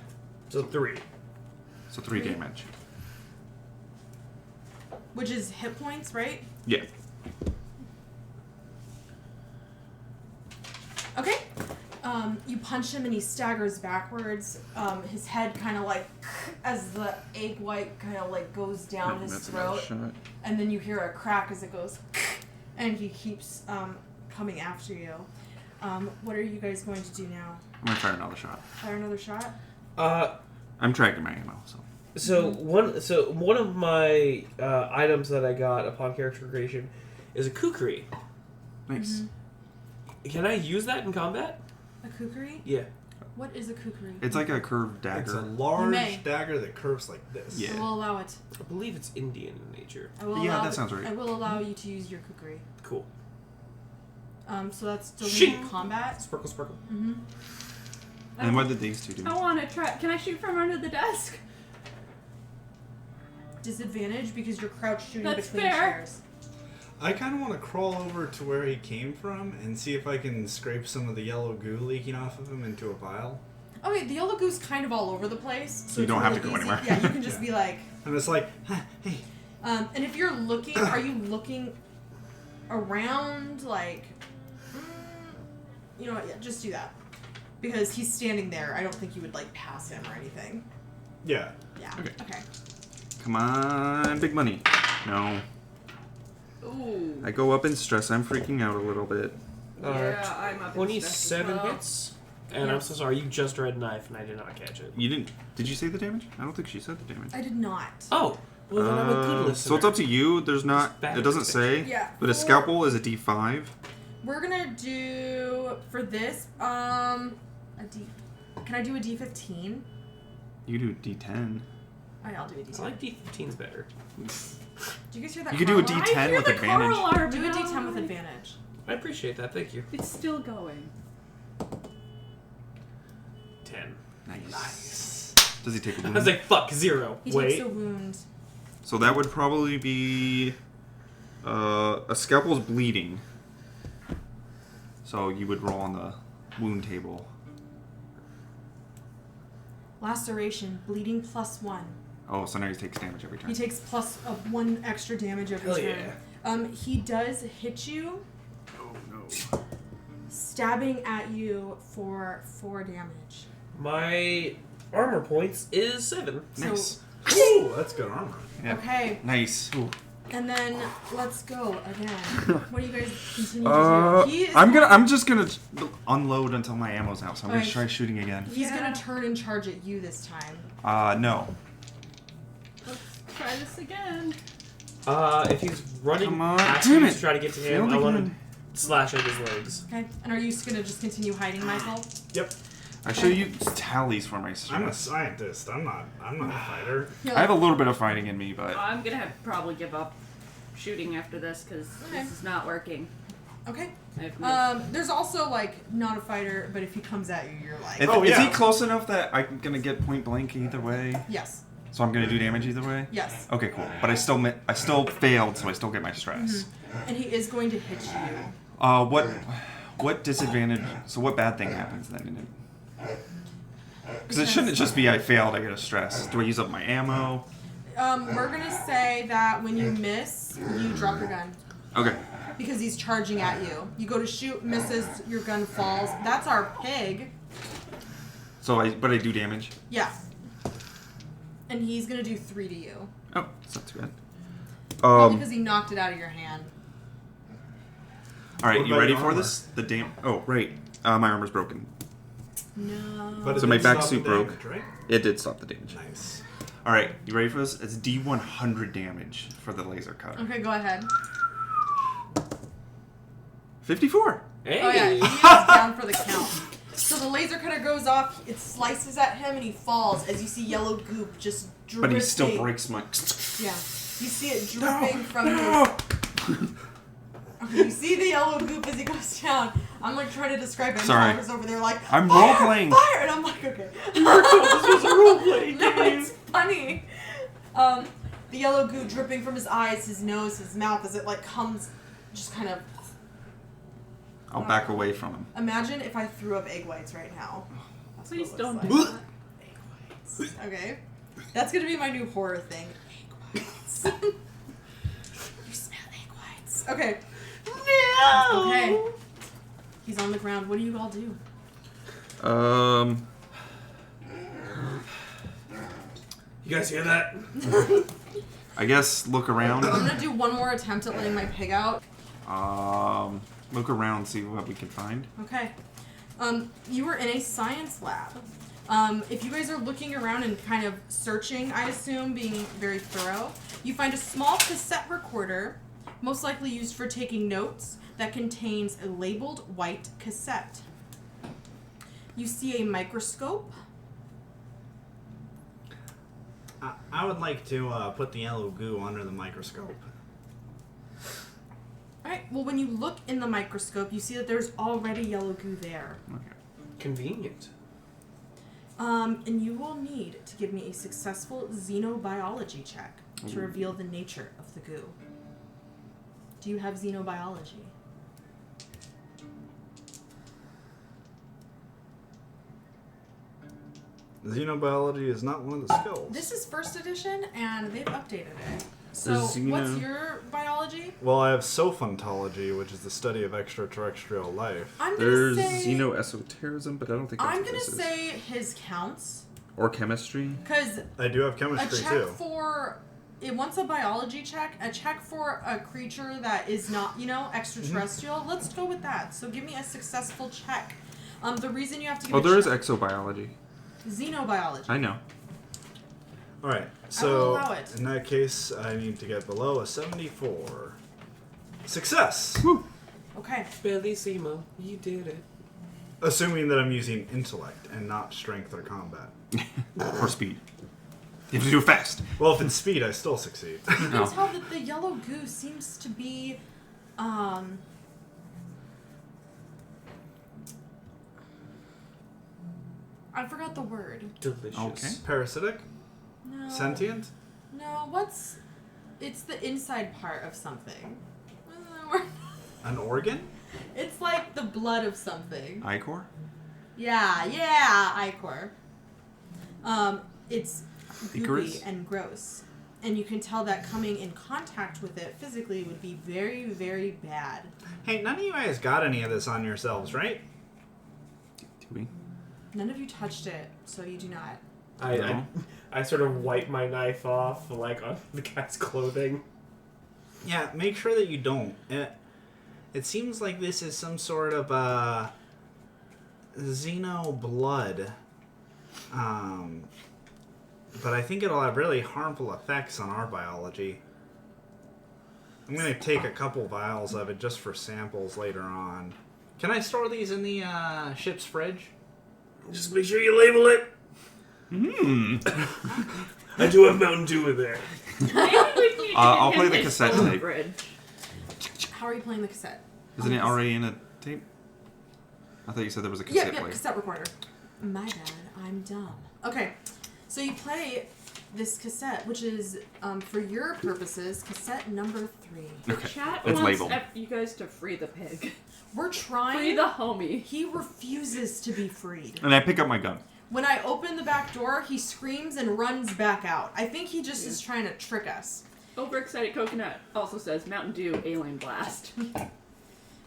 So 3. So 3 damage. Which is hit points, right? Yeah. Okay. You punch him and he staggers backwards. His head kind of like, as the egg white kind of like goes down his That's another throat. shot. And then you hear a crack as it goes, and he keeps coming after you. What are you guys going to do now? I'm gonna fire another shot. Fire another shot? I'm tracking my ammo, so. So one of my items that I got upon character creation is a kukri. Nice. Can I use that in combat? A kukri? Yeah. What is a kukri? It's like a curved It's a dagger. large may. dagger that curves like this. Yeah. I will allow it. I believe it's Indian in nature. I will Yeah, allow that sounds right. I will allow you to use your kukri. Cool. So that's still Shing. in combat. Sparkle, sparkle. Mm-hmm. And what did these two do? I want to try. Can I shoot from under the desk? Disadvantage because you're crouched shooting That's between fair. chairs. I kind of want to crawl over to where he came from and see if I can scrape some of the yellow goo leaking off of him into a pile. Okay, the yellow goo's kind of all over the place. So You it's don't have really to go easy. anywhere. Yeah, you can just be like... And it's like, hey. and if you're looking, are you looking around, like... you know what, yeah, just do that. Because he's standing there. I don't think you would, like, pass him or anything. Yeah. Yeah, Okay. Come on, big money. No. Ooh. I go up in stress. I'm freaking out a little bit. Yeah, I'm up in 27 stress as well. hits. And I'm so sorry, you just read knife and I did not catch it. You didn't... Did you say the damage? I don't think she said the damage. I did not. Oh, well then I'm a good listener. So it's up to you. There's not... It's bad It doesn't say. Yeah. But a scalpel is a D5. We're gonna do, for this, a D... Can I do a D15? You do D10. Alright, I'll do a D10. I like D15's better. Do you guys hear that? You could do a car alarm? D10 I hear with the advantage. car alarm. Do a No. D10 with advantage. I appreciate that, thank you. It's still going. 10. Nice. Does he take a I wound? was like, fuck, 0. He Wait. takes a wound. So that would probably be... a scalpel's bleeding. So you would roll on the wound table. Laceration, bleeding +1. Oh, so now he takes damage every turn. He takes plus 1 extra damage every Hell turn. He does hit you, Oh, no. stabbing at you for 4 damage. My armor points is 7. So, Nice. Ooh, that's good armor. Yeah. Okay, Nice. Ooh. and then let's go again. What do you guys continue to do? He is I'm just gonna unload until my ammo's out, so I'm gonna Alright. try shooting again. He's gonna turn and charge at you this time. No. Let's try this again. If he's running Come on. past Damn you it. to try to get to him, Failed I want again. to slash at his legs. Okay, and are you gonna just continue hiding, Michael? Yep. I should use tallies for my I'm a stress. scientist. I'm not a fighter. You're I have a like, little bit of fighting in me, but I'm gonna have to probably give up shooting after this because Okay. this is not working. okay. I have no- There's also like not a fighter, but if he comes at you, you're like, if, Oh, is he yeah. close enough that I'm gonna get point blank either way? yes, So I'm gonna do damage either way. yes, Okay, cool. But I still failed, so I still get my stress. and he is going to hit you. What disadvantage? So what bad thing happens then? Because it shouldn't just be I failed, I get a stress. Do I use up my ammo? We're gonna say that when you miss, you drop your gun. Okay. Because he's charging at you. You go to shoot, misses, your gun falls. That's our pig. So I do damage. Yeah. And he's gonna do 3 to you. Oh, that's not too bad. Probably because he knocked it out of your hand. All right, What you about ready your for armor? this? Oh, right. My armor's broken. No. But it So my did back stop suit the broke. damage, right? It did stop the damage. Nice. All right, you ready for this? It's D100 damage for the laser cutter. Okay, go ahead. 54. Hey! Oh yeah, he is down for the count. So the laser cutter goes off, it slices at him, and he falls as you see yellow goop just dripping. But he still breaks my... Yeah. You see it dripping from his... Okay, you see the yellow goop as he goes down. I'm like trying to describe it. Sorry. Tyler's over there like, I'm fire, role-playing. Fire! And I'm like, okay. This was a roleplay No, game! it's funny. The yellow goo dripping from his eyes, his nose, his mouth as it like comes, just kind of. I'll back away from him. Imagine if I threw up egg whites right now. That's what Please it don't looks do like. that. Egg whites. Okay, that's gonna be my new horror thing. Egg whites. You smell egg whites. Okay. No! Okay. He's on the ground. What do you all do? You guys hear that? I guess look around. I'm gonna do one more attempt at letting my pig out. Look around, see what we can find. Okay. You were in a science lab. If you guys are looking around and kind of searching, I assume, being very thorough, you find a small cassette recorder, most likely used for taking notes, that contains a labeled white cassette. You see a microscope. I would like to put the yellow goo under the microscope. Alright, well when you look in the microscope, you see that there's already yellow goo there. Okay. Convenient. And you will need to give me a successful xenobiology check to reveal the nature of the goo. Do you have xenobiology? Xenobiology is not one of the skills. This is first edition, and they've updated it. So, Xeno- what's your biology? Well, I have Sophontology, which is the study of extraterrestrial life. I'm gonna There's say. xenoesoterism, but I don't think that's I'm what gonna this is. say his counts, Or chemistry. because I do have a chemistry check too. for it wants a biology check. A check for a creature that is not, extraterrestrial. Let's go with that. So give me a successful check. The reason you have to give Oh, a there is check, exobiology. xenobiology. I know. All right, I will so allow it. in that case, I need to get below a 74. Success! Woo! Okay. Bellissimo, you did it. Assuming that I'm using intellect and not strength or combat. Or speed. You have to do it fast. Well, if it's speed, I still succeed. You can Oh. tell that the yellow goo seems to be, I forgot the word. Delicious. Okay. Parasitic? No. Sentient? No, it's the inside part of something. An organ? It's like the blood of something. Icor? Yeah, ichor. It's gooey Icarus? and gross. And you can tell that coming in contact with it physically would be very, very bad. Hey, none of you guys got any of this on yourselves, right? Do we? None of you touched it, so you do not. I sort of wipe my knife off, like, on the guy's clothing. Yeah, make sure that you don't. It seems like this is some sort of xeno blood. But I think it'll have really harmful effects on our biology. I'm going to take a couple vials of it just for samples later on. Can I store these in the ship's fridge? Just make sure you label it. I do have Mountain Dew in there. Maybe we need to I'll get play him the his cassette own tape. fridge. How are you playing the cassette? Isn't it already in a tape? I thought you said there was a cassette Yeah, player. cassette recorder. My bad, I'm dumb. Okay, so you play this cassette, which is, for your purposes, cassette number 3. Okay. Chat It's wants labeled. you guys to free the pig. We're trying. Free the homie. He refuses to be freed. And I pick up my gun. When I open the back door, he screams and runs back out. I think he just is trying to trick us. Overexcited Coconut also says Mountain Dew Alien Blast.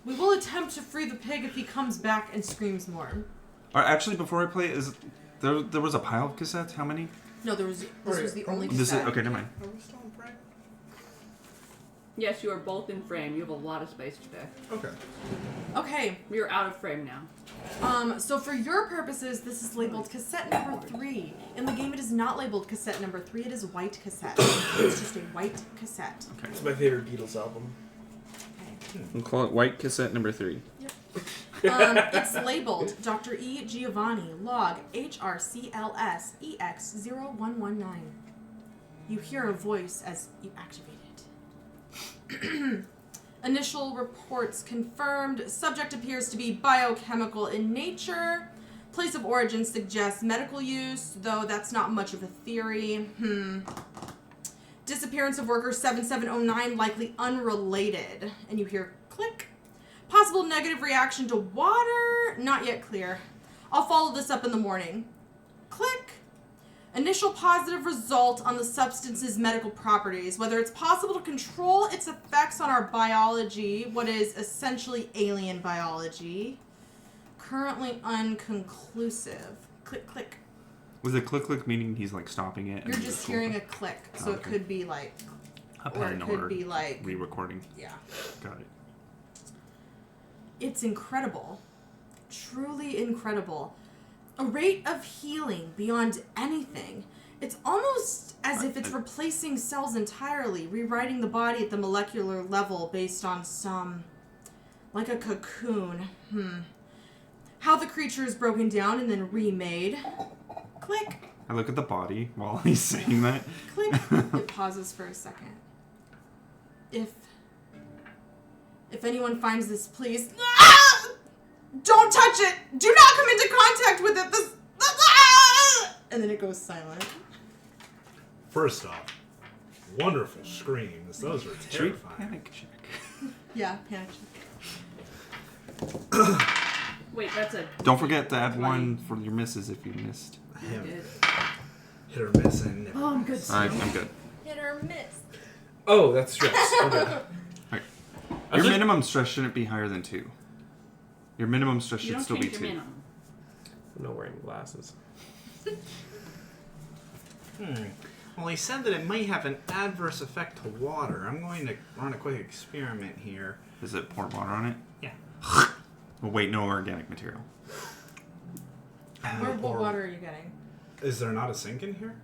We will attempt to free the pig if he comes back and screams more. Actually, before I play, there was a pile of cassettes? How many? No, this was the only This is cassette. okay. Never mind. Are we still in frame? Yes, you are both in frame. You have a lot of space today. Okay. Okay, You're out of frame now. so for your purposes, this is labeled cassette number 3. In the game, it is not labeled cassette number 3. It is white cassette. It's just a white cassette. It's my favorite Beatles album. Okay. We'll call it white cassette number 3. It's labeled Dr. E. Giovanni, log HRCLS EX0119. You hear a voice as you activate it. Initial reports confirmed. Subject appears to be biochemical in nature. Place of origin suggests medical use, though that's not much of a theory. Disappearance of worker 7709, likely unrelated. And you hear click. Possible negative reaction to water, not yet clear. I'll follow this up in the morning. Click. Initial positive result on the substance's medical properties. Whether it's possible to control its effects on our biology, what is essentially alien biology. Currently unconclusive. Click, click. Was it click meaning he's like stopping it? You're just hearing a click, so it could be like, a or pen it could or be like, re-recording. yeah. Got it. It's incredible. Truly incredible. A rate of healing beyond anything. It's almost as if it's replacing cells entirely, rewriting the body at the molecular level based on some... like a cocoon. How the creature is broken down and then remade. Click. I look at the body while he's saying that. Click. It pauses for a second. If anyone finds this, please... Ah! Don't touch it! Do not come into contact with it! And then it goes silent. First off, wonderful screams. Those were terrifying. Panic check. Yeah, panic. Wait, that's a. Don't forget to add 1 for your misses if you missed. Him. Good. Hit or miss and never Oh, I'm good. Alright, I'm good. Hit or miss. Oh, that's stress. Okay. Your minimum stress shouldn't be higher than 2. Your minimum stress You should don't still be change 2. your minimum. I'm not wearing glasses. Well, he said that it might have an adverse effect to water. I'm going to run a quick experiment here. Is it pour water on it? Yeah. Oh wait, no organic material. What water are you getting? Is there not a sink in here?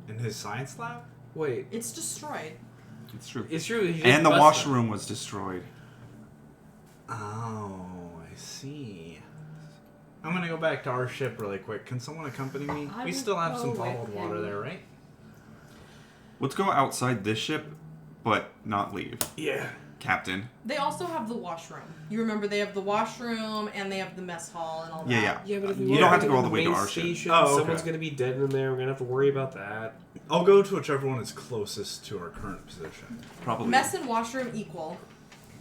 In his science lab? Wait, It's destroyed. It's true. it's true. he And the just busted. washroom was destroyed. Oh, I see. I'm gonna go back to our ship really quick. Can someone accompany me? I We will still have go some with bottled water him. there, right? Let's go outside this ship, but not leave. Yeah. Captain. They also have the washroom. You remember they have the washroom and they have the mess hall and all that. Yeah. Yeah, but if we You want don't have to go go all the the way to main our ship. station, Oh, okay. someone's gonna be dead in there. We're gonna have to worry about that. I'll go to whichever one is closest to our current position. Probably. Mess and washroom equal.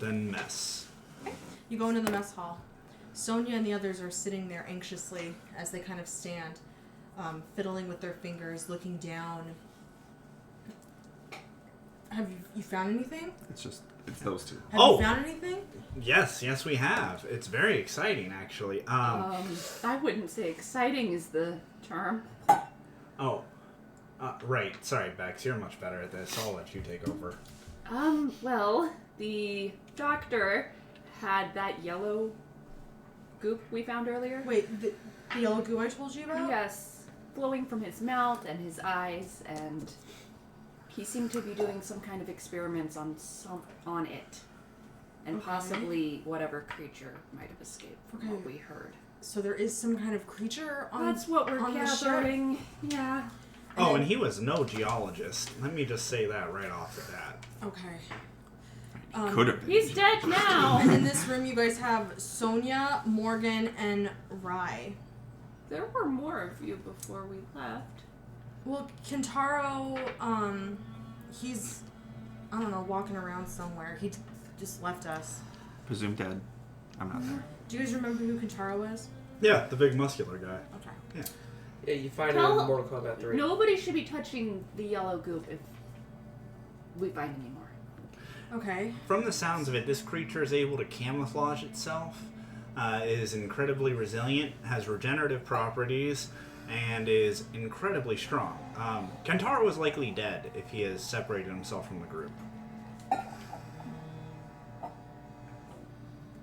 Then mess. You go into the mess hall. Sonia and the others are sitting there anxiously as they kind of stand, fiddling with their fingers, looking down. Have you found anything? It's those two. Have Oh! you found anything? Yes, we have. It's very exciting, actually. I wouldn't say exciting is the term. Right. Sorry, Bex. You're much better at this. I'll let you take over. Well, the doctor had that yellow goop we found earlier. Wait, the yellow goo I told you about? Yes, flowing from his mouth and his eyes, and he seemed to be doing some kind of experiments on it, and Okay. possibly whatever creature might have escaped from Okay. what we heard. So there is some kind of creature on That's what we're on the ship? gathering. Yeah. Oh, and he was no geologist. Let me just say that right off the bat. Okay. Could have been. He's dead now. And in this room, you guys have Sonia, Morgan, and Rye. There were more of you before we left. Well, Kentaro, he's, I don't know, walking around somewhere. He just left us. Presumed dead. I'm not there. Do you guys remember who Kentaro is? Yeah, the big muscular guy. Okay. Yeah, you find it Tell- in Mortal Kombat 3. Nobody should be touching the yellow goop if we find any more. Okay. From the sounds of it, this creature is able to camouflage itself, is incredibly resilient, has regenerative properties, and is incredibly strong. Kentaro is likely dead if he has separated himself from the group.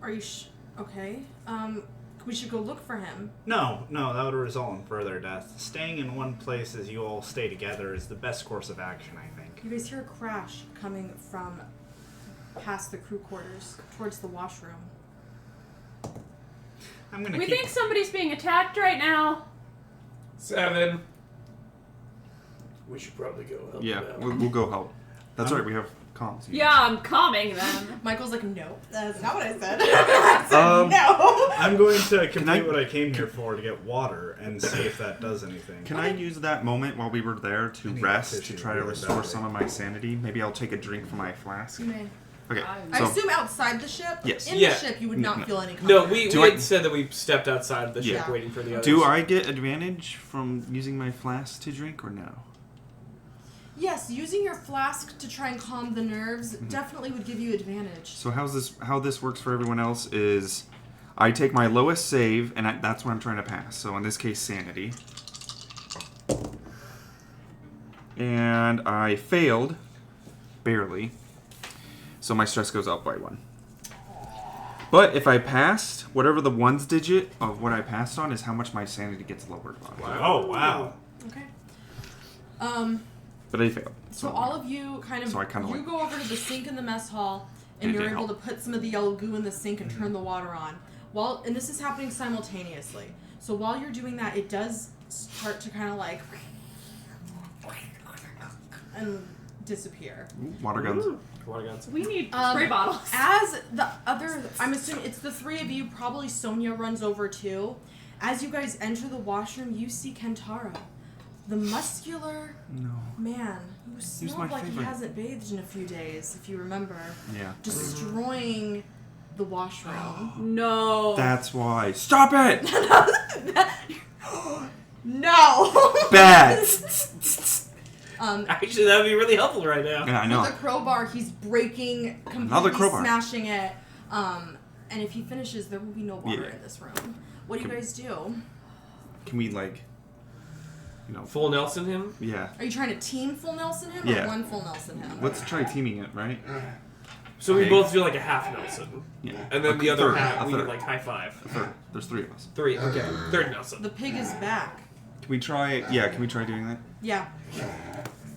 Are you okay? We should go look for him. No, that would result in further death. Staying in one place as you all stay together is the best course of action, I think. You guys hear a crash coming from past the crew quarters towards the washroom. I'm gonna We keep... think somebody's being attacked right now. 7. We should probably go help Yeah, them out. we'll go help. That's right, we have comms. here. Yeah, I'm calming them. Michael's like, no, that's not what I said. I said no. I'm going to complete I- what I came here for, to get water and see if that does anything. Can I use that moment while we were there to I need rest, tissue to try to really restore badly. some of my sanity? Maybe I'll take a drink from my flask. You may. Okay, I so assume outside the ship? Yes. In Yeah. the ship, you would not feel any No, comfort. we Do I- had said that we stepped outside the ship Yeah. waiting for the others. do I get advantage from using my flask to drink or no? Yes, using your flask to try and calm the nerves definitely would give you advantage. So how this works for everyone else is I take my lowest save, and that's what I'm trying to pass. So in this case, sanity. And I failed, barely. So my stress goes up by 1. But if I passed, whatever the ones digit of what I passed on is how much my sanity gets lowered by. Oh, wow. Okay. But I failed. So all of you kind of, So I kinda you like- go over to the sink in the mess hall, and And you're it able to helped. put some of the yellow goo in the sink and turn the water on. And this is happening simultaneously. So while you're doing that, it does start to kind of like and disappear. Ooh, water guns. Water guns. We need Um, spray bottles. As the other, I'm assuming it's the three of you, probably Sonia runs over too. As you guys enter the washroom, you see Kentaro the muscular No. man who smelled my like favorite. he hasn't bathed in a few days, if you remember, Yeah. destroying the washroom. No. That's why. Stop it! No! Bad! Actually, that would be really helpful right now. Yeah, I know. With the crowbar, he's breaking, Another completely crowbar. smashing it. And if he finishes, there will be no water Yeah. in this room. What do you guys do? Can we, like, Full Nelson him? yeah. Are you trying to team full Nelson him Yeah. or one full Nelson him? Let's try teaming it, right? So we Okay. both do like a half Nelson. Yeah. And then A the other third, half, a we third. like high five. A third. There's 3 of us. 3, okay. Third Nelson. The pig is back. Can we try? Yeah. Can we try doing that? Yeah.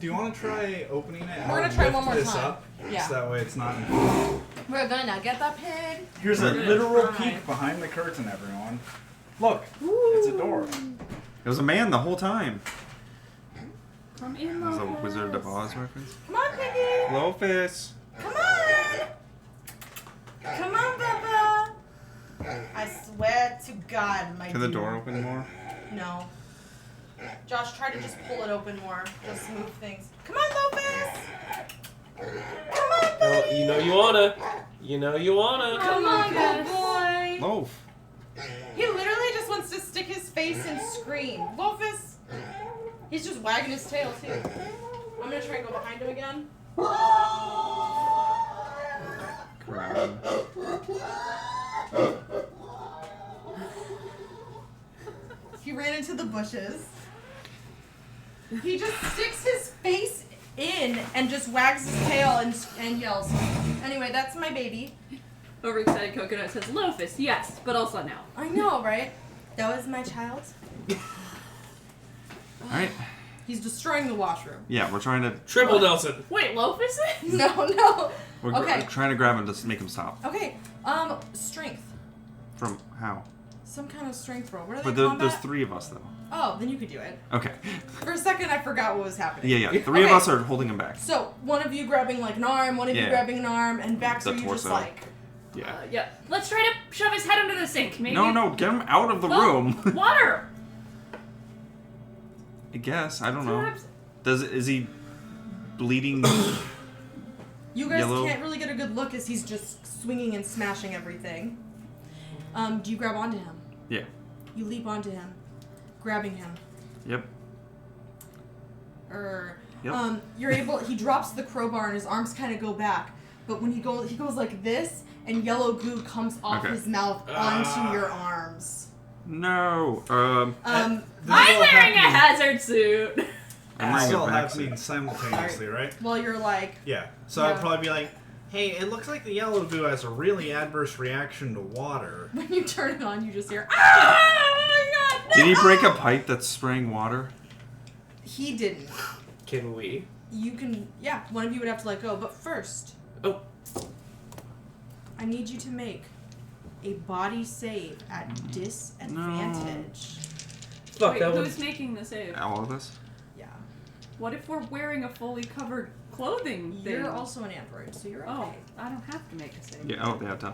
Do you want to try opening it? We're gonna I'll try lift one more this time. up, Yeah. so that way it's not. We're gonna get the pig. Here's a We're gonna literal try. peek behind the curtain, everyone. Look, it's a door. It was a man the whole time. Come in, That was a Lopez. Wizard of Oz reference. Come on, piggy. Lopez. Come on. Come on, Bubba. I swear to God, my Can the dear. door open more? No. Josh, try to just pull it open more. Just move things. Come on, Lopez. Come on, Well, buddy. you know you wanna. You know you wanna. Come on, good Lucas. boy. Loaf. He literally just wants to stick his face and scream. Lopez. He's just wagging his tail too. I'm gonna try and go behind him again. Grab. He ran into the bushes. He just sticks his face in and just wags his tail and yells. Anyway, that's my baby. Overexcited Coconut says, Lofus, yes, but also no. I know, right? That was my child. All right. He's destroying the washroom. Yeah, we're trying to. Triple Nelson. Wait, Lofus? No. We're Okay. trying to grab him to make him stop. Okay. Strength. From how? Some kind of strength roll. What are they? But there's Combat? 3 of us though. Oh, then you could do it. Okay. For a second, I forgot what was happening. Yeah. 3 of Okay. us are holding him back. So one of you grabbing like an arm, one of you Yeah. grabbing an arm, and back The so you just torso. like. Yeah. Yeah. Let's try to shove his head under the sink, maybe. No, get him out of the Well, room. Water! I guess. I don't know. Perhaps. Is he bleeding? You guys Yellow. can't really get a good look as he's just swinging and smashing everything. Do you grab onto him? Yeah. You leap onto him, grabbing him. Yep. Yep. You're able. He drops the crowbar and his arms kind of go back, but when he goes like this, and yellow goo comes off Okay. his mouth onto your arms. No. I'm wearing a hazard suit. I'm wearing Still a have vaccine. me simultaneously, right? While you're like, Yeah. So Yeah. I'd probably be like, hey, it looks like the yellow goo has a really adverse reaction to water. when you turn it on, you just hear, ah! Oh my God, no! Did he break a pipe that's spraying water? He didn't. Can we? You can, yeah. One of you would have to let go, but first, Oh. I need you to make a body save at disadvantage. Fuck, Wait, that who's was... making the save? All of us? Yeah. What if we're wearing a fully covered clothing thing? You're also an android, so you're Oh, okay. I don't have to make a save. Yeah. Oh, they have to.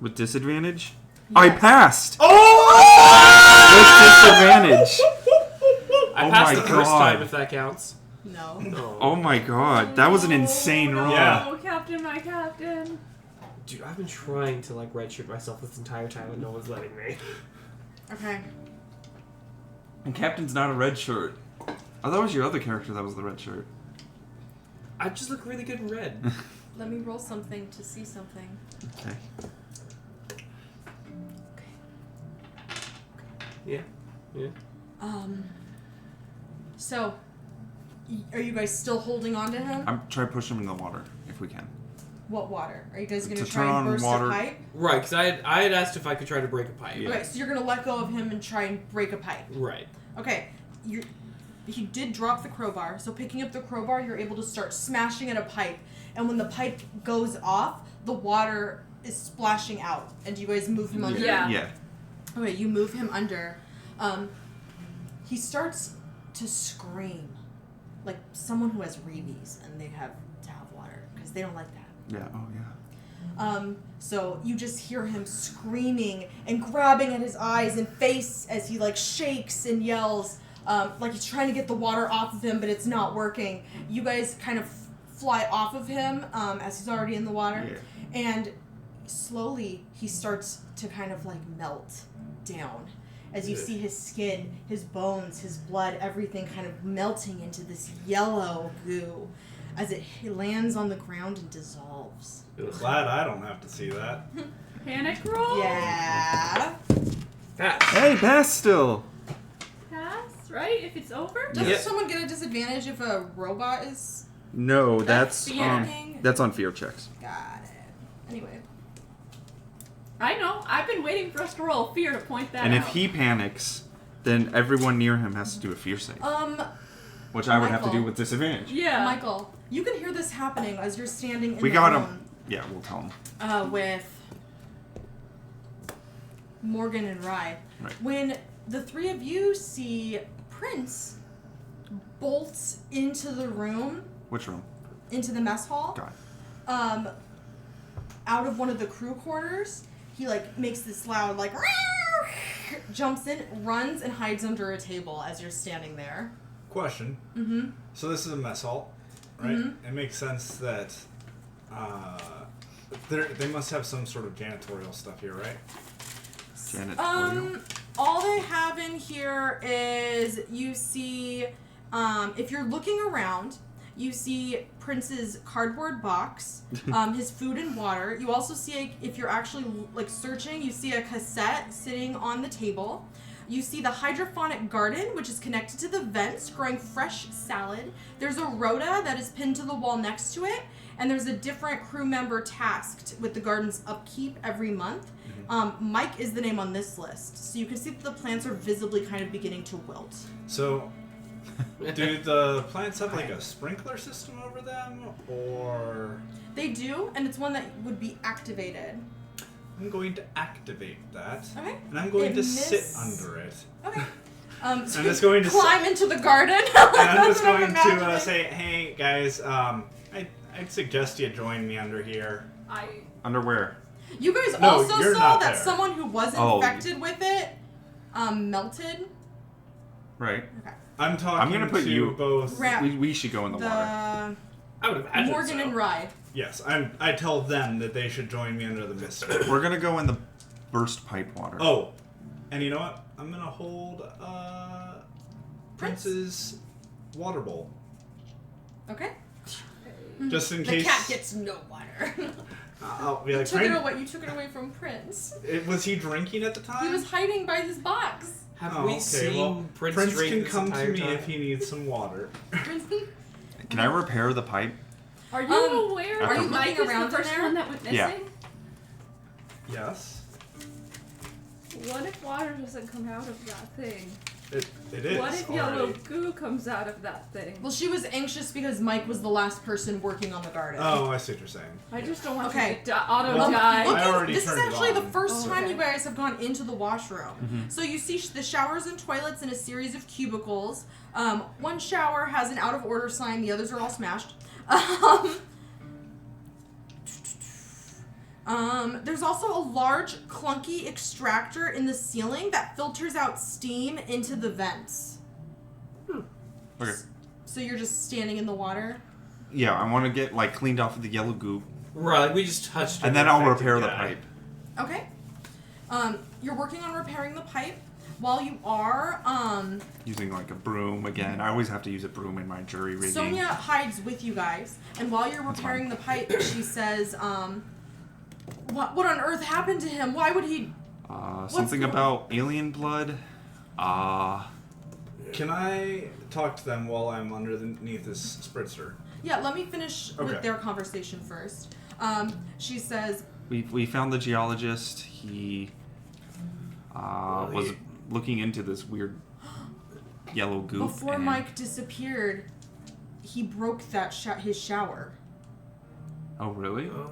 With disadvantage? I Yes. passed. Oh! With disadvantage. I Oh passed my the first God. time, if that counts. No. Oh my god, that was an insane roll. Yeah. Oh, Captain, my Captain. Dude, I've been trying to, like, redshirt myself this entire time and no one's letting me. Okay. And Captain's not a red shirt. Oh, that was your other character that was the red shirt. I just look really good in red. Let me roll something to see something. Okay. Yeah. So, are you guys still holding on to him? I'm trying to push him in the water if we can. What water? Are you guys going To to try turn and on burst water. a pipe? Right, because I had asked if I could try to break a pipe. Yeah. Okay, so you're going to let go of him and try and break a pipe. Right. Okay, he did drop the crowbar, so picking up the crowbar, you're able to start smashing at a pipe, and when the pipe goes off, the water is splashing out. And do you guys move him under? Yeah. Yeah. Okay, you move him under. He starts to scream, like someone who has rabies and they have to have water because they don't like that. Yeah. Oh yeah. So you just hear him screaming and grabbing at his eyes and face as he like shakes and yells. like he's trying to get the water off of him, but it's not working. You guys kind of fly off of him as he's already in the water, and slowly he starts to kind of like melt down. As you see his skin, his bones, his blood, everything kind of melting into this yellow goo as it lands on the ground and dissolves. Glad I don't have to see that. Panic roll? Yeah. Pass. Hey, pass still. Pass, right? If it's over? Doesn't someone get a disadvantage if a robot is... No, that's fear. that's on fear checks. Got it. Anyway. I know. I've been waiting for us to roll fear to point that And out. if he panics, then everyone near him has to do a fear save, which I would have to do Michael. with disadvantage. Yeah. Michael, you can hear this happening as you're standing in We the got room. him. Yeah, we'll tell him. With Morgan and Rye. Right. When the three of you see Prince bolts into the room, Which room? into the mess hall, Got it. out of one of the crew quarters, he like makes this loud like jumps in, runs, and hides under a table as you're standing there. Question. Mm-hmm. So this is a mess hall, right? It makes sense that they must have some sort of janitorial stuff here, right? Janitorial. All they have in here is you see, if you're looking around, you see Prince's cardboard box, his food and water. You also see, if you're actually like searching, you see a cassette sitting on the table. You see the hydroponic garden, which is connected to the vents, growing fresh salad. There's a rota that is pinned to the wall next to it, and there's a different crew member tasked with the garden's upkeep every month. Mike is the name on this list, so you can see that the plants are visibly kind of beginning to wilt. So, do the plants have like a sprinkler system over them, or? They do, and it's one that would be activated. I'm going to activate that. Okay. And I'm going to sit under it. Okay. So I'm just going to climb into the garden. And I'm just That's what going imagining. to say, hey guys, I'd suggest you join me under here. Underwear. You guys No, also you're saw not that there. someone who was infected with it melted. Right. Okay. I'm talking I'm gonna put to you- both. We should go in the water. I would imagine Morgan so. and Rye. Yes, I tell them that they should join me under the mist. We're gonna go in the burst pipe water. Oh, and you know what? I'm gonna hold Prince's water bowl Okay. just in The case. cat gets no water. I'll be You like, took it Prince, away. You took it away from Prince. was he drinking at the time? He was hiding by his box. Have Oh, we okay, seen well, Prince Prince drink can this come to entire me time? if he needs some water. Can I repair the pipe? Are you aware are that you Mike looking is around the in first there? one that went missing? Yeah. Yes, What if water doesn't come out of that thing? it is. What if already. yellow goo comes out of that thing? Well, she was anxious because Mike was the last person working on the garden. Oh, I see what you're saying. I just don't want Okay. you to auto Well, die. I already This is turned it actually the on. first Oh, time okay. you guys have gone into the washroom. So you see the showers and toilets in a series of cubicles. One shower has an out of order sign. The others are all smashed. There's also a large, clunky extractor in the ceiling that filters out steam into the vents. Okay. So you're just standing in the water? Yeah, I want to get like cleaned off of the yellow goop, Right, like we just touched it. and then I'll repair the pipe. Okay. You're working on repairing the pipe. While you are, Using like a broom again. I always have to use a broom in my jury rigging. Sonia hides with you guys, and while you're That's repairing fine. the pipe, she says, what on earth happened to him? Why would he... Something going- about alien blood. Can I talk to them while I'm underneath this spritzer? Yeah, let me finish Okay. with their conversation first. She says, We found the geologist. He was looking into this weird yellow goop. before and- Mike disappeared, he broke that his shower. Oh really? Oh.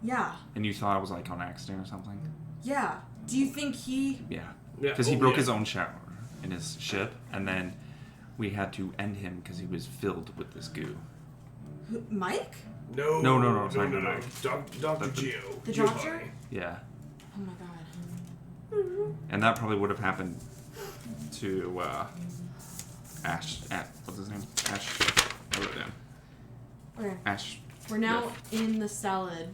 Yeah, And you thought it was like on accident or something? yeah. Do you think he... Yeah. Yeah. Because he Oh, broke yeah. his own shower in his ship, and then we had to end him because he was filled with this goo. Mike? No. No, sorry, no. no. Dr. The- Gio. The Giovanni. doctor? Yeah. Oh my god. And that probably would have happened to Ash. What's his name? Ash. I wrote it down. Okay. Ash. We're now in the salad.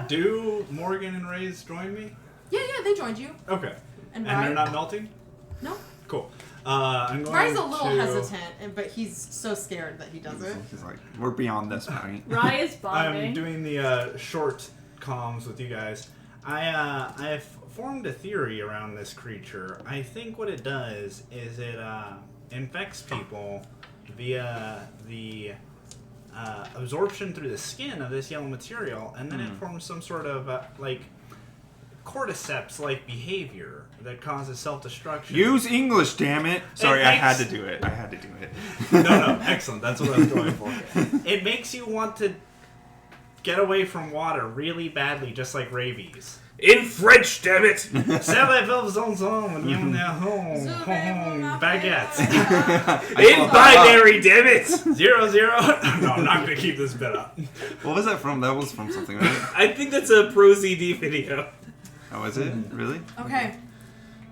Do Morgan and Ray's join me? Yeah, they joined you. Okay. And And Ryan? they're not melting? No. Cool. I'm going Ryan's a little to... hesitant, but he's so scared that he doesn't. He's like, we're beyond this, right? Rye is I'm bonding. doing the short comms with you guys. I've formed a theory around this creature. I think what it does is it infects people via the absorption through the skin of this yellow material, and then it forms some sort of cordyceps-like behavior that causes self-destruction. Use English, damn it! Sorry, I had to do it. No, excellent. That's what I was going for. It makes you want to get away from water really badly, just like rabies. In French, damn it! Baguettes. In binary, damn it! 0, 0. No, I'm not going to keep this bit up. What was that from? That was from something, right? I think that's a Pro ZD video. Oh, is it? Really? Okay. I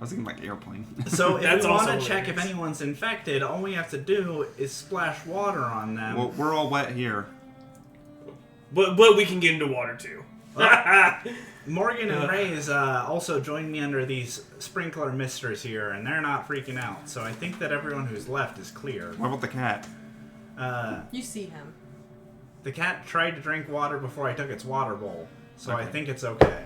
was thinking like airplane. So if That's you want to also check if hilarious. anyone's infected, all we have to do is splash water on them. Well, we're all wet here. But we can get into water too. Morgan and Ray's also joined me under these sprinkler misters here, and they're not freaking out. So I think that everyone who's left is clear. What about the cat? You see him. The cat tried to drink water before I took its water bowl, so I Okay. think it's okay.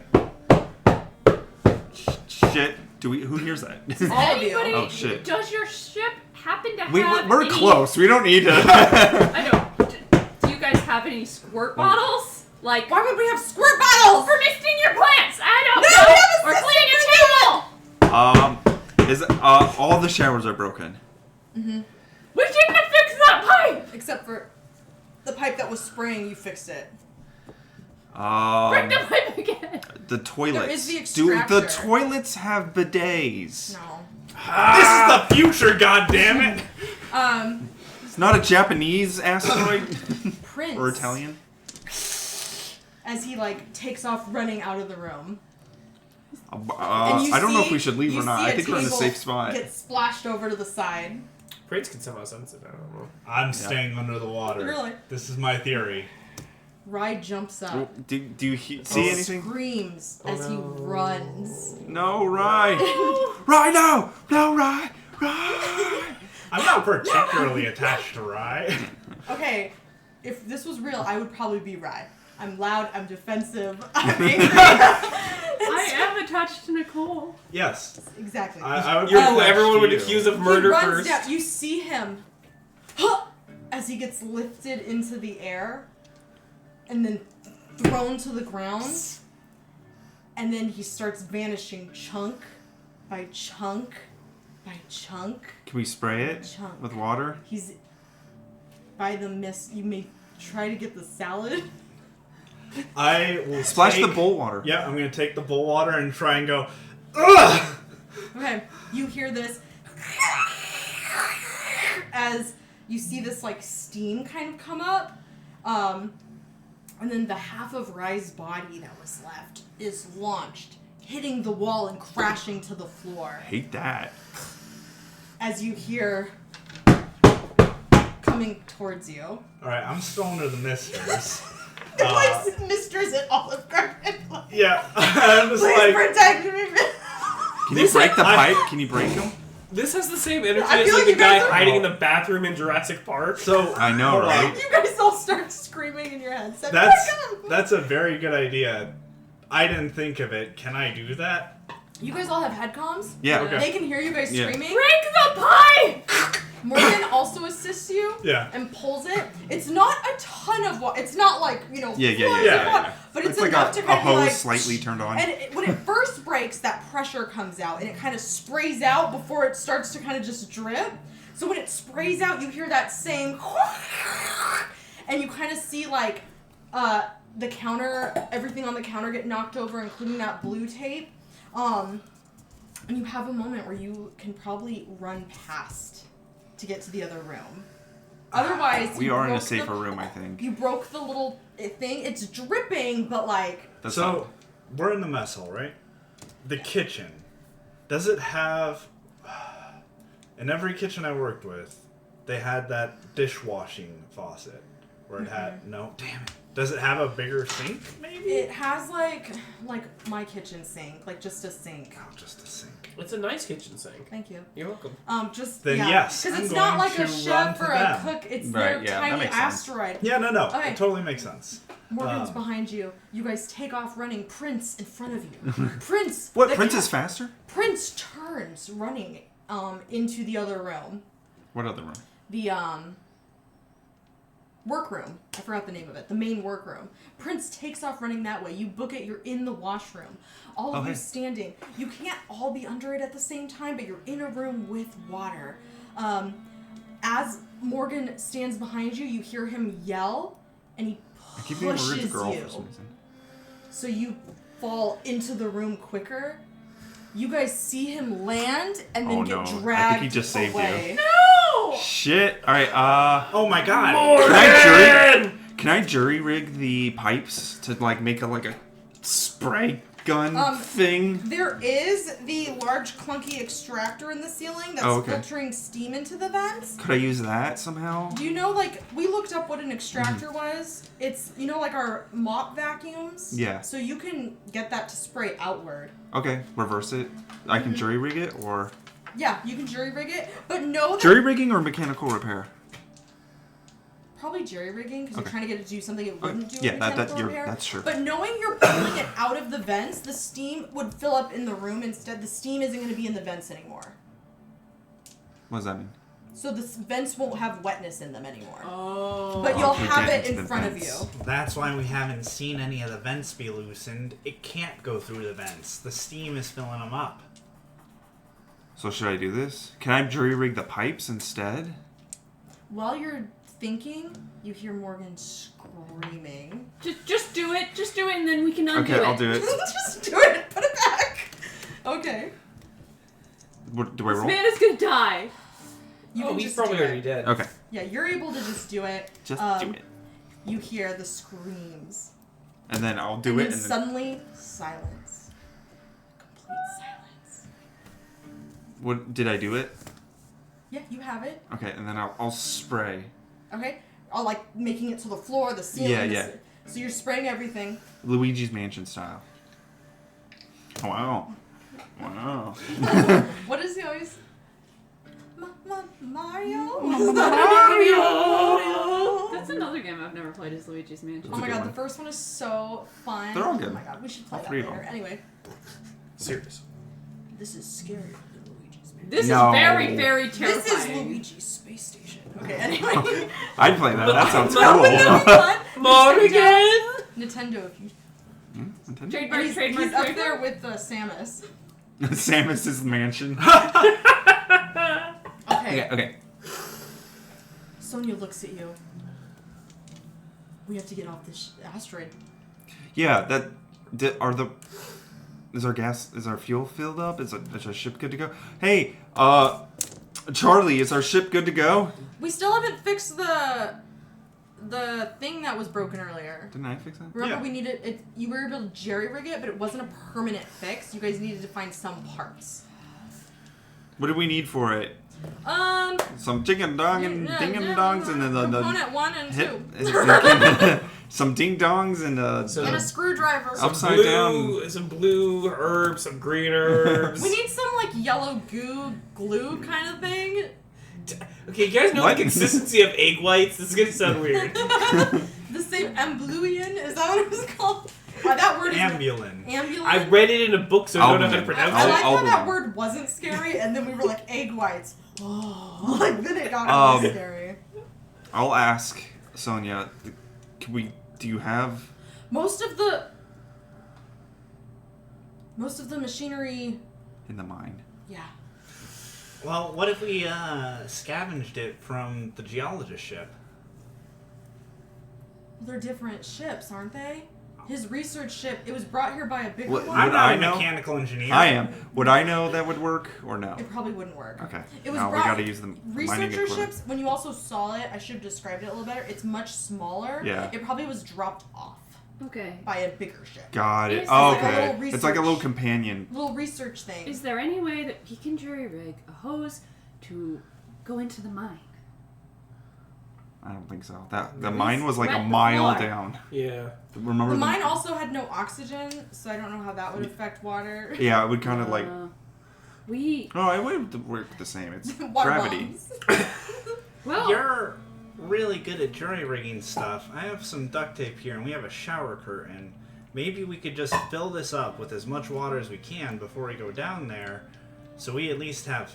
Shit. Who hears that? All of you. Anybody, Oh, shit. Does your ship happen to have We're any... close. We don't need to. I know. Do you guys have any squirt bottles? Like, Why would we have squirt bottles? for misting your plants? I don't No, know. we have a Or system cleaning a table. All the showers are broken. We shouldn't have fixed that pipe. Except for the pipe that was spraying, you fixed it. Break the pipe again. The toilets. There is the Do the extractor. toilets have bidets? No. This is the future, goddammit! It's not a Japanese asteroid Prince. or Italian. As he takes off running out of the room. And I don't know if we should leave you or not. see I think we're in a table safe spot. Get splashed over to the side. Prince can somehow sense it. I don't know. I'm staying under the water. Really? This is my theory. Rye jumps up. Oh, do you see anything? Screams as he runs. No, Rye. Rye, no! No, Rye! Rye! I'm not particularly attached to Rye. Okay, if this was real, I would probably be Rye. I'm loud, I'm defensive, I'm angry. I am attached to Nicole. Yes. Exactly. I would You're be who attached everyone to would you. accuse of He murder runs first. down. You see him as he gets lifted into the air and then thrown to the ground. And then he starts vanishing chunk by chunk by chunk. Can we spray it Chunk. with water? He's by the mist. You may try to get the salad. I will Splash take, the bowl water. Yeah, I'm going to take the bowl water and try and go, ugh! Okay, you hear this as you see this steam kind of come up, and then the half of Rye's body that was left is launched, hitting the wall and crashing to the floor. Hate that. As you hear coming towards you. All right, I'm still under the misters. Mistress at Olive Garden. Yeah, I'm just Please like, protect me. Can you break the pipe? Can you break them? This has the same energy I as feel like like the you guy guys are- hiding in the bathroom in Jurassic Park. so I know, hold on. right? You guys all start screaming in your heads. That's a very good idea. I didn't think of it. Can I do that? You guys all have head comms? Yeah. Okay. They can hear you guys Yeah. screaming. Break the pipe. Morgan also assists you. Yeah. And pulls it. It's not a ton of water. It's not Yeah. floods of yeah. water, but it's like enough a to kind hose of be slightly turned on. And when it first breaks, that pressure comes out and it kind of sprays out before it starts to kind of just drip. So when it sprays out, you hear that same, and you kind of see the counter, everything on the counter get knocked over, including that blue tape. And you have a moment where you can probably run past to get to the other room. Otherwise, We you are in a broke safer room, I think. You broke the little thing. It's dripping, but That's So, we're in the mess hall, right? The kitchen. Does it have... In every kitchen I worked with, they had that dishwashing faucet where it had no. Damn it! Does it have a bigger sink? Maybe It has like my kitchen sink, like just a sink. oh, just a sink. It's a nice kitchen sink. Thank you. You're welcome. Then yes, because I'm it's not going like a to run chef to or them. a cook. It's Right, their yeah, that tiny makes sense. asteroid. Yeah, no, Okay. it totally makes sense. Morgan's behind you. You guys take off running. Prince in front of you. Prince. What? the Prince cat- is faster? Prince turns running into the other room. What other room? The workroom. I forgot the name of it. The main workroom. Prince takes off running that way. You book it. You're in the washroom. All of you hey. standing. You can't all be under it at the same time, but you're in a room with water. As Morgan stands behind you, you hear him yell, and he I keep being rude to pushes girl you. for some reason. So you fall into the room quicker. You guys see him land and then Oh, get no. I think dragged he just saved you. away. No! Shit. All right. Oh my god! Can I jury rig the pipes to like make a spray gun thing? There is the large clunky extractor in the ceiling that's filtering steam into the vents. Could I use that somehow? Do you know, like, we looked up what an extractor was? It's, you know, like our mop vacuums? Yeah. So you can get that to spray outward. Okay, reverse it. I can jury rig it or Yeah, you can jury rig it, but know that... jury rigging or mechanical repair. Probably jury rigging, because you're trying to get it to do something it wouldn't do Yeah, in that mechanical you're repair. that's true. But knowing you're pulling it out of the vents, the steam would fill up in the room instead. The steam isn't going to be in the vents anymore. What does that mean? So the vents won't have wetness in them anymore. Oh. But you'll we have get it into in the front vents. of you. That's why we haven't seen any of the vents be loosened. It can't go through the vents. The steam is filling them up. So should I do this? Can I jury rig the pipes instead? While you're thinking, you hear Morgan screaming. Just do it. Just do it, and then we can undo it. Okay, I'll do it. Just do it. Put it back. Okay. What, do I This roll? man is gonna die. You Oh, can he's just probably do already it. dead. Okay, Yeah, you're able to just do it. just do it. You hear the screams. And then I'll do and it. then And then, suddenly, silence. Complete silence. what did I do it? Yeah, you have it. Okay, and then I'll spray. Okay? All like making it to the floor, the ceiling. Yeah, the yeah. So you're spraying everything. Luigi's Mansion style. Oh, wow. Wow. What is he always? Mario? That's another game I've never played. Is Luigi's Mansion. Oh a my good god, one. the first one is so fun. They're all good. Oh my god, we should play All that three of later. them. Anyway, Serious. this is scarier than Luigi's Mansion. This No. is very, very This terrifying. is Luigi's space station. Okay, anyway. I'd play that. That sounds Wouldn't that be cool. fun? Morgan! Nintendo, if you. Nintendo? Trademark, He's trademark, up trademark. there with Samus. Samus's mansion. Okay. Okay. Sonia looks at you. We have to get off this asteroid. Yeah, is our fuel filled up? Is our ship good to go? Hey, Charlie, is our ship good to go? We still haven't fixed the thing that was broken earlier. Didn't I fix that? Remember, Yeah. we needed it. You were able to jerry rig it, but it wasn't a permanent fix. You guys needed to find some parts. What do we need for it? Um. Some ding dong and ding and dongs and then the component 1 and 2. hit, some ding dongs and And a screwdriver. Upside down. Some blue herbs, some green herbs. We need some like yellow glue kind of thing. Okay, you guys know What? the consistency of egg whites? This is gonna sound weird. The same ambluian, is that what it was called? That word is Ambulin. ambulance. I read it in a book, so I don't know how to Albumin. pronounce I it. like how that Albumin. word wasn't scary, and then we were like egg whites. Oh, like then it got really scary. I'll ask Sonia. Do you have? Most of the machinery. In the mine. Yeah. Well, what if we scavenged it from the geologist ship? They're different ships, aren't they? His research ship, it was brought here by a bigger What- one. I'm Would not I a know? mechanical engineer. I am. Would I know that would work or no? It probably wouldn't work. Okay. It was No, we brought, gotta use the mining researcher equipment. ships, when you also saw it, I should have described it a little better, it's much smaller. Yeah. It probably was dropped off Okay. by a bigger ship. Got it. It's Oh, like a okay. little It's like a little research. companion. Little research thing. Is there any way that he can jury rig a hose to go into the mine. I don't think so. The mine was like a Spread the mile floor. down. Yeah. Remember The mine also had no oxygen, so I don't know how that would affect water. Yeah, it would kind of like. We Oh, it would work the same. It's Water gravity. bombs. well. You're really good at jury rigging stuff. I have some duct tape here, and we have a shower curtain. Maybe we could just fill this up with as much water as we can before we go down there, so we at least have...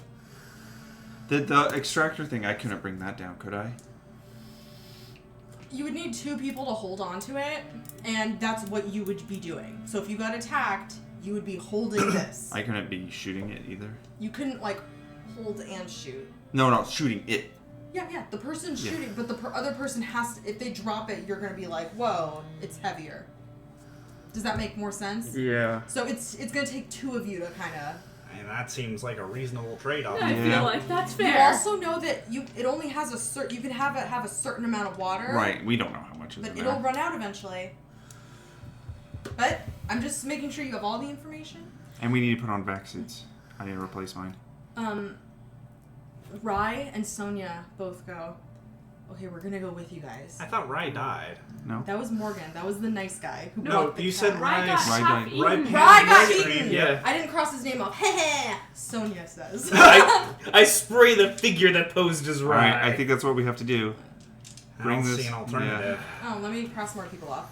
The extractor thing, I couldn't bring that down, could I? You would need 2 people to hold on to it, and that's what you would be doing. So if you got attacked, you would be holding this. I couldn't be shooting it either. You couldn't, like, hold and shoot. No, shooting it. Yeah, the person shooting, but the other person has to, if they drop it, you're going to be like, whoa, it's heavier. Does that make more sense? Yeah. So it's going to take 2 of you to kind of... And that seems like a reasonable trade-off. I Yeah. feel like that's fair. You also know that it only has you can have a certain amount of water. Right, we don't know how much is But in it'll there. run out eventually. But I'm just making sure you have all the information. And we need to put on vac suits. I need to replace mine. Rai and Sonia both go, okay, we're gonna go with you guys. I thought Rai died. No? That was Morgan. That was the nice guy who No, brought the you cat. said Rai got Rai's... Rai half died. eaten. Rai Rai got Pan- eaten! Yeah. I didn't cross his name off. Heh. Sonia says. I spray the figure that posed as Rye. Alright, I think that's what we have to do. I Bring don't this- see an alternative. Oh, let me cross more people off.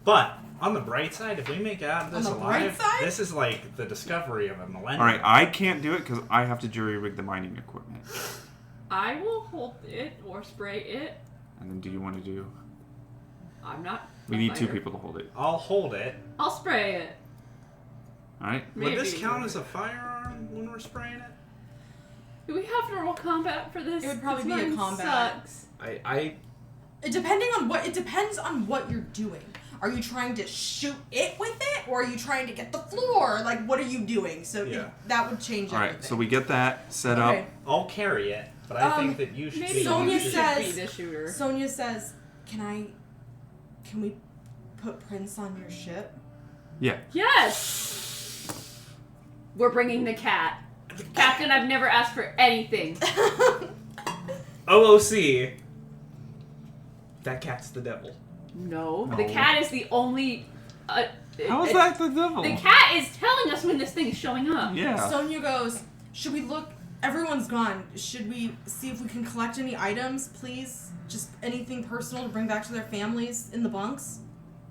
But, on the bright side, if we make it out of this On the bright alive, side? this is like the discovery of a millennium. Alright, I can't do it because I have to jury rig the mining equipment. I will hold it or spray it. And then do you want to do... I'm not. We a need 2 fighter. people to hold it. I'll hold it. I'll spray it. Alright? Would this Maybe. count as a firearm when we're spraying it? Do we have normal combat for this? It would probably This be a mine combat. Sucks. I It depends on what you're doing. Are you trying to shoot it with it, or are you trying to get the floor? Like, what are you doing? So Yeah. that would change everything. Alright, so we get that set Okay. up. I'll carry it, but I think that you should Maybe be Sonia you the should says- be the shooter. Sonia says, can we put Prince on your ship? Yeah. Yes. We're bringing the cat. Captain, I've never asked for anything. OOC. That cat's the devil. No, No. the cat is the only. How is that the devil? The cat is telling us when this thing is showing up. Yeah. Sonia goes, should we look? Everyone's gone. Should we see if we can collect any items, please? Just anything personal to bring back to their families in the bunks?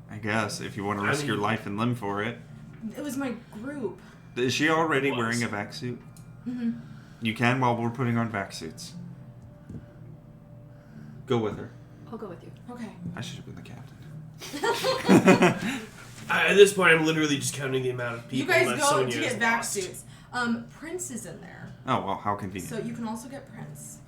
I guess, if you want to I risk mean- your life and limb for it. It was my group. Is she already Was. wearing a vac suit? Mm-hmm. You can while we're putting on vac suits. Go with her. I'll go with you. Okay. I should have been the captain. At this point, I'm literally just counting the amount of You people guys that go Sonia to has get vac lost. suits. Prince is in there. Oh, well, how convenient. So you can also get Prince.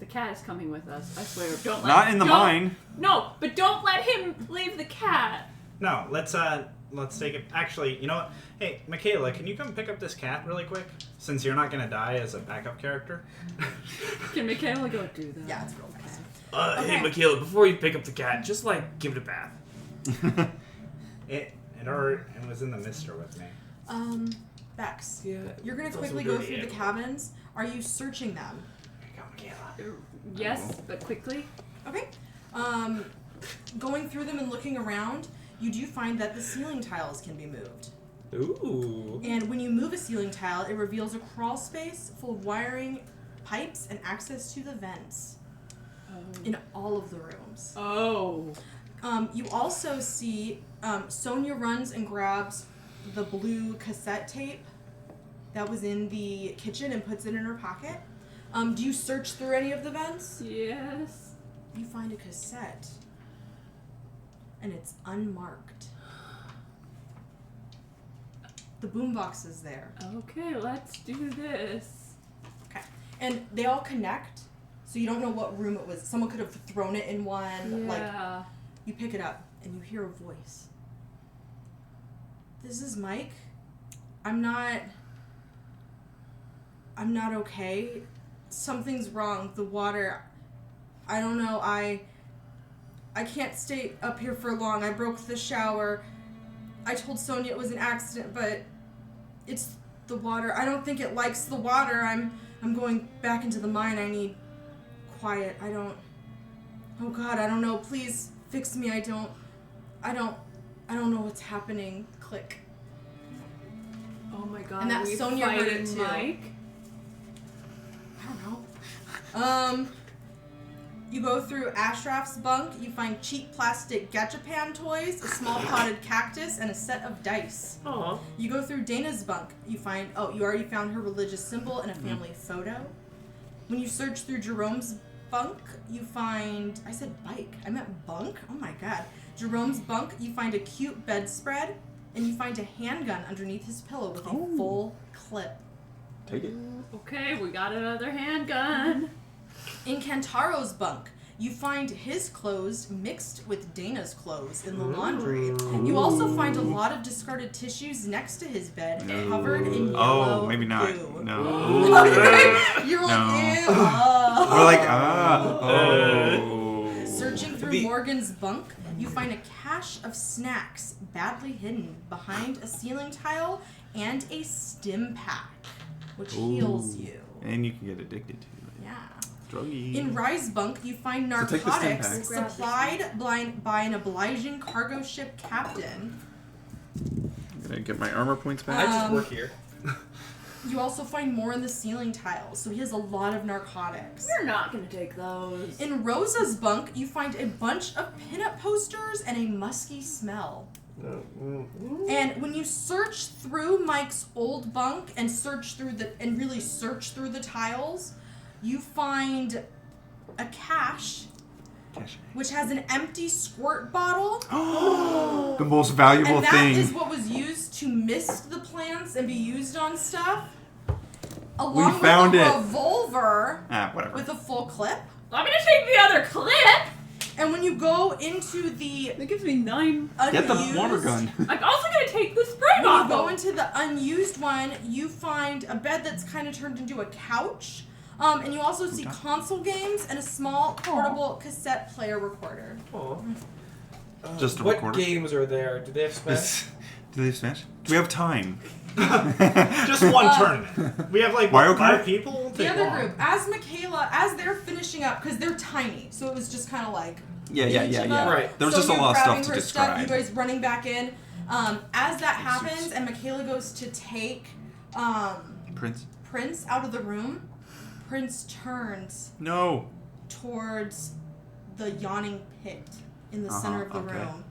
The cat is coming with us. I swear. Don't let. Not in the don't- mine. No, but don't let him leave the cat. No, let's take it. Actually, you know what? Hey, Michaela, can you come pick up this cat really quick? Since you're not gonna die as a backup character. Can Michaela go do that? Yeah, it's real fast. Hey, Okay. Michaela, before you pick up the cat, just give it a bath. It was in the mister with me. Bex. Yeah. You're gonna it's also quickly a go dirty through the animal. cabins. Are you searching them? Here you go, Michaela. Yes, but quickly. Okay. Going through them and looking around, you do find that the ceiling tiles can be moved. Ooh. And when you move a ceiling tile, it reveals a crawl space full of wiring, pipes, and access to the vents in all of the rooms. Oh. You also see Sonia runs and grabs the blue cassette tape that was in the kitchen and puts it in her pocket. Do you search through any of the vents? Yes. You find a cassette, and it's unmarked. The boombox is there. Okay, let's do this. Okay. And they all connect, so you don't know what room it was. Someone could have thrown it in one. Like, Yeah. you pick it up, and you hear a voice. This is Mike. I'm not okay. Something's wrong. The water, I don't know. I can't stay up here for long. I broke the shower. I told Sonia it was an accident, but it's the water. I don't think it likes the water. I'm going back into the mine. I need quiet. Oh God, I don't know. Please fix me. I don't know what's happening. Click. Oh my god. And that we Sonia heard it fighting too. Mike? I don't know. You go through Ashraf's bunk. You find cheap plastic Gachapan toys, a small potted cactus, and a set of dice. Aw. You go through Dana's bunk. You find, you already found her religious symbol and a family photo. When you search through Jerome's bunk, you find, I said bike. I meant bunk? Oh my god. Jerome's bunk, you find a cute bedspread, and you find a handgun underneath his pillow with a full clip. Take it. Okay, we got another handgun. In Kantaro's bunk, you find his clothes mixed with Dana's clothes in the laundry. You also find a lot of discarded tissues next to his bed, covered in yellow maybe not. goo. No. You're No. like, ew. We're like, oh. Searching through Morgan's bunk, you find a cache of snacks badly hidden behind a ceiling tile and a stim pack, which heals you. And you can get addicted to it. Yeah. Druggy. In Rye's bunk, you find So take the stim narcotics pack. supplied by an obliging cargo ship captain. I'm gonna get my armor points back. I just work here. You also find more in the ceiling tiles, so he has a lot of narcotics. We're not gonna take those. In Rosa's bunk, you find a bunch of pinup posters and a musky smell. And when you search through Mike's old bunk and really search through the tiles, you find a cache which has an empty squirt bottle. The most valuable And that thing. is what was used to mist the plants and be used on stuff. Along found with a it. revolver Whatever. with a full clip. I'm gonna take the other clip. And when you go into the That gives me 9. Get the unused, water gun. I'm also gonna take the spray when you bottle. go into the unused one, you find a bed that's kind of turned into a couch. And you also see console games and a small portable cassette player recorder. Aw. Just a What recorder. games are there? Do they have Smash? Do they have Smash? Do we have time? Just one tournament. We have like Mario five Kart? people. It'll The take other long. group, as they're finishing up, because they're tiny, so it was just kind of like Yeah. each of them. Right. There was So just a you're lot of grabbing stuff to her stuff, describe. you guys running back in. As that happens, and Michaela goes to take Prince? out of the room, Prince turns No. towards the yawning pit in the center of the okay. room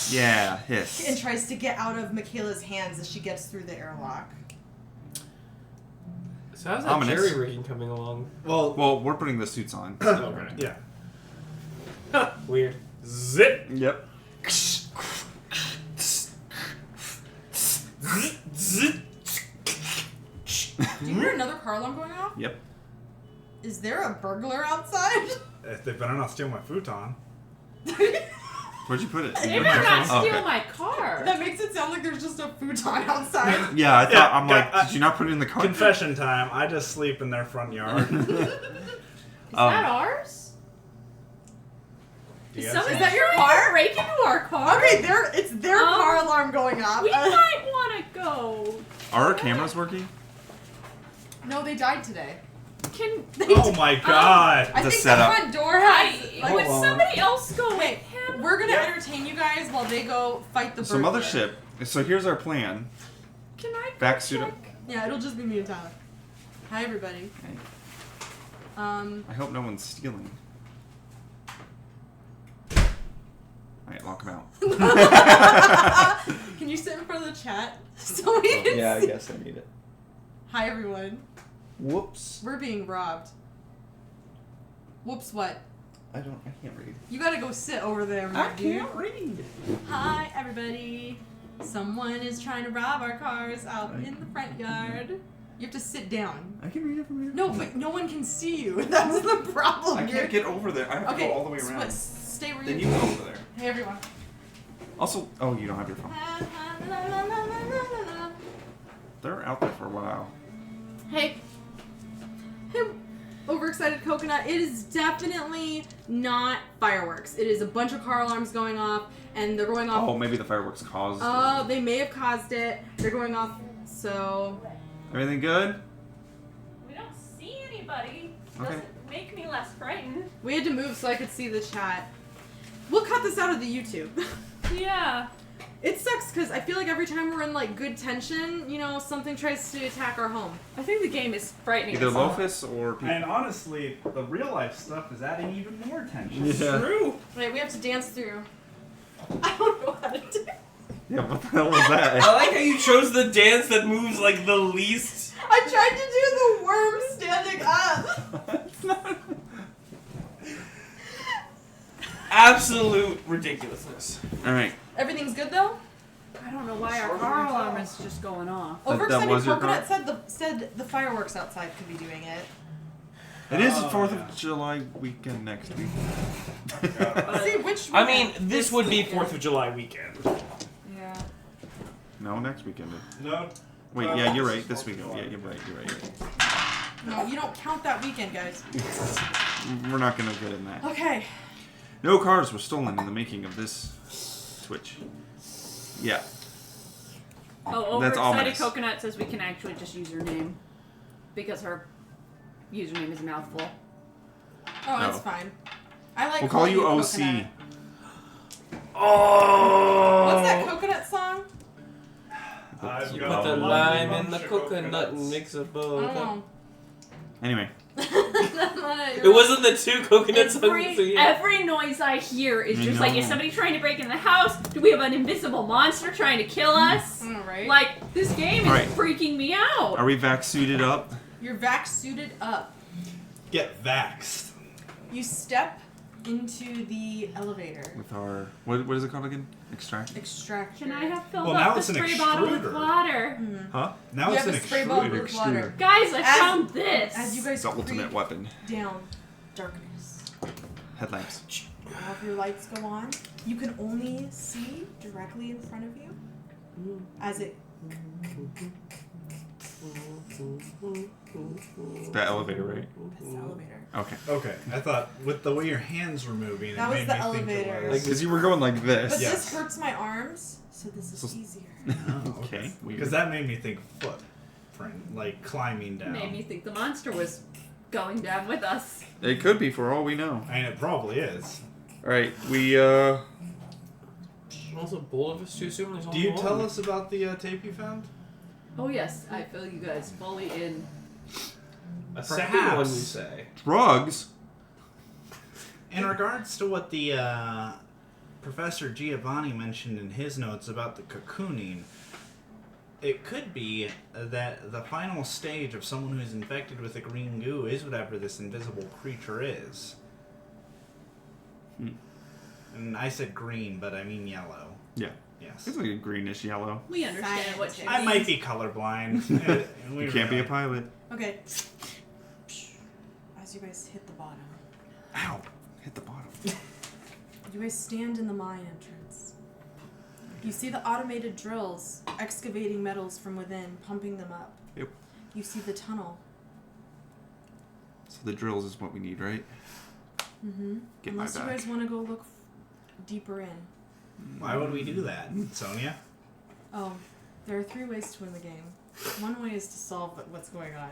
Yeah, hiss. and tries to get out of Michaela's hands as she gets through the airlock. So how's that Ominous. jerry rigging coming along? Well, we're putting the suits on. Okay. Yeah. Weird. Zip. Yep. Do you hear another car alarm going off? Yep. Is there a burglar outside? They better not steal my futon. Where'd you put it? They better not Oh, steal okay. my car. That makes it sound like there's just a futon outside. Yeah, I thought, Yeah, I'm like, yeah, did you not put it in the car? Confession time. I just sleep in their front yard. Is that ours? Do you Is guys someone see- Is that your car? break into our car? Okay, it's their car alarm going off. We might want to go. Are our cameras working? No, they died today. Can Oh my god. I The think setup. the front door has. would somebody else go with Hey, him? we're gonna entertain you guys while they go fight the So burglar. Mothership. So here's our plan. Can I go Back suit check? up. Yeah, it'll just be me and Tyler. Hi, everybody. Hey, Um, I hope no one's stealing. Alright, lock them out. can you sit in front of the chat so we can Yeah, I see? guess I need it. Hi, everyone. Whoops. We're being robbed. Whoops, what? I can't read. You gotta go sit over there, my dude. read. Hi, everybody. Someone is trying to rob our cars out in the front yard. You have to sit down. I can read it from here. No, but no one can see you. That's the problem. I You're- can't get over there. I have to Okay, go all the way around. stay where Then you you go over there. Hey, everyone. Also, oh, you don't have your phone. They're out there for a while. Hey. Hey, overexcited coconut. It is definitely not fireworks. It is a bunch of car alarms going off, and they're going off. Oh, maybe the fireworks caused. Oh, they may have caused it. They're going off, so. Everything good? anybody. Okay. Doesn't make me less frightened. We had to move so I could see the chat. We'll cut this out of the YouTube. Yeah. It sucks because I feel like every time we're in like good tension, you know, something tries to attack our home. I think the game is frightening Either us all. Lofus or people. And honestly, the real life stuff is adding even more tension. Yeah. True. Wait, we have to dance through. I don't know how to do. Yeah, what the hell was I that? like how you chose the dance that moves like the least. I tried to do the worm standing up. It's not. Absolute ridiculousness. Alright. Everything's good though? I don't know why our car alarm is just going off. Over that was your Coconut said the fireworks outside could be doing it. It is the Oh, 4th yeah. of July weekend next week. See which I mean, weekend? this would be 4th of July weekend. Yeah. No, next weekend. No. Wait, yeah, you're right. This weekend. Yeah, you're right. No, you don't count that weekend, guys. We're not gonna get in that. Okay. No cars were stolen in the making of this Twitch. Yeah. Oh, That's overexcited ominous. Coconut says we can actually just use her name. Because her username is a mouthful. Oh, that's Oh. fine. I like We'll call calling you OC. Coconut. Oh! What's that Coconut song? I've You got put the a lime bunch in the of coconut and coconuts. mix a I both don't up. know. Anyway. It wasn't the two coconut songs. So yeah. Every noise I hear is I just like, is know. somebody trying to break in the house? Do we have an invisible monster trying to kill us? I know, right? Like, this game is Alright. freaking me out. Are we vac suited up? You're vax suited up. Get vaxxed. You step into the elevator. With our what is it called again? Extract? Extractor. Can I have filled Well, now up the it's an spray bottle with extruder. water? Huh? Now You it's have an a spray bottle extruder. with water. Guys, I As- found this. As you guys It's the ultimate creep weapon. down darkness, Headlamps. all of your lights go on. You can only see directly in front of you as it. It's that elevator, right? It's the elevator. Okay. Okay, I thought with the way your hands were moving, That it was made the me elevator. think it Like, was. because you were going like But this. Yeah. this hurts my arms, so this is So- easier. Oh, Okay. Weird. Because that made me think footprint, like climbing down. Made me think the monster was going down with us. It could be for all we know. I mean, it probably is. Alright, we Also, bold of us to assume there's Do you only tell one. us about the tape you found? Oh yes, I fill you guys fully in. A second Perhaps. one, you say? drugs. In regards to what the Professor Giovanni mentioned in his notes about the cocooning, it could be that the final stage of someone who's infected with a green goo is whatever this invisible creature is. And I said green, but I mean yellow. Yeah. Yes. It's like a greenish yellow. We understand what you I mean. might be colorblind. You can't be a pilot. Okay. As you guys hit the bottom, Ow! Hit the bottom. you guys stand in the mine entrance. You see the automated drills excavating metals from within, pumping them up. Yep. You see the tunnel. So the drills is what we need, right? Mm-hmm. Get my Unless you back. guys want to go look deeper in. Why would we do that, Sonia? Oh, there are 3 ways to win the game. One way is to solve what's going on.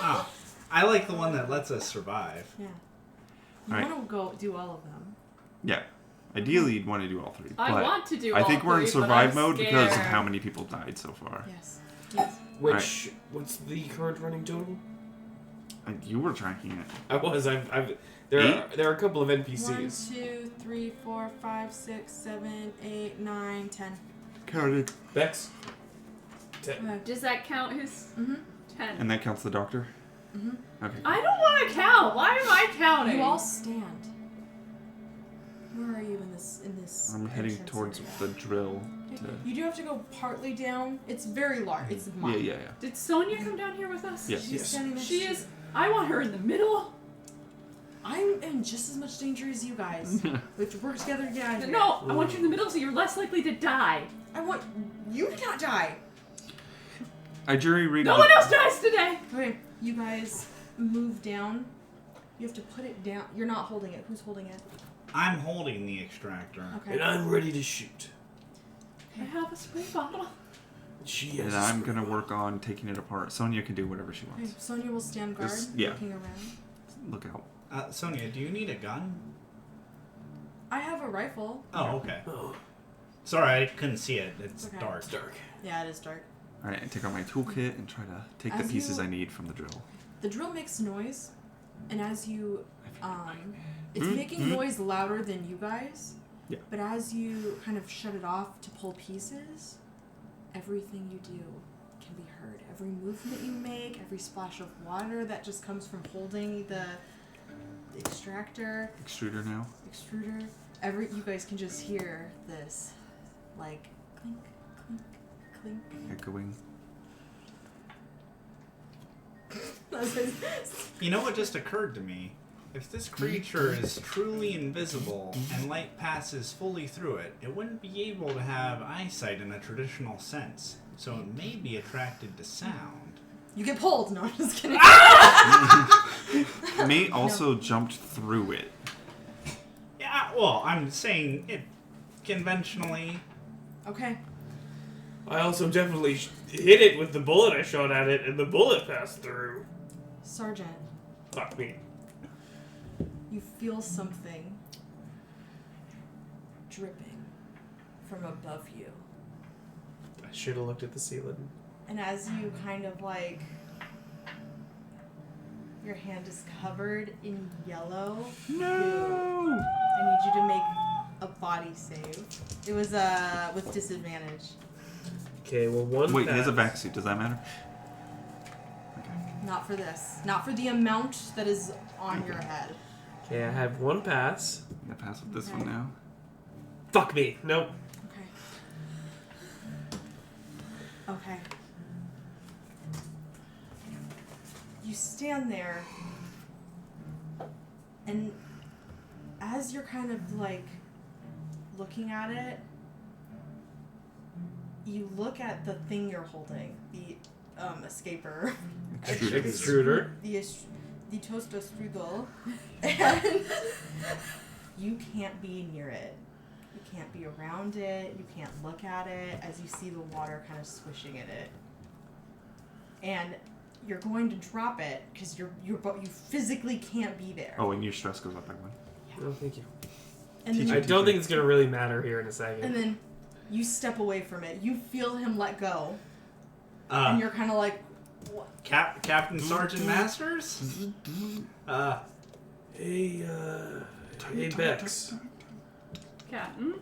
Oh, I like the one that lets us survive. Yeah. You Alright. want to go do all of them. Yeah. Ideally, you'd want to do all 3. I but want to do I all think we're in 3, but survive I'm mode because of scared. how many people died so far. Yes. Yes. Which, what's the current running total? You were tracking it. I was. There are a couple of 1, NPCs. 2, 3, 4, 5, 6, 7, 8, 9, 10. Counted. Bex. Okay. Does that count his Mm-hmm. 10? And that counts the doctor? Mm-hmm. Okay. I don't want to count. Why am I counting? You all stand. Where are you in this? I'm heading entrance towards area? the drill. You do have to go partly down. It's very large. It's mine. Yeah. Did Sonia come down here with us? Yes. She's standing next She to you. is. I want her in the middle. I'm in just as much danger as you guys. We have to work together to get out of here. No, I want you in the middle so you're less likely to die. I want you to not die. I jury rigged. No one else dies today. Okay, you guys move down. You have to put it down. You're not holding it. Who's holding it? I'm holding the extractor. Okay. And I'm ready to shoot. I have a spray bottle. She And I'm gonna work on taking it apart. Sonia can do whatever she Okay, wants. Sonia will stand guard, Yeah. looking around. Look out. Sonia, do you need a gun? I have a rifle. Oh, okay. Oh, Sorry, I couldn't see it. It's Okay. dark. it's dark. Yeah, it is dark. Alright, I take out my toolkit and try to take the As pieces you- I need from the drill. The drill makes noise, and as you, it's Hmm? making noise louder than you guys. Yeah. But as you kind of shut it off to pull pieces, everything you do can be heard. Every movement you make, every splash of water that just comes from holding the extractor, Extruder now. extruder, you guys can just hear this, like, clink, clink, clink. Echoing. You know what just occurred to me? If this creature is truly invisible and light passes fully through it, it wouldn't be able to have eyesight in a traditional sense. So it may be attracted to sound. You get pulled. No, I'm just kidding. May also jumped through it. Yeah, well, I'm saying it conventionally. Okay. I also definitely hit it with the bullet I shot at it, and the bullet passed through. Sergeant, Fuck me. you feel something dripping from above you. I should have looked at the ceiling. And as you kind of like, your hand is covered in yellow goo. No! I need you to make a body save. It was with disadvantage. Okay, well, one Wait, he has a pass. vac suit. Does that matter? Okay. Not for this. Not for the amount that is on your head. Okay, I have one pass. I'm gonna pass with this Okay. one now. Fuck me. Nope. Okay. Okay. You stand there, and as you're kind of like looking at it, you look at the thing you're holding, the escaper, Extruder. the toaster strudel, and you can't be near it. You can't be around it. You can't look at it as you see the water kind of swishing at it. And you're going to drop it because you physically can't be there. Oh, and your stress goes up by one. Oh, thank you. And then I don't think it's gonna really matter here in a second. and then you step away from it. You feel him let go, and you're kind of like, what? Captain Sergeant Masters? Hey, hey, Bex. Captain?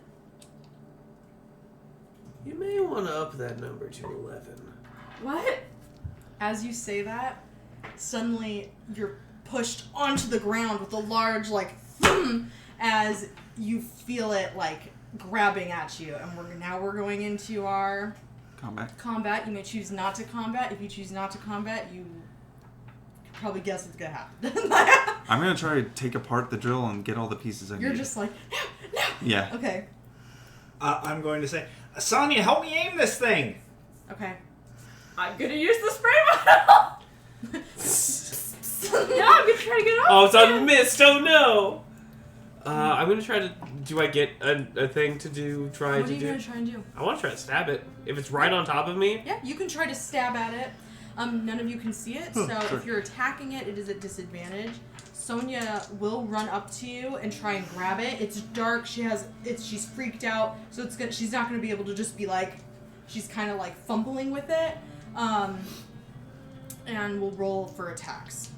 You may want to up that number to 11. What? As you say that, suddenly you're pushed onto the ground with a large like thump as you feel it like grabbing at you. And we're going into our Combat. You may choose not to combat. If you choose not to combat, you can probably guess what's gonna happen. I'm gonna try to take apart the drill and get all the pieces I need. You're just like, no. Yeah. Okay. I'm going to say, Sonia, help me aim this thing! Okay. I'm gonna use the spray bottle! Yeah, I'm gonna try to get it off. Oh, it's on mist. Oh no. I'm gonna try to. Do I get a thing to do? What are you do? gonna try and do? I want to try to stab it. If it's right on top of me. Yeah, you can try to stab at it. None of you can see it, so sure. if you're attacking it, it is at disadvantage. Sonia will run up to you and try and grab it. It's dark. She's freaked out, so she's not gonna be able to just be like. She's kind of like fumbling with it. And we'll roll for attacks.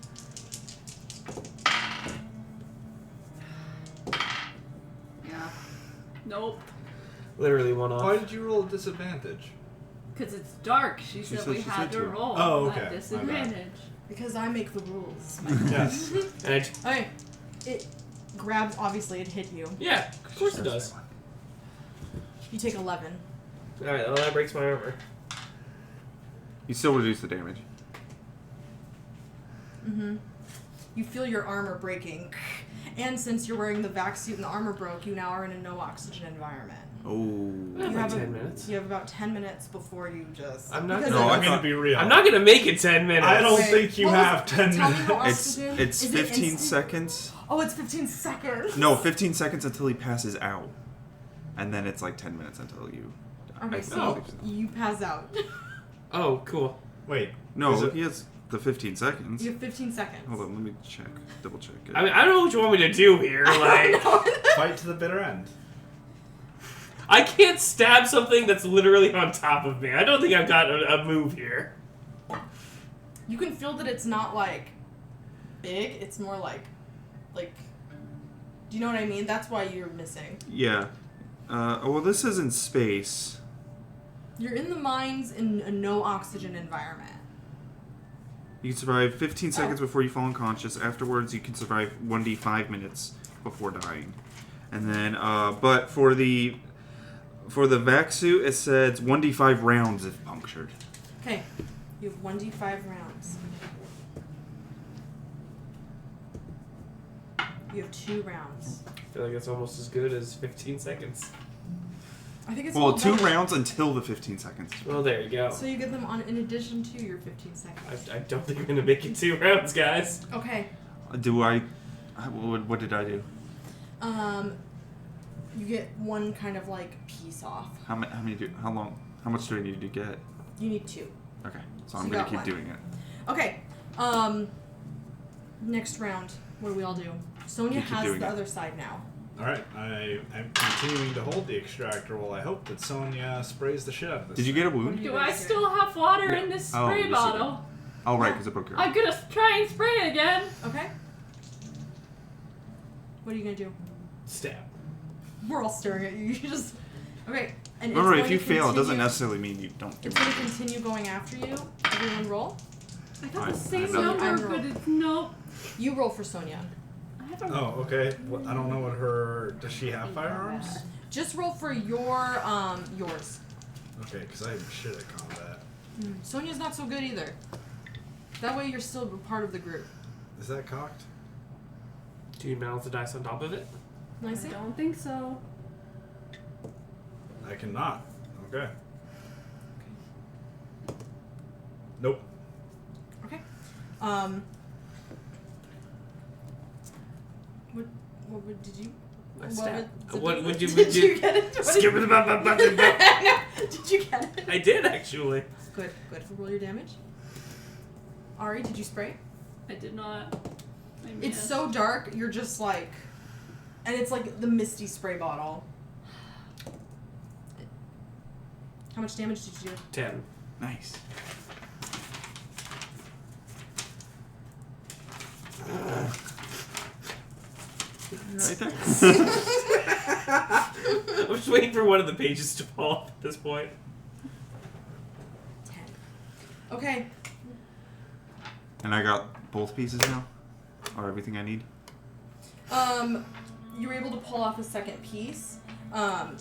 Yeah. Nope. Literally one Why off. did you roll a disadvantage? Because it's dark. She said said we she had said to to. roll Oh, at okay. My bad. disadvantage. Because I make the rules. Yes. And Okay. It grabbed, obviously it hit you. yeah, of course it does. You take 11. Alright, well, that breaks my armor. You still reduce the damage. Mm-hmm. You feel your armor breaking. And since you're wearing the vac suit and the armor broke, you now are in a no oxygen environment. Oh. I have You like have 10 minutes. You have about 10 minutes before you just... I'm not because gonna- of- No, I'm going to be real. I'm not gonna make it 10 minutes. I don't Wait, think you what was- have 10 tell me minutes. how It's oxygen- it's is it 15 instant? seconds. Oh, it's 15 seconds. No, 15 seconds until he passes out. And then it's like 10 minutes until you die. Okay, so Oh. you pass out. Oh, cool. Wait. No, is it- he has the 15 seconds. You have 15 seconds. Hold on, let me check. Double check it. I mean, I don't know what you want me to do here. Like, Fight to the bitter end. I can't stab something that's literally on top of me. I don't think I've got a move here. You can feel that it's not like big. It's more like, do you know what I mean? That's why you're missing. Yeah. Well, this is in space. You're in the mines in a no oxygen environment. You can survive 15 seconds before you fall unconscious. Afterwards, you can survive 1d5 minutes before dying. And then, but for the vac suit, it says 1d5 rounds if punctured. Okay, you have 1d5 rounds. You have 2 rounds. I feel like it's almost as good as 15 seconds. I think it's Well, a little 2 better. rounds until the 15 seconds. Well, there you go. So you get them on in addition to your 15 seconds. I don't think I'm going to make it 2 rounds, guys. Okay. What did I do? You get one kind of like piece off. How much do I need to get? You need 2. Okay, so So I'm you gonna got keep one. doing it. Okay. Next round. What do we all do? Sonia You keep has doing the it. other side now. Alright, I'm continuing to hold the extractor while I hope that Sonia sprays the shit out of this. Did you get a What wound? do you Do guys I do? still have water in this Oh, spray yes, you bottle? Oh, right, because it broke your arm. I'm gonna try and spray it again. Okay. What are you gonna do? Stab. We're all staring at you. You just okay. And it's Remember, going if you to fail, it doesn't continue- necessarily mean you don't do It's going it. to continue going after you. Everyone roll. I got I- the same I know. number, I'm but wrong. it's nope. You roll for Sonia. I have a Oh, okay. Well, I don't know what her... Does she have firearms? Just roll for yours. Okay, because I am shit at combat. Sonia's not so good either. That way you're still part of the group. Is that cocked? Do you balance the dice on top of it? Nice. I don't think so. I cannot. Okay. Nope. Okay. What did you? I stab. What What would you? Did you get it? What Skip it. Did you get it? I did actually. Good. Good. Roll your damage. Ari, did you spray? I did not. I It's missed. so dark. You're just like, and it's like the misty spray bottle. How much damage did you do? 10. Nice. Right there. I'm just waiting for one of the pages to fall off at this point. 10. Okay. And I got both pieces now? Or everything I need? You were able to pull off a second piece. You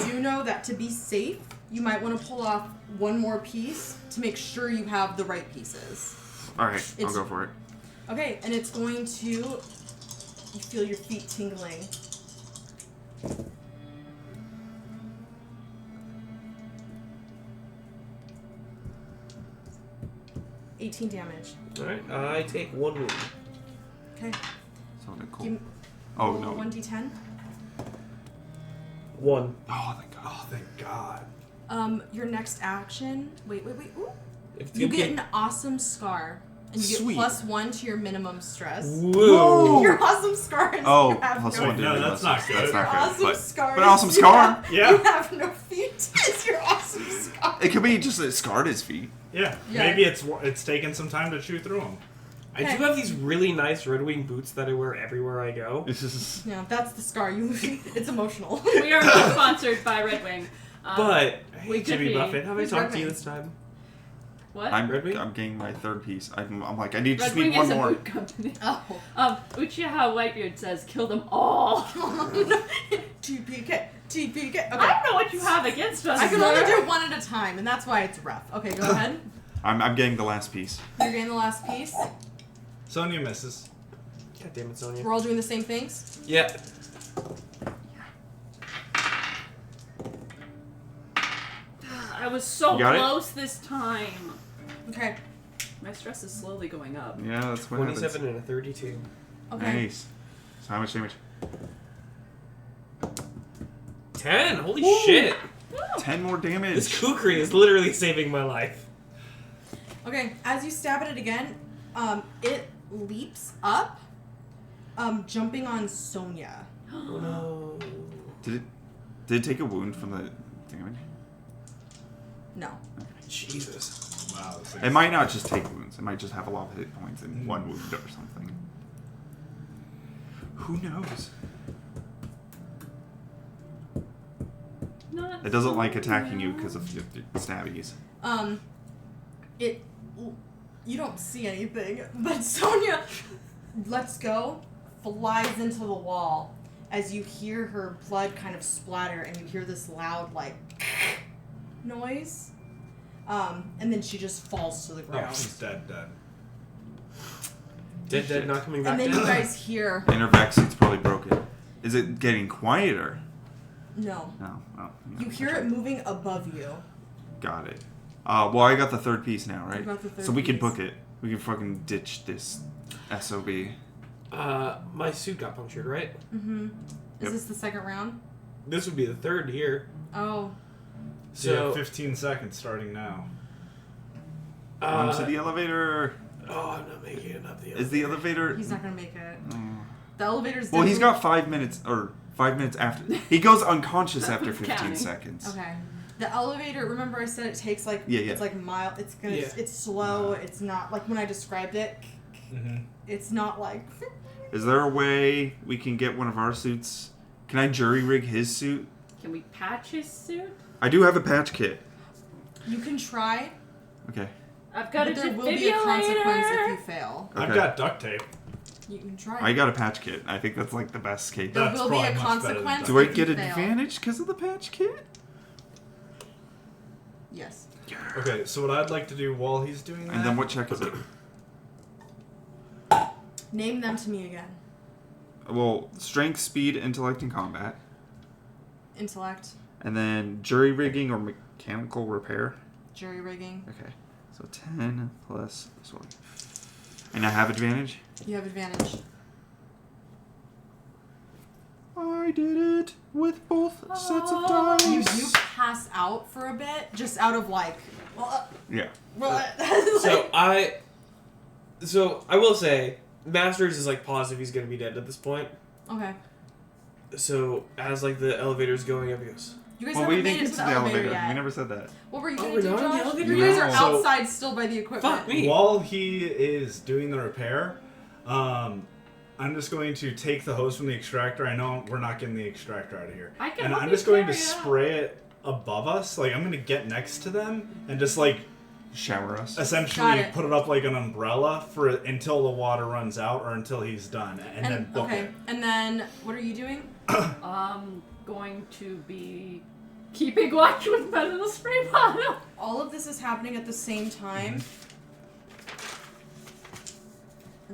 do know that to be safe, you might want to pull off one more piece to make sure you have the right pieces. Alright, I'll It's- go for it. Okay, and it's going to... You feel your feet tingling. $18 damage. Alright, I take 1 wound. Okay. So Nicole. Give, Oh, roll no. 1d10. 1. Oh, thank God. Oh, thank God. Your next action... Wait. Ooh. If You get an awesome scar. And you get Sweet. +1 to your minimum stress. Whoa! Your awesome scar is Oh, you have plus no one. No, didn't that's make not sense. good. That's not good. awesome but, scar. but awesome is scar. Yeah. You have no feet. It's your awesome scar. It could be just that it scarred his feet. Yeah. Yeah. Maybe it's taken some time to chew through them. I do have these really nice Red Wing boots that I wear everywhere I go. This is. Yeah, that's the scar. It's emotional. We are not sponsored by Red Wing. But, we hey, could Jimmy be. Buffett, have I Who's talked Red to you Wing? this time? What? I'm Red Wing? getting my third piece. I'm like, I need Red just Wing need one is a more. boot company. Oh. Uchiha Whitebeard says, kill them all. TPK. Okay. I don't know what you have against us. I can sir. only do one at a time, and that's why it's rough. Okay, go ahead. I'm getting the last piece. You're getting the last piece. Sonia misses. God damn it, Sonia. We're all doing the same things. Yeah. I was so You got it? close this time. Okay. My stress is slowly going up. Yeah, that's what 27 and a 32. Okay. Nice. So how much damage? 10. 10. Holy Ooh. shit. 10 more damage. This kukri is literally saving my life. Okay, as you stab at it again, it leaps up, jumping on Sonia. Oh no. Did it take a wound from the damage? No. Jesus. Wow. This It might not just take wounds. It might just have a lot of hit points in one wound or something. Who knows? Not It doesn't like so attacking you well. because of your stabbies. You don't see anything, but Sonia lets go, flies into the wall as you hear her blood kind of splatter and you hear this loud, like, noise. And then she just falls to the Oh, ground. she's dead. Dead, not coming back And then down. you guys hear, And her vac suit's probably broken. Is it getting quieter? no. No. Oh, yeah, You hear okay. it moving above you. Got it. Well, I got the third piece now, right? You got the third so we can piece. book it. We can fucking ditch this SOB. My suit got punctured, right? Mm-hmm. Is Yep. this the second round? This would be the third here. Oh. So you So, have 15 seconds starting now. Onto the elevator. Oh, I'm not making it up the Is the elevator? He's not gonna make it. Mm. The elevator's Well, he's definitely- got 5 minutes, or 5 minutes after. He goes unconscious after 15 Counting. seconds. Okay. The elevator, remember I said it takes like, Yeah, yeah. it's like mild, it's gonna, Yeah. it's slow, it's not, like when I described it, Mm-hmm. it's not like, Is there a way we can get one of our suits? Can I jury rig his suit? Can we patch his suit? I do have a patch kit. you can try, Okay. I've got but a there will be a consequence if you defibrillator. fail. Okay. I've got duct tape. You can try. I got a patch kit. I think that's like the best case. there That's will be a probably much better than consequence. Do I if get you an fail. advantage because of the patch kit? Yes. Okay, so what I'd like to do while he's doing that... And then what check is it? Name them to me again. Well, strength, speed, intellect, and combat. Intellect, And then jury rigging or mechanical repair. jury rigging. Okay. So 10 plus this one. And I have advantage? You have advantage. I did it with both sets of You dice. do pass out for a bit, just out of like, Yeah. So I will say, Masters is like positive he's gonna be dead at this point. Okay. So as like the elevator's going up, he goes, You guys Well, we haven't didn't made get it to the elevator. yet. We never said that. What were you Oh, gonna we're do, not on the Josh? elevator You guys yet? are No. outside still by the equipment. "Fuck me." While he is doing the repair, I'm just going to take the hose from the extractor. I know we're not getting the extractor out of here. I can And help I'm you just going to carry it out. spray it above us. Like, I'm going to get next to them and just, like, Shower us. essentially Got it. put it up like an umbrella for until the water runs out or until he's done. And then book okay. it. And then what are you doing? Going to be keeping watch with medical spray bottle. All of this is happening at the same time.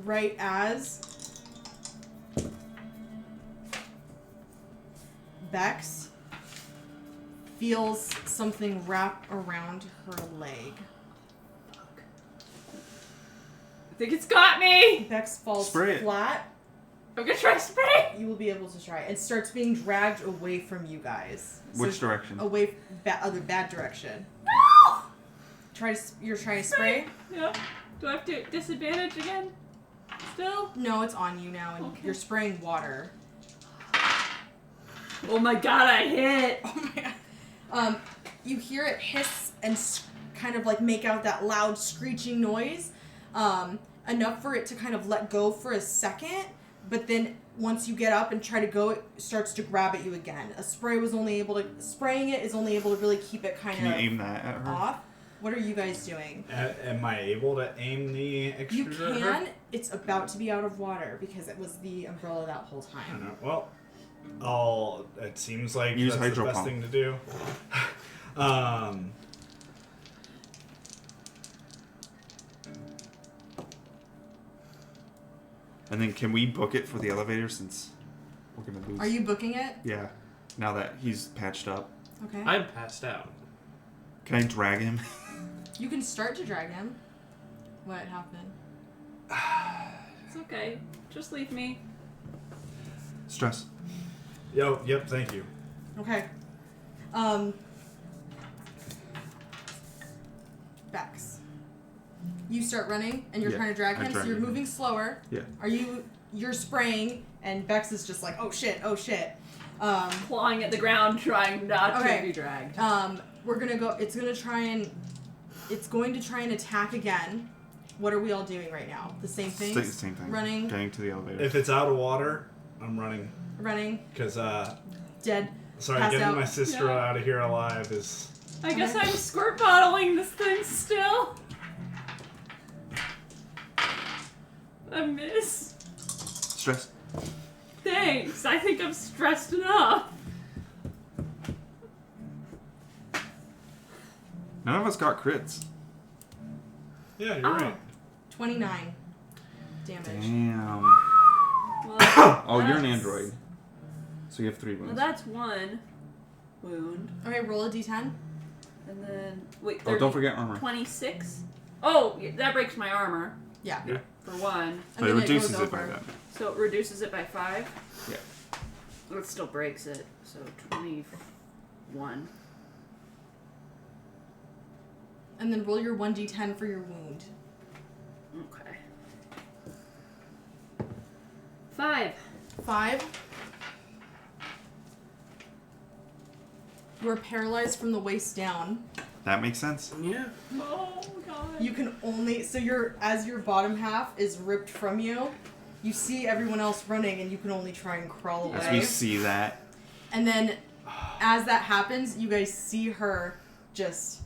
Right as Bex feels something wrap around her leg. I think it's got me. Bex falls Spray it. flat. I'm gonna try to spray. You will be able to try. It starts being dragged away from you guys. Which direction? Away, other bad direction. No. You're trying to spray? Yeah. Do I have to disadvantage again? Still? No, it's on you now, and Okay. you're spraying water. Oh my god, I hit. Oh my god. You hear it hiss and kind of like make out that loud screeching noise, enough for it to kind of let go for a second, but then once you get up and try to go, it starts to grab at you again. Spraying it is only able to really keep it kind Can you of aim that at her? off. What are you guys doing? Am I able to aim the You extruder? can. It's about to be out of water because it was the umbrella that whole I don't time. know. Well, it seems like Use that's hydro the best pump. thing to do. And then can we book it for the elevator since we're gonna lose? Are you booking it? Yeah. Now that he's patched up, Okay. I'm passed out. can I drag him? You can start to drag him. What happened? It's okay. Just leave me. Stress. Yep, thank you. Okay. Bex. You start running and you're Yeah, trying to drag I him, so drag you're him. moving slower. Yeah. You're spraying and Bex is just like, oh shit. Clawing at the ground, trying not Okay. to be dragged. We're gonna go. It's going to try and attack again. What are we all doing right now? The same thing. Same thing. Running. Getting to the elevator. If it's out of water, I'm running. Because, Dead. sorry, Passed getting out. my sister Yeah. out of here alive is... I guess I'm squirt bottling this thing still. I miss. Stress. Thanks. I think I'm stressed enough. None of us got crits. Yeah, you're Oh. right. 29 damage. Damn. Well, Oh, you're an that's- android. So you have 3 Well, wounds. that's one wound. Okay, roll a d10. And then, wait, Oh, don't forget armor. 26? Oh, that breaks my armor, Yeah. Yeah. for one. So it then reduces goes it by over. that. So it reduces it by 5? Yeah. Well, it still breaks it, so 21. And then roll your 1d10 for your wound. Okay. 5. 5. You are paralyzed from the waist down. That makes sense. Yeah. Oh, God. You can only as your bottom half is ripped from you, you see everyone else running and you can only try and crawl away. As we see that. And then as that happens, you guys see her just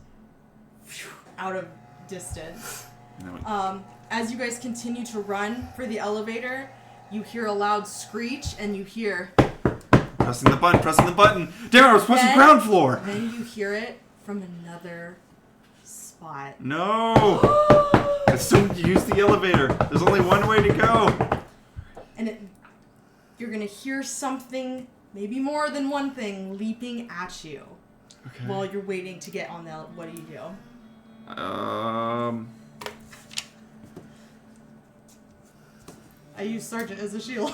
out of distance. And then we, As you guys continue to run for the elevator, you hear a loud screech and you hear pressing the button. Damn, I was pressing Then- ground floor. then you hear it from another spot. No. Let's still use the elevator. There's only one way to go. And you're gonna hear something, maybe more than one thing, leaping at you Okay. while you're waiting to get on the. What do you do? I use Sergeant as a shield.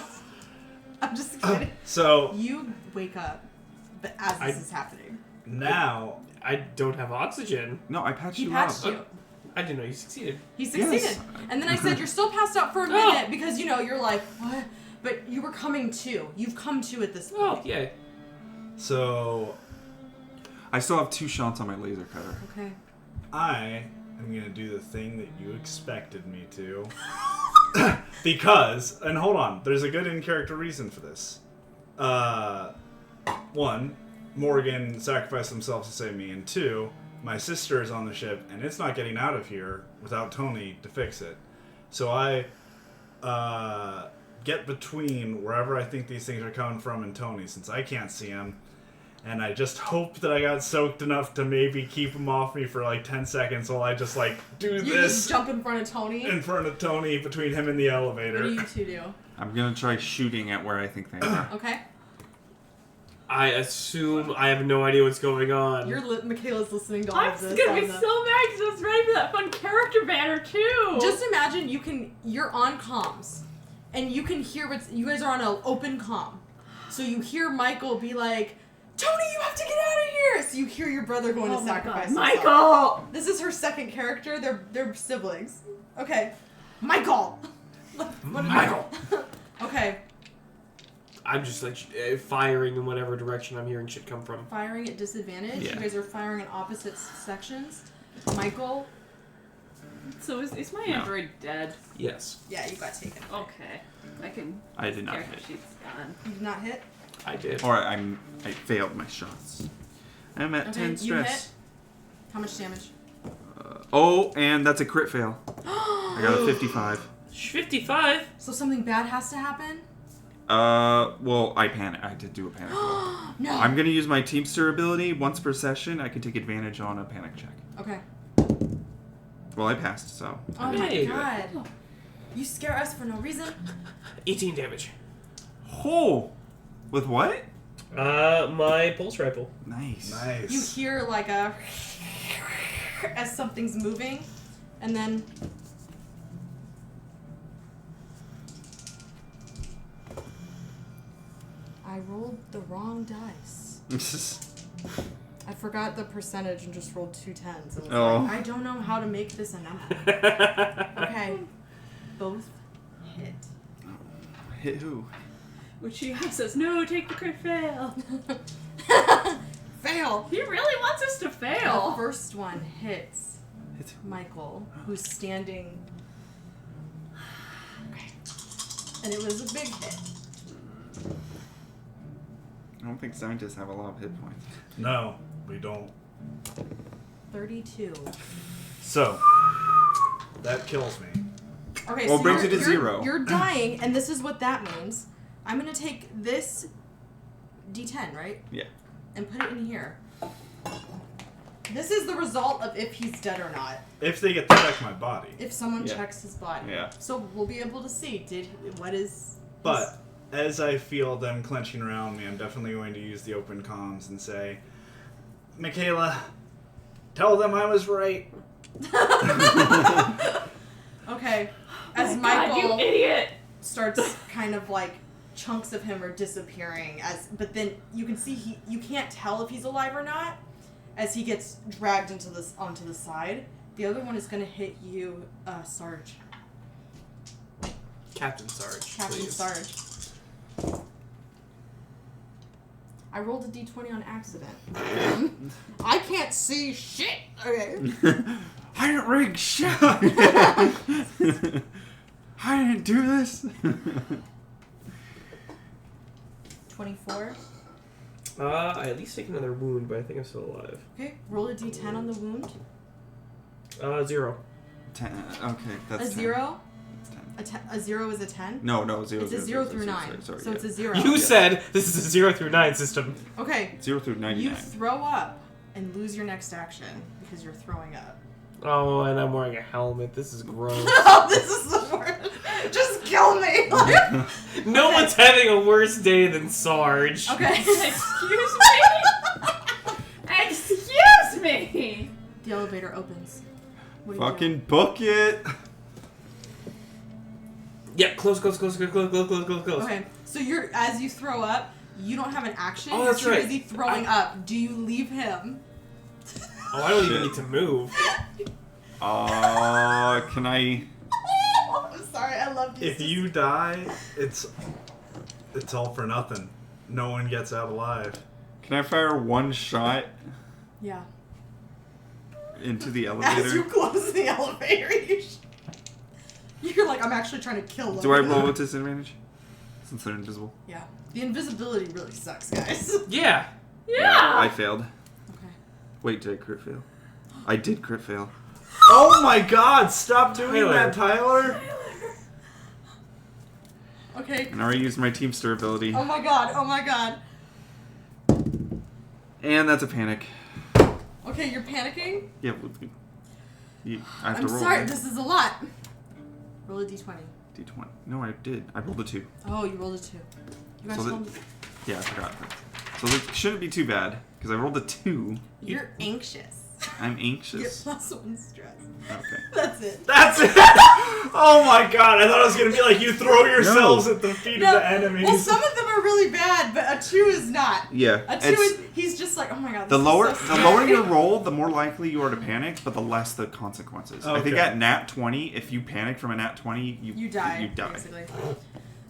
I'm just kidding. So, You wake up, but as this is happening, now... I don't have oxygen. No, I patched he you patched up. you. I didn't know you succeeded. He succeeded. Yes. And then I said, you're still passed out for a minute because, you're like, what? But you were coming to. You've come to at this point. Oh, yeah. So, I still have 2 shots on my laser cutter. Okay. I am going to do the thing that you expected me to. Because, and hold on, there's a good in-character reason for this. 1, Morgan sacrificed themselves to save me, and 2, my sister is on the ship, and it's not getting out of here without Tony to fix it. So I get between wherever I think these things are coming from and Tony, since I can't see them. And I just hope that I got soaked enough to maybe keep them off me for like 10 seconds while I just like do You this just jump in front of Tony. in front of Tony between him and the What elevator. do you two do? I'm gonna try shooting at where I think they are. Okay. I assume I have no idea what's going on. Michaela's listening to all I'm of this. gonna be on so the- mad because I was ready for that fun character banner too. Just imagine you're on comms, and you can hear you guys are on an open comm. So you hear Michael be like, Tony, you have to get out of here! So you hear your brother going to sacrifice himself. Michael. This is her second character. They're siblings. Okay. Michael! Michael. Okay. I'm just like firing in whatever direction I'm hearing shit come from. Firing at disadvantage. Yeah. You guys are firing in opposite sections. Michael, So is my android dead? Yes, yeah, you got taken. Okay. I can. I did not Character hit. sheet's gone. You did not hit? I did. Or I failed my shots. I'm at 10 you stress. hit. How much damage? Oh, and that's a crit fail. I got a 55. 55. So something bad has to happen? Well, I panic. I did do a panic roll. No. I'm gonna use my Teamster ability. Once per session, I can take advantage on a panic check. Okay. Well, I passed, so. Oh my Hey. god. You scare us for no reason. 18 damage. Oh! With what? My pulse rifle. Nice. Nice. You hear like a as something's moving, and then I rolled the wrong dice. I forgot the percentage and just rolled 2 10s. And was Oh. like, I don't know how to make this a number. Okay. Both hit. Hit who? Which she says, no, take the crit fail. Fail! He really wants us to The fail. first one hits Hits Michael, who's standing. Okay. And it was a big hit. I don't think scientists have a lot of hit points. No, we don't. 32. So, that kills me. Okay, Well, so brings you're, it to you're- 0. You're dying, and this is what that means. I'm gonna take this D10, right? Yeah. And put it in here. This is the result of if he's dead or not. If they get to check my body. If someone Yeah. checks his body. Yeah. So we'll be able to see what is. But as I feel them clenching around me, I'm definitely going to use the open comms and say, Michaela, tell them I was right. Okay. As Oh my God, Michael you idiot. starts kind of like chunks of him are disappearing but then you can see you can't tell if he's alive or not as he gets dragged onto the side. The other one is going to hit you, Sarge. Captain Sarge, Captain please. Sarge. I rolled a d20 on accident. I can't see shit. Okay. I didn't rig shit. I didn't do this. 24. I at least take another wound, but I think I'm still alive. Okay. Roll a d10 on the wound. 0. 10. Okay, that's A 10. 0. It's 10. A 0 is a 10. No, 0. It's a 0 through 9. Sorry, So yeah. it's a 0. You said this is a 0 through 9 system. Okay. 0 through 99. You throw up and lose your next action because you're throwing up. Oh, and I'm wearing a helmet. This is gross. Oh, this is the worst. Just kill me. No one's having a worse day than Sarge. Okay. Excuse me? Excuse me! The elevator opens. What do you Fucking book it. Yeah, close. do? Okay. So as you throw up, you don't have an action. Oh, that's you're right. too busy throwing up. Do you leave him? Oh, I don't even Shit. need to move. Can I? I'm sorry. I love you. If you die, it's all for nothing. No one gets out alive. Can I fire one shot Yeah. into the As you elevator? close the elevator, you're like, I'm actually trying to kill them. Do I roll with disadvantage? Since they're invisible. Yeah. The invisibility really sucks, guys. Yeah. Yeah! I failed. Okay. Wait, did I crit fail? I did crit fail. Oh my God! Stop doing Tyler. that, Tyler. Okay. And I already used my Teamster ability. Oh my god. Oh my god. And that's a panic. Okay, you're panicking? Yeah, I have I'm to roll. sorry, right? this is a lot. Roll a d20. D20. No, I did. I rolled a 2. Oh, you rolled a 2. You guys So told me. Yeah, I forgot. So it shouldn't be too bad, because I rolled a 2. You're anxious. I'm You get anxious. +1 stress. Okay. That's it. That's it! Oh my God! I thought it was gonna be like you throw yourselves at the feet of the enemies. Well, some of them are really bad, but a 2 is not. Yeah. A 2 it's- is, he's just like, oh my god, The this lower is so the scary. lower your roll, the more likely you are to panic, but the less the consequences. I think Okay. at nat 20, if you panic from a nat 20, You die. You die. Basically.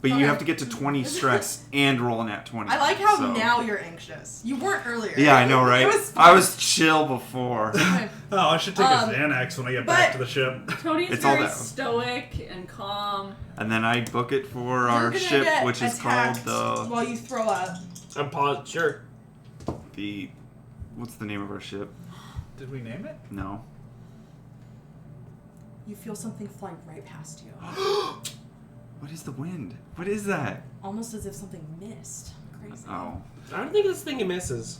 But Okay. you have to get to 20 stress and roll a nat 20. I like how so. now you're anxious. You weren't earlier. Yeah, I know, right? It was I fun. was chill before. Okay. Oh, I should take a Xanax when I get back but- to the ship. Tony's It's all very that. stoic and calm. And then I book it for You're our gonna ship, get which is called attacked while you throw up. I'm paused. Sure. the what's the name of our ship? Did we name it? No. You feel something fly right past you. What is the wind? What is that? Almost as if something missed. Crazy. Oh. I don't think this thing misses.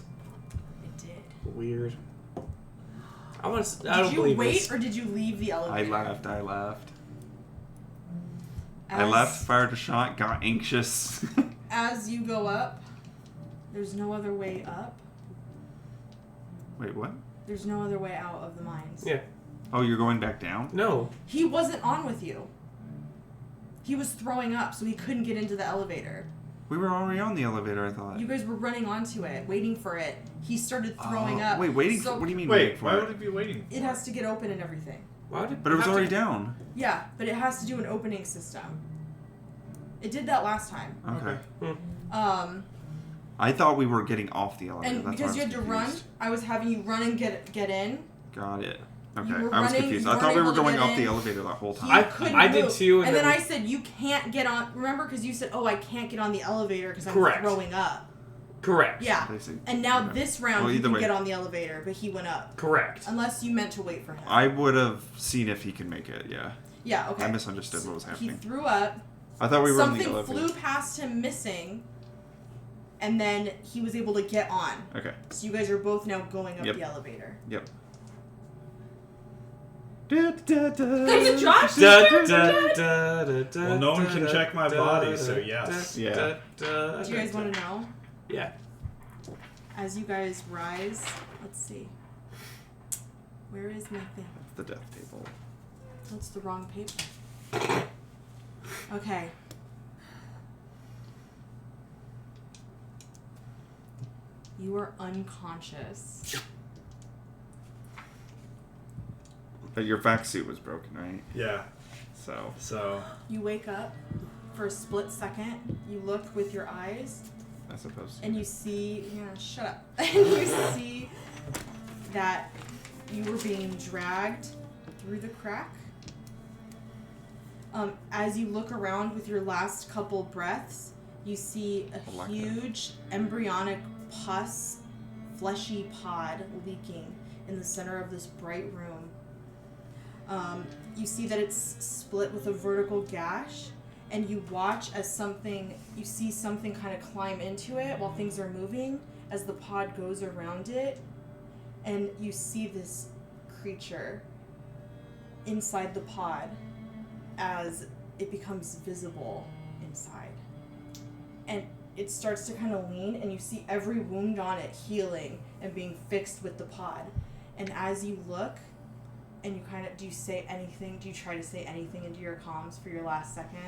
It did. Weird. I want to. I Did don't you believe wait this. or did you leave the I elevator? laughed. I As, left, fired a shot, got anxious. As you go up, there's no other way up. Wait, what? There's no other way out of the mines. Yeah. Oh, you're going back down? No. He wasn't on with you. He was throwing up, so he couldn't get into the elevator. We were already on the elevator, I thought. You guys were running onto it, waiting for it. He started throwing up. Wait, waiting So for... What do you mean Wait, for why it? would it be waiting for? It has to get open and everything. Why did? But it was have already to- down. Yeah, but it has to do an opening system. It did that last time. Okay. I thought we were getting off the elevator. And That's because why you I had was to run, confused. I was having you run and get in. Got it. Okay, You were I was running, confused. you I thought we weren't were able to going get up the in. elevator that whole time. You couldn't I did move. too, And and then then- I said, you can't get on. Remember, because you said, oh, I can't get on the elevator because I'm Correct. throwing up. Correct. Yeah. Basically. And now Okay. this round, Well, you either can way. get on the elevator, but he went up. Correct. Unless you meant to wait for him. I would have seen if he could make it, yeah. Yeah, okay. I misunderstood what was He happening. threw up. I thought we were on the Something elevator. flew past him missing. And then he was able to get on. Okay. So you guys are both now going up Yep. the elevator. Yep. There's a Josh. Well, no one can check my body, so yes. Yeah. Do you guys want to know? Yeah. As you guys rise, let's see. Where is my thing? The death table. That's the wrong paper. Okay. You are unconscious. But your vac suit was broken, right? Yeah. So, You wake up for a split second. You look with your eyes, I suppose. and you see. Yeah, shut up. And you see that you were being dragged through the crack. As you look around with your last couple breaths, you see a I like that. huge embryonic pus, fleshy pod leaking in the center of this bright room. You see that it's split with a vertical gash, and you watch as you see something kind of climb into it while things are moving as the pod goes around it, and you see this creature inside the pod as it becomes visible inside. And it starts to kind of lean, and you see every wound on it healing and being fixed with the pod. And as you look, and you kind of, do you say anything? Do you try to say anything into your comms for your last second?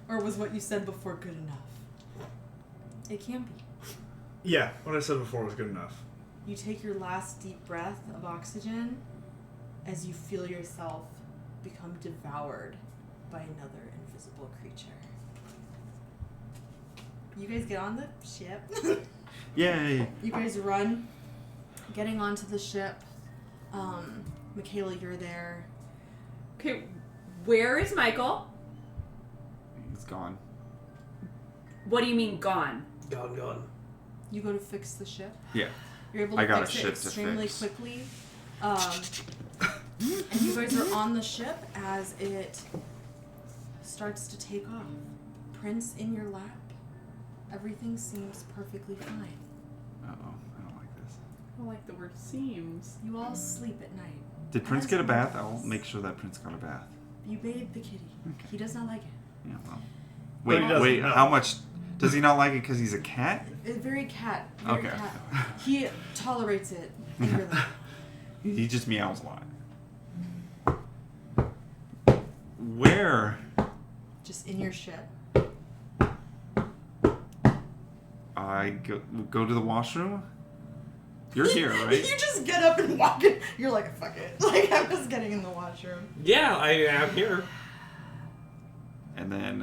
Or was what you said before good enough? It can be. Yeah, what I said before was good enough. You take your last deep breath of oxygen as you feel yourself become devoured by another invisible creature. You guys get on the ship. Yay! You guys run, getting onto the ship. Michaela, you're there. Okay, where is Michael? He's gone. What do you mean gone? Gone. You go to fix the ship. Yeah. You're able I to got a fix it ship to extremely fix. quickly. And you guys are on the ship as it starts to take off. Prince in your lap. Everything seems perfectly fine. Uh-oh. I don't like this. I don't like the word seems. You all sleep at night. Did Prince As get a bath? always. I'll make sure that Prince got a bath. You bathe the kitty. Okay. He does not like it. Yeah, well. But he doesn't Wait, know. how much... Does he not like it because he's a cat? Very cat. Okay. Cat. He tolerates it eagerly. He just meows a lot. Where? Just in your ship. I go to the washroom? You're here, right? You just get up and walk in. You're like, fuck it. Like, I'm just getting in the washroom. Yeah, I am here. And then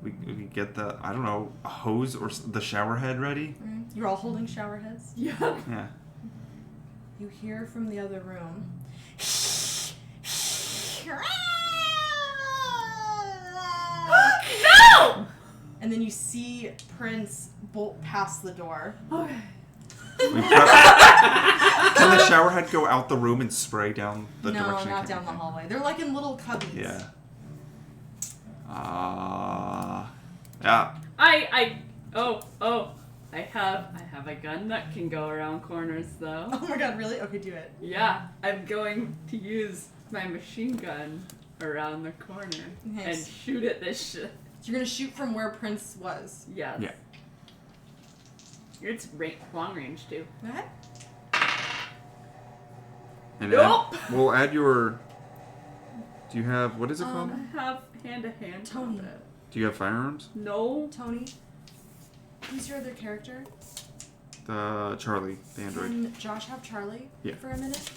we get the, I don't know, a hose or the shower head ready. You're all holding shower heads. Yeah. Yeah. You hear from the other room. No! And then you see Prince bolt past the door. Okay. Can the shower head go out the room and spray down the No, direction? it not came down the from? hallway. They're like in little cubbies. Yeah. Yeah. I have a gun that can go around corners though. Oh my god, really? Okay, do it. Yeah, I'm going to use my machine gun around the corner and Nice. shoot at this shit. You're gonna shoot from where Prince was. Yes. Yeah. It's long range too. Go ahead. And Nope. we'll add your. Do you have what is it called? I have hand-to-hand Tony. combat. Do you have firearms? No. Tony. Who's your other character? The Charlie, the android. Can Josh have Charlie Yeah. for a minute?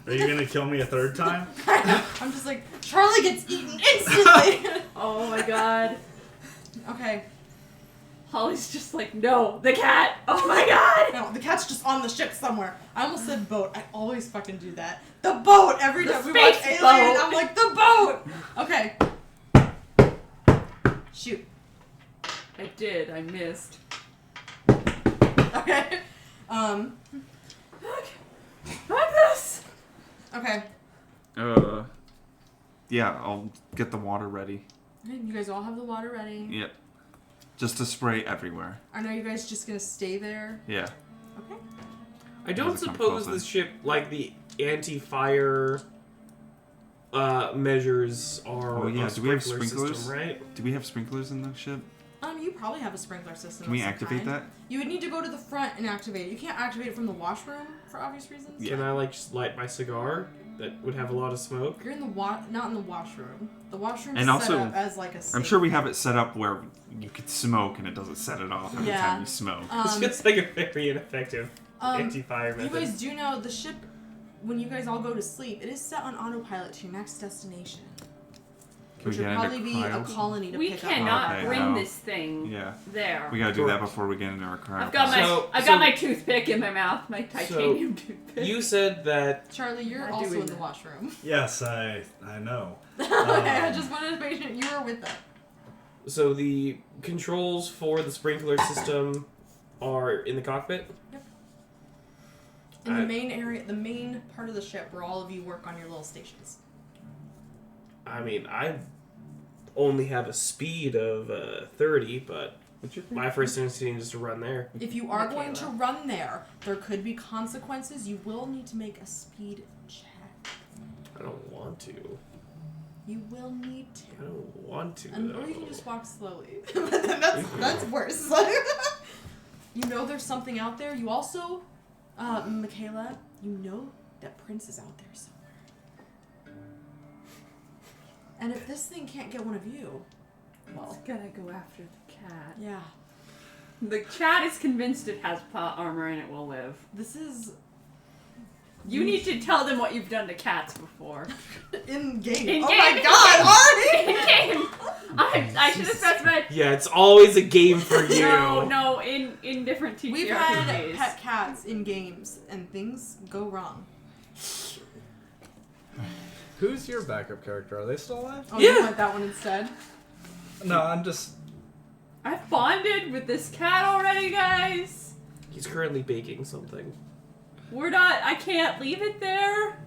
Are you gonna kill me a third time? I'm just like, Charlie gets eaten instantly! Oh my god. Okay. Holly's just like, no, the cat. Oh my god. No, the cat's just on the ship somewhere. I almost said boat. I always fucking do that. The boat! Every The time we watch space Alien, boat. I'm like, the boat! Okay. Shoot. I did. I missed. Okay. Like this. Okay. Yeah, I'll get the water ready. You guys all have the water ready. Yep. Just to spray everywhere. I know you guys just gonna stay there. Yeah. Okay. I don't Doesn't come suppose close this ship, like the anti-fire measures are. Oh, yeah. a Do we have sprinkler sprinklers? System, right? Do we have sprinklers in the ship? You probably have a sprinkler system. Can we of some activate kind. that? You would need to go to the front and activate it. You can't activate it from the washroom for obvious reasons. Can I like just light my cigar that would have a lot of smoke? You're in the not in the washroom. The washroom And is also, set up as like a. I'm sure we have it set up where you could smoke and it doesn't set it off every Yeah. time you smoke. It's just like a very ineffective anti-fire You method. guys do know the ship. When you guys all go to sleep, it is set on autopilot to your next destination, Can which we would get probably into be a cryo? colony to We pick cannot Okay, bring no. this thing Yeah. there. We gotta do that before we get into our cryo. I've got my So- I've got my toothpick in my mouth, my So, titanium toothpick. You said that. up. Charlie, you're Not also doing in the that. washroom. Yes, I know. I just wanted to make sure you were with them. So the controls for the sprinkler system are in the cockpit? In the main area, the main part of the ship where all of you work on your little stations. I mean, I only have a speed of 30, but my first instinct is to run there. If you are Michaela. going to run there could be consequences. You will need to make a speed check. I don't want to. You will need I to. don't want to, Or you can though. just walk slowly. But then that's worse. You know there's something out there. You also, Michaela, you know that Prince is out there somewhere. And if this thing can't get one of you, It's gonna go after the cat. yeah. The cat is convinced it has plot armor and it will live. This is You need to tell them what you've done to cats before. in game. In Oh game, my in god, In already? game! I should have specified. Yeah, it's always a game for you. No, in different TTRPGs. We've had pet cats in games and things go wrong. Who's your backup character? Are they still alive? Oh, Yeah. you want that one instead? No, I'm just. I've bonded with this cat already, guys. He's currently baking something. I can't leave it there.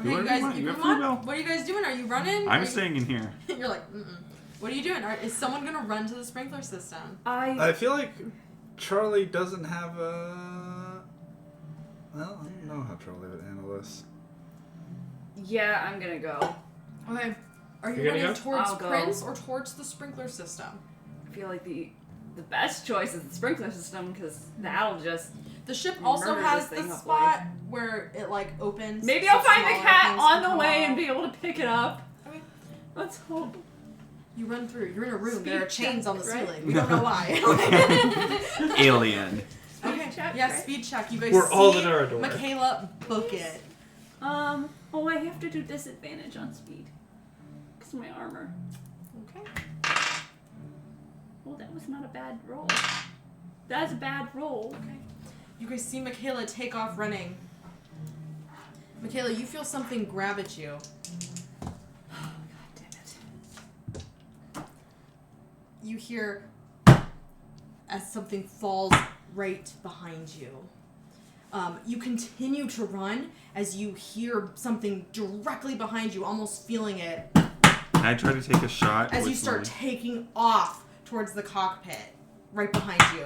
Okay, whatever you you guys, want, you have come free on. will. What are you guys doing? Are you running? Are I'm you- staying in here. You're like, mm-mm. What are you doing? Is someone gonna run to the sprinkler system? I feel like Charlie doesn't have a. Well, I don't know how Charlie would handle this. Yeah, I'm gonna go. Okay. Are you You're gonna running go? towards I'll go. Prince or towards the sprinkler system? I feel like the best choice is the sprinkler system because that'll just. The ship also Murder has this thing the up, spot where it like opens. Maybe so I'll find the smaller cat things on can the come way off. and be able to pick it up. Okay. Let's hope. You run through. You're in a room. Speed There are chains check, on the right? ceiling. We don't know why. Alien. Okay. check, Yeah, right? speed check. You guys We're see all in our door. Michaela book it. Oh, I have to do disadvantage on speed. Because of my armor. Okay. Oh, that was not a bad roll. That's a bad roll. Okay. You guys see Michaela take off running. Michaela, you feel something grab at you. Oh, God damn it. You hear as something falls right behind you. You continue to run as you hear something directly behind you, almost feeling it, Can I try to take a shot? as you with start my- taking off towards the cockpit, right behind you.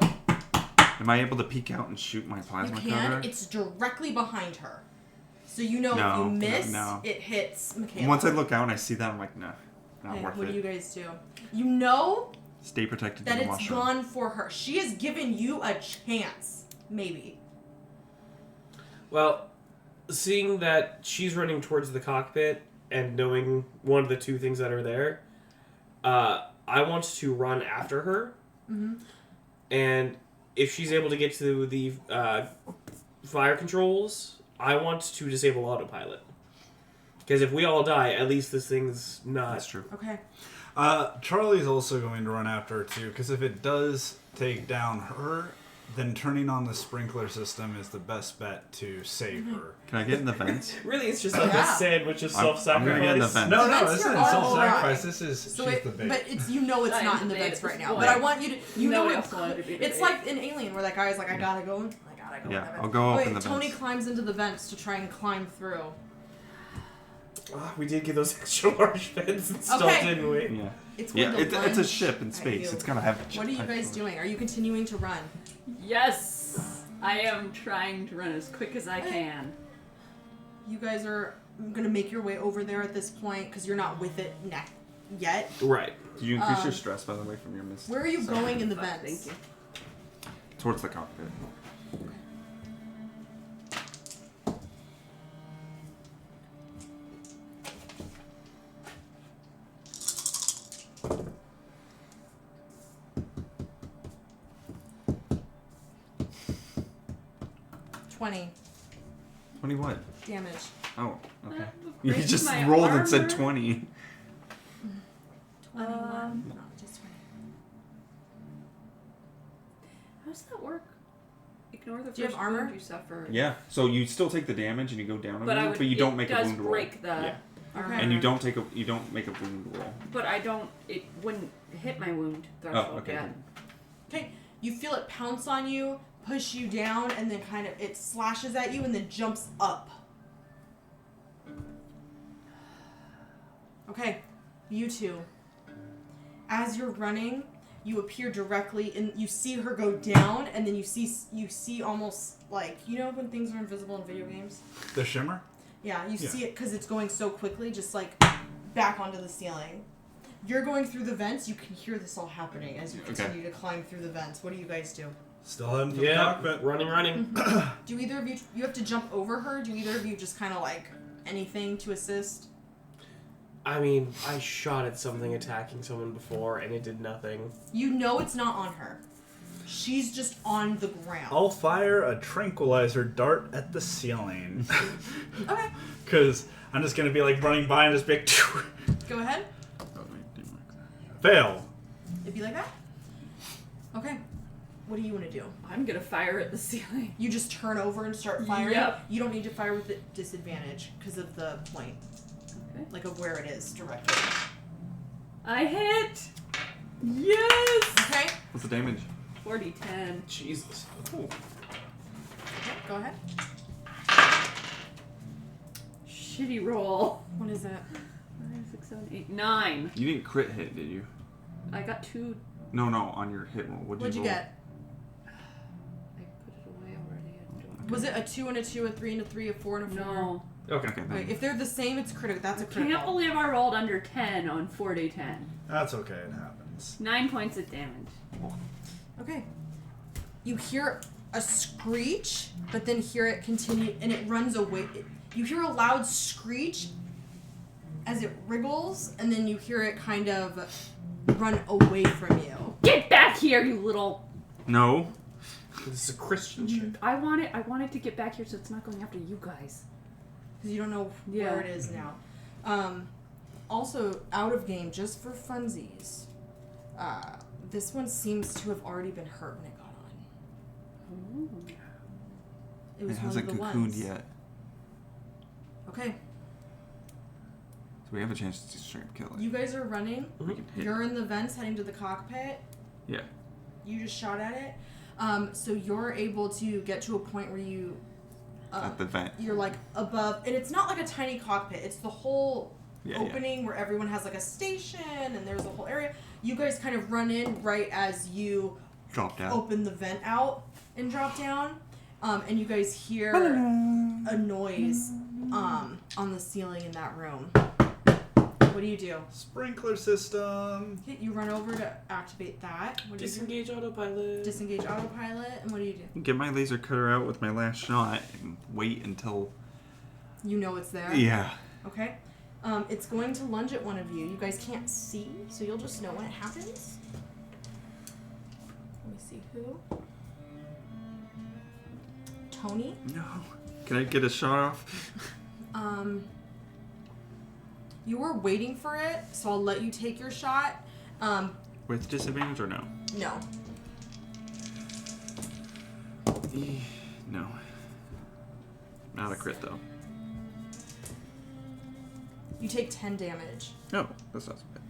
Am I able to peek out and shoot my You plasma can. cutter? It's directly behind her. So you know if No, you miss, no. it hits Michaela. Once I look out and I see that, I'm like, no, not Okay, worth what it. do you guys do? You know Stay protected that to the it's mushroom. gone for her. She has given you a chance, maybe. Well, seeing that she's running towards the cockpit and knowing one of the two things that are there, I want to run after her. Mm-hmm. And if she's able to get to the fire controls, I want to disable autopilot. Because if we all die, at least this thing's not... That's true. Okay. Charlie's also going to run after her too, because if it does take down her, then turning on the sprinkler system is the best bet to save her. Can I get in the vents? Really, it's just like Yeah. a sandwich of I'm gonna self-sacrifice. get in the vents. No, Vents this are isn't all self-sacrifice. right. This is So she's it, the bait. but it's in the I'm vents the bait right at now. this But point. I want you to Nobody it else wanted to be the it's bait. like in Alien where that guy's like, I gotta go in the Yeah, vents. I'll go up Wait, in the Tony vents. climbs into the vents to try and climb through. We did get those extra large vents installed, Okay. didn't we? Yeah. It's Yeah, going to it's a lunge ship in at space. you. It's gonna have. What are you guys doing? Are you continuing to run? Yes, I am trying to run as quick as I can. You guys are going to make your way over there at this point because you're not with it yet. Right. Did you increase your stress, by the way, from your mist? Where are you going in the Fuck, vents? thank you. Towards the cockpit. $20 20 what? damage. Oh, okay. That You breaks just my rolled and said armor. 20. 21. No, just 20. How does that work? Ignore the first Do you have armor? wound you suffer. Yeah. So you still take the damage and you go down a But wound, but you don't make a does wound roll. break the Yeah. armor. And you don't make a wound roll. But I don't. It wouldn't hit my wound threshold okay. yet. Okay, you feel it pounce on you, push you down, and then kind of it slashes at you and then jumps up. Okay, you two. As you're running, you appear directly and you see her go down, and then you see almost like, you know when things are invisible in video games? The shimmer? Yeah, you Yeah. see it because it's going so quickly, just like back onto the ceiling. You're going through the vents. You can hear this all happening as you continue to climb through the vents. What do you guys do? Still heading for the Yeah, cockpit. running. Do either of you have to jump over her? Do either of you just kind of like anything to assist? I mean, I shot at something attacking someone before, and it did nothing. You know it's not on her. She's just on the ground. I'll fire a tranquilizer dart at the ceiling. Okay, Because I'm just going to be like running by and just be like, go ahead. Oh, wait, didn't like that. fail. It'd be like that. Okay, what do you want to do? I'm gonna fire at the ceiling. You just turn over and start firing? Yep. You don't need to fire with the disadvantage because of the point. Okay. Like of where it is directly. I hit. Yes. Okay, What's the damage? 40-10. Jesus. okay, go ahead. Shitty roll. What is it? 5, 6, 7, 8, 9. You didn't crit hit, did you? I got 2. No, on your hit roll. What'd you roll? get? I put it away already. I don't. Was it a 2 and a 2, a 3 and a 3, a 4 and a 4? No. Okay. Okay, then. Wait, if they're the same, it's critical. That's a Can't critical. believe I rolled under 10 on 4d10. That's okay, it happens. 9 points of damage. Okay. You hear a screech, but then hear it continue, and it runs away. You hear a loud screech as it wriggles, and then you hear it kind of run away from you. Get back here, you little. No. This is a Christian ship. I want it to get back here so it's not going after you guys. Because you don't know Yeah. where it is now. Also, out of game, just for funsies, this one seems to have already been hurt when it got on. Ooh. It was It one hasn't of the cocooned ones. yet. Okay, So we have a chance to straight up kill it. you guys are running. We can hit. You're in the vents heading to the cockpit. Yeah. You just shot at it. So you're able to get to a point where you... At the vent. You're like above... And it's not like a tiny cockpit. It's the whole Yeah, opening where everyone has like a station and there's a whole area. You guys kind of run in right as you Dropped out. open the vent out and drop down. And you guys hear a noise on the ceiling in that room. What do you do? Sprinkler system. Okay, you run over to activate that. What do you do? Disengage autopilot. Disengage autopilot. And what do you do? Get my laser cutter out with my last shot and wait until... You know it's there. Yeah. Okay. It's going to lunge at one of you. You guys can't see, so you'll just know when it happens. Let me see who. Tony. No. Can I get a shot off? You were waiting for it, so I'll let you take your shot. With disadvantage or no? No. No. Not a crit though. You take 10 damage. No, that's not so bad.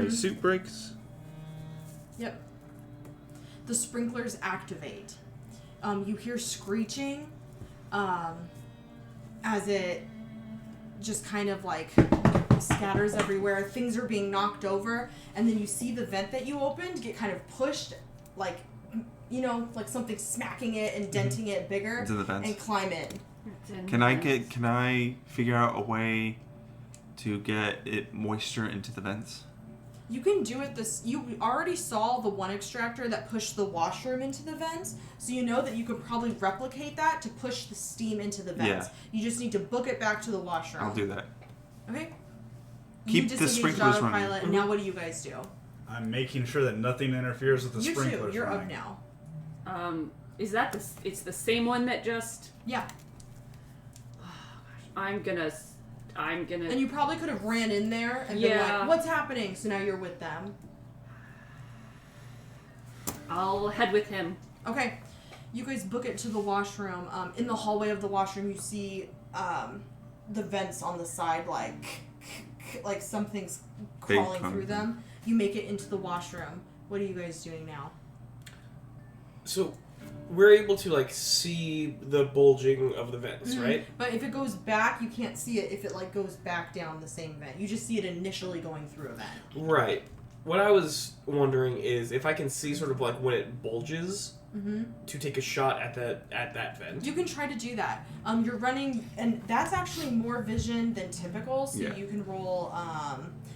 My suit breaks. Yep. The sprinklers activate. You hear screeching as it just kind of like scatters everywhere. Things are being knocked over, and then you see the vent that you opened get kind of pushed, like, you know, like something smacking it and denting it bigger, Into the vents. and climb in. Can I figure out a way to get it moisture into the vents? You can do it you already saw the one extractor that pushed the washroom into the vents, so you know that you could probably replicate that to push the steam into the vents. Yeah. You just need to book it back to the washroom. I'll do that. Okay. Keep you the sprinklers running. autopilot, and now what do you guys do? I'm making sure that nothing interferes with the You sprinklers. too. You're running. up now. Is that it's the same one that just... Yeah. I'm gonna... And you probably could have ran in there and been like, what's happening? So now you're with them. I'll head with him. Okay. You guys book it to the washroom. In the hallway of the washroom, you see the vents on the side, like something's crawling through them. You make it into the washroom. What are you guys doing now? So, we're able to, like, see the bulging of the vents, right? But if it goes back, you can't see it if it, like, goes back down the same vent. You just see it initially going through a vent. Right. What I was wondering is if I can see sort of, like, when it bulges to take a shot at that vent. You can try to do that. You're running, and that's actually more vision than typical, so you can roll,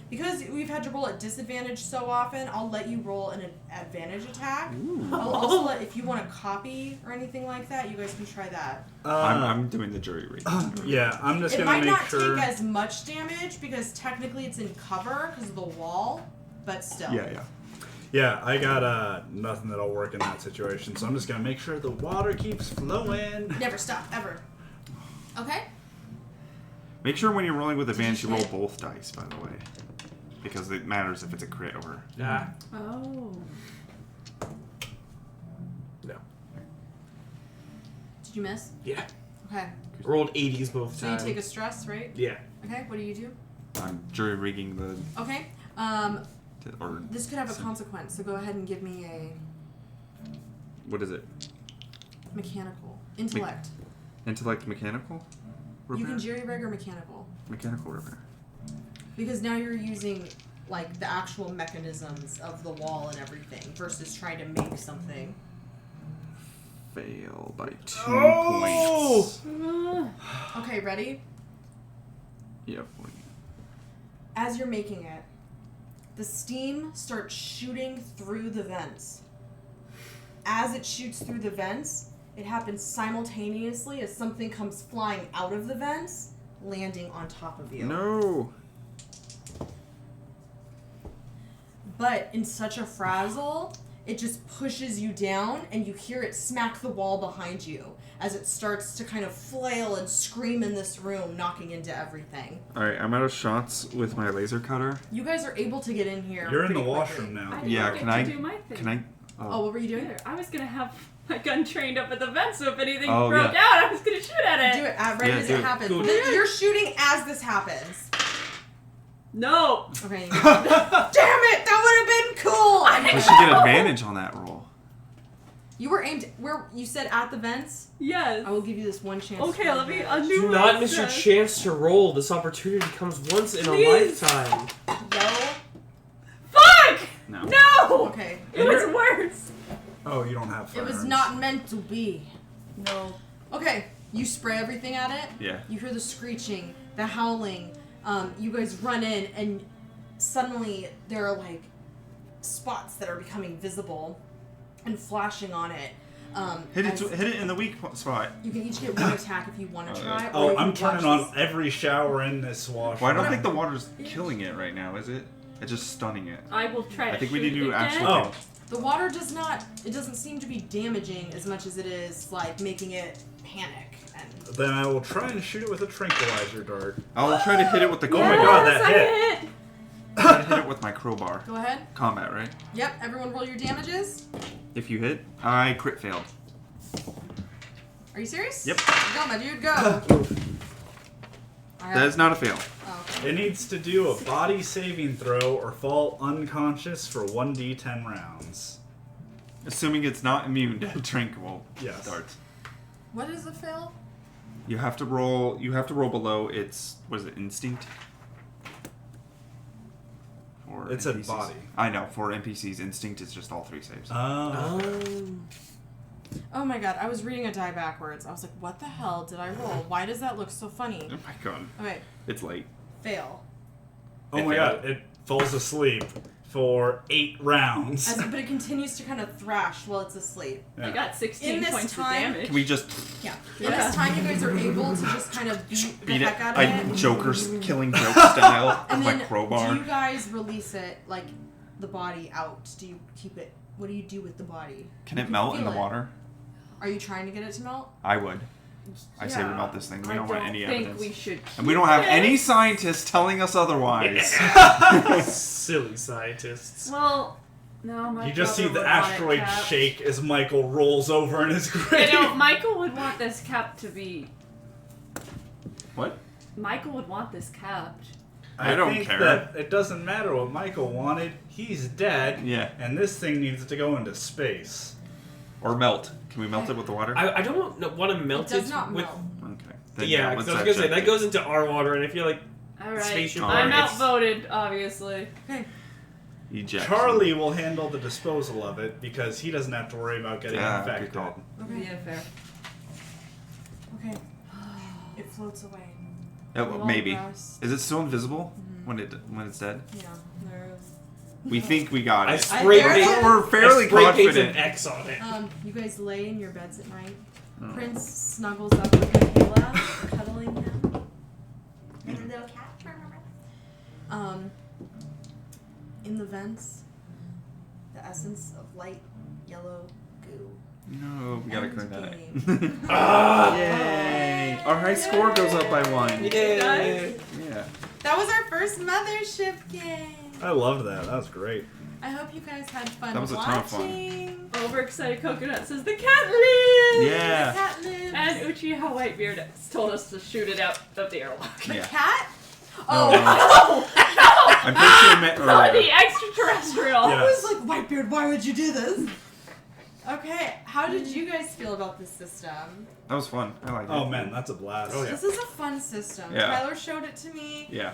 because we've had to roll at disadvantage so often, I'll let you roll an advantage attack. Ooh. I'll also let, if you want to copy or anything like that, you guys can try that. I'm doing the jury read. Yeah, I'm just It gonna might make not sure. take as much damage because technically it's in cover because of the wall, but still. Yeah. Yeah, I got nothing that'll work in that situation, so I'm just gonna make sure the water keeps flowing. Never stop, ever. Okay? Make sure when you're rolling with advantage, you roll hit? both dice, by the way. Because it matters if it's a crit or... Oh. No. Did you miss? Yeah. Okay. Rolled 80s both So times. you take a stress, right? Yeah. Okay, what do you do? I'm jury rigging the... Okay. Or This could have a consequence, so go ahead and give me a what is it? mechanical. Intellect. Intellect mechanical? Repair? You can jury rig or mechanical. Mechanical repair. Because now you're using, like, the actual mechanisms of the wall and everything versus trying to make something. Fail by 2 Oh! points. Okay, ready? Yep. As you're making it, the steam starts shooting through the vents. As it shoots through the vents, it happens simultaneously as something comes flying out of the vents, landing on top of you. No! But in such a frazzle, it just pushes you down and you hear it smack the wall behind you as it starts to kind of flail and scream in this room, knocking into everything. Alright, I'm out of shots with my laser cutter. You guys are able to get in here. You're in the pretty washroom quickly. now. I didn't Yeah, get can to I... do my thing. Can I... Oh, what were you doing? Either. I was gonna have my gun trained up at the vent, so if anything Oh, broke yeah. out, I was gonna shoot at it. Do it right as do it it. happens. Cool. You're shooting as this happens. No. Okay. Damn it! That would have been cool! I should get advantage on that roll. You were aimed where you said at the vents. Yes. I will give you this one chance. Okay, to let me advantage. undo Do what not I miss your said. chance to roll. This opportunity comes once in a Please. lifetime. Yo. Fuck! No. No! Okay. It was worse. Oh, you don't have It firearms. was not meant to be. No. Okay. You spray everything at it. Yeah. You hear the screeching, the howling. you guys run in, and suddenly there are like spots that are becoming visible and flashing on it. Hit it in the weak spot. You can each get one attack if you want to try. or Oh, you I'm can watch turning on this. every shower in this washer. Well, I don't think the water's killing it right now, is it? It's just stunning it. I will try to I think we shoot need to it actually. again. Oh, The water does not. It doesn't seem to be damaging as much as it is like making it panic. And then I will try and shoot it with a tranquilizer dart. I'll try to hit it with the Oh crowbar. my god, that Yes, hit! I Try to hit it with my crowbar. go ahead. Combat, right? Yep. Everyone, roll your damages. If you hit, I crit failed. Are you serious? Yep. Go, my dude. Go. All right. That is not a fail. Oh, okay. It needs to do a body saving throw or fall unconscious for 1d10 rounds. Assuming it's not immune to tranquil Yes. darts. What is a fail? You have to roll. You have to roll below its. What is it? Instinct. For It's a NPCs. body. I know. For NPCs, instinct is just all 3 saves. Oh. Oh my god, I was reading a die backwards. I was like, what the hell did I roll? Why does that look so funny? Oh my god. Okay, It's late. fail. Oh my god, it falls asleep for 8 rounds. But it continues to kind of thrash while it's asleep. I got 16 In this points time- of damage. Can we just Yeah. In this time, you guys are able to just kind of beat the beat it? heck out of it. Joker's killing joke style And with my then, crowbar. do you guys release it, like, the body out? Do you keep it? What do you do with the body? Can it melt in feel the it. water? Are you trying to get it to melt? I would. I say we Yeah, melt this thing. We I don't want any think evidence. we should. And we don't have keep any it. scientists telling us otherwise. Silly scientists. Well, no, my You just see brother the would want it asteroid kept. shake as Michael rolls over in his grave. You know, Michael would want this kept to be. What? Michael would want this kept. I don't think care. that it doesn't matter what Michael wanted. He's dead. Yeah. And this thing needs to go into space. Or melt. Can we melt it with the water? I don't want to melt It it does not with. melt. Okay. Then Yeah, let's because I was gonna say check that it. goes into our water, and I feel like Alright. Spaceship I'm Alright. outvoted, obviously. Okay. Ejection. Charlie will handle the disposal of it because he doesn't have to worry about getting Yeah, infected. good call. Okay. Yeah, fair. Okay. It floats away. Well, maybe. Rest. Is it still invisible when it's dead? Yeah. There's. We think we got I it. spray I- paint. We're fairly I spray paint confident. an X on it. You guys lay in your beds at night. Oh. Prince snuggles up with Michaela, cuddling him. And your little cat. In the vents, the essence of light yellow goo. No, we gotta End clean that game. up. Ah! Yay! Our high score goes up by 1. Yay! Yeah. That was our first Mothership game. I loved that. That was great. I hope you guys had fun That was a ton of fun. watching. Overexcited Coconut says the cat lives! Yeah. The cat lives. And Uchiha Whitebeard told us to shoot it out of the airlock. The Yeah. cat? No, Oh, no. I'm pretty sure you meant Not earlier. the extraterrestrial! Yeah. I was like, Whitebeard, why would you do this? Okay, how did you guys feel about this system? That was fun. I like it. Oh man, that's a blast. Oh, yeah. This is a fun system. Yeah. Tyler showed it to me. Yeah.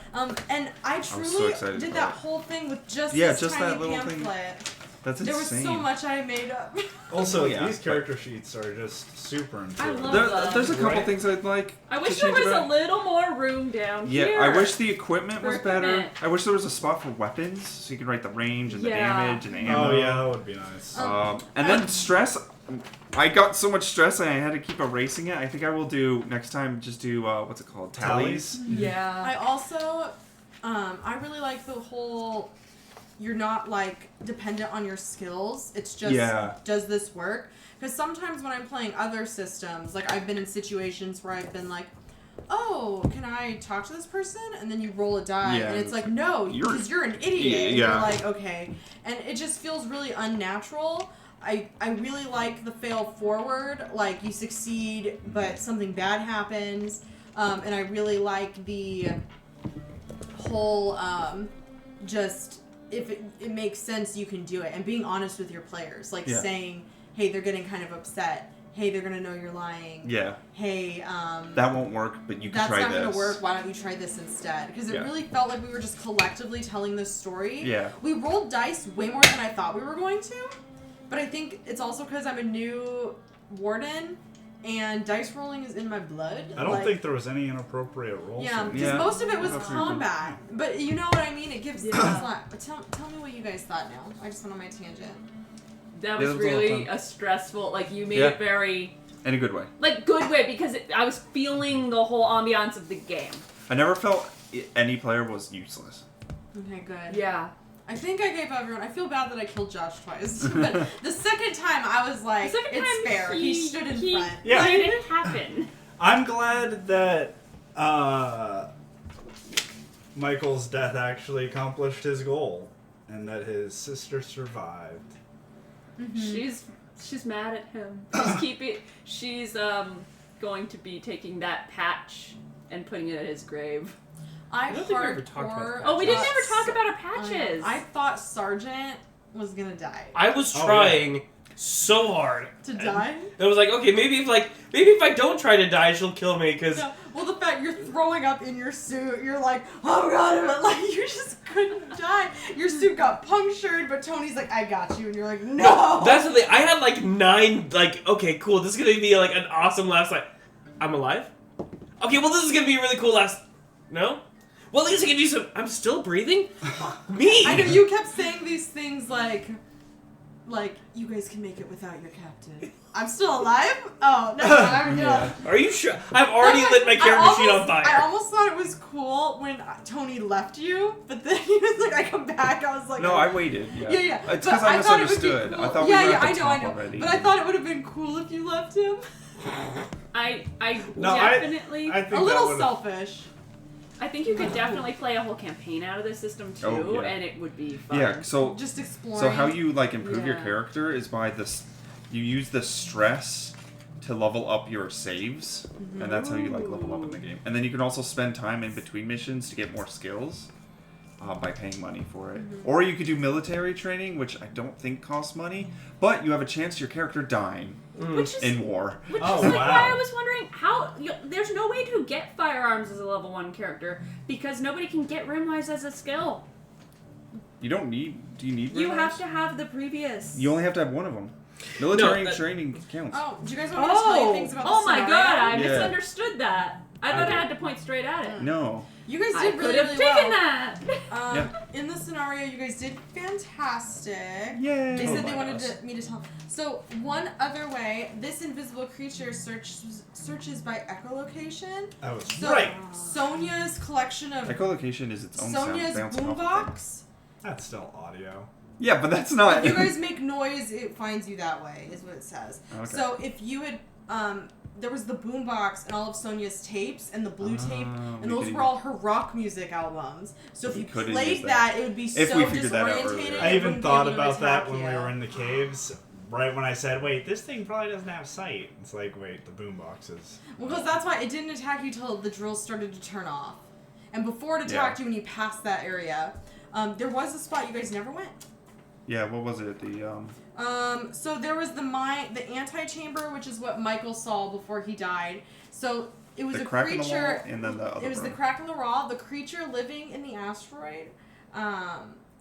And I so truly excited did about that it. whole thing with just Yeah, this just tiny that little thing. pamphlet. That's There was insane. so much I made up. Also, Oh, yeah. these character sheets are just super important. love There's a couple Right. things I'd like. I wish to there change was a about. little more room down Yeah, here. I wish the equipment was For better. equipment. I wish there was a spot for weapons, so you could write the range and the Yeah. damage and the ammo. Oh yeah, that would be nice. And then stress. I got so much stress and I had to keep erasing it. I think I will do next time. Just do what's it called? Tallies. Yeah. I also, I really like the whole, you're not like dependent on your skills. It's just, Yeah. does this work? Because sometimes when I'm playing other systems, like I've been in situations where I've been like, oh, can I talk to this person? And then you roll a die, Yeah, and it's like, no, because you're an idiot. And Yeah. you're like, okay. And it just feels really unnatural. I really like the fail forward, like you succeed, but something bad happens. And I really like the whole, just, if it makes sense, you can do it. And being honest with your players, like Yeah. saying, hey, they're getting kind of upset. Hey, they're going to know you're lying. Yeah. Hey, That won't work, but you can that's try not this. going to work. Why don't you try this instead? Because it Yeah. really felt like we were just collectively telling this story. Yeah. We rolled dice way more than I thought we were going to. But I think it's also because I'm a new warden, and dice rolling is in my blood. I don't think there was any inappropriate rolls. Yeah, because Yeah. most of it was That's combat. But you know what I mean? It gives. Yeah. Tell me what you guys thought now. I just went on my tangent. That Yeah, was that was a lot of really fun. a stressful. Like you made Yeah. it very In a good way. good way because I was feeling the whole ambiance of the game. I never felt any player was useless. Okay, good. Yeah. I think I gave everyone. I feel bad that I killed Josh twice, but the second time I was like, The second it's time fair. He stood in front. Yeah. Let it happen. I'm glad that Michael's death actually accomplished his goal, and that his sister survived. She's mad at him. She's going to be taking that patch and putting it at his grave. I don't think we ever talked about hardcore. that. Oh, we didn't thought ever talk Sa- about our patches. I thought Sergeant was gonna die. I was Oh, trying so hard. To die? And I was like, okay, maybe if I don't try to die, she'll kill me because No. Well, the fact you're throwing up in your suit, you're like, oh god, but like you just couldn't die. Your suit got punctured, but Tony's like, I got you, and you're like, no. that's the thing. I had like 9. Like, okay, cool. This is gonna be like an awesome last night. I'm alive. Okay, well, this is gonna be a really cool last. No. Well, at least I can do some. I'm still breathing. Me. I know you kept saying these things like you guys can make it without your captain. I'm still alive? Oh, no, I'm Yeah. Are you sure? I've already lit my character sheet on fire. I almost thought it was cool when Tony left you, but then he was like, I come back. I was like, No, I waited. Yeah. Yeah. It's But because I thought it would be misunderstood. cool. I thought we yeah, were yeah, at the I top know. already. But I thought it would have been cool if you left him. I No, definitely. I think A that little would've- selfish. I think you could definitely play a whole campaign out of this system too, Oh, yeah. and it would be fun. Yeah. So Just exploring. So how you like improve your Yeah. character is by this. You use the stress to level up your saves, and that's how you like level up in the game. And then you can also spend time in between missions to get more skills by paying money for it. Or you could do military training, which I don't think costs money, but you have a chance your character dying Which is in war. Which Oh, is like wow. why I was wondering how there's no way to get firearms as a level 1 character because nobody can get rimwise as a skill. You don't need. Do you need? You rimwise? have to have the previous. You only have to have one of them. Military No, that- training counts. Oh, do you guys want me to tell you things about the my scenario? god! I Yeah. misunderstood that. I thought I did. had to point straight at it. No. You guys I did could really, have really taken well. that. Yeah. In the scenario, you guys did fantastic. Yay. They Oh said my they wanted gosh. me to tell. So one other way, this invisible creature searches by echolocation. I was So right. Sonia's collection of Echolocation is its own Sonia's sound bouncing off of things. boombox. That's still audio. Yeah, but that's not. If you guys make noise, it finds you that way, is what it says. Okay. So if you had, there was the boombox and all of Sonia's tapes and the blue tape, we and those could were all her rock music albums. So if we you could've played used that, that. it would be If so we figured that out disorientated. earlier. I it even wouldn't be thought able to about that attack when we you. were in the caves. Right when I said, wait, this thing probably doesn't have sight. It's like, wait, the boomboxes. Well, because that's why it didn't attack you till the drills started to turn off. And before it attacked you when you passed that area, there was a spot you guys never went. Yeah, what was it? So there was the antechamber, which is what Michael saw before he died. So it was The a crack in the creature. wall and then the other It was the room. crack in the wall. The creature living in the asteroid,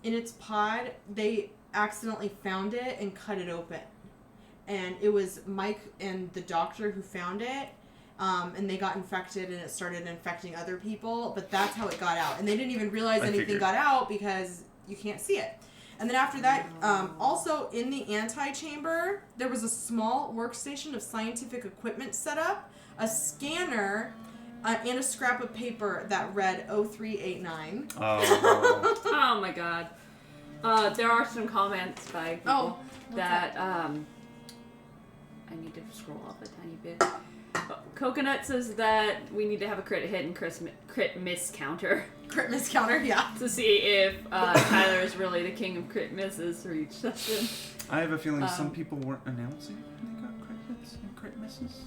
in its pod, they accidentally found it and cut it open. And it was Mike and the doctor who found it. And they got infected and it started infecting other people. But that's how it got out. And they didn't even realize I anything figured. got out because you can't see it. And then after that, also in the antechamber, there was a small workstation of scientific equipment set up, a scanner, and a scrap of paper that read 0389. Oh. Oh my god. There are some comments by people Oh, what's that I need to scroll up a tiny bit. Coconut says that we need to have a crit hit and crit miss counter Crit miss counter, yeah. to see if Tyler is really the king of crit misses for each session. I have a feeling some people weren't announcing they got crit hits and crit misses.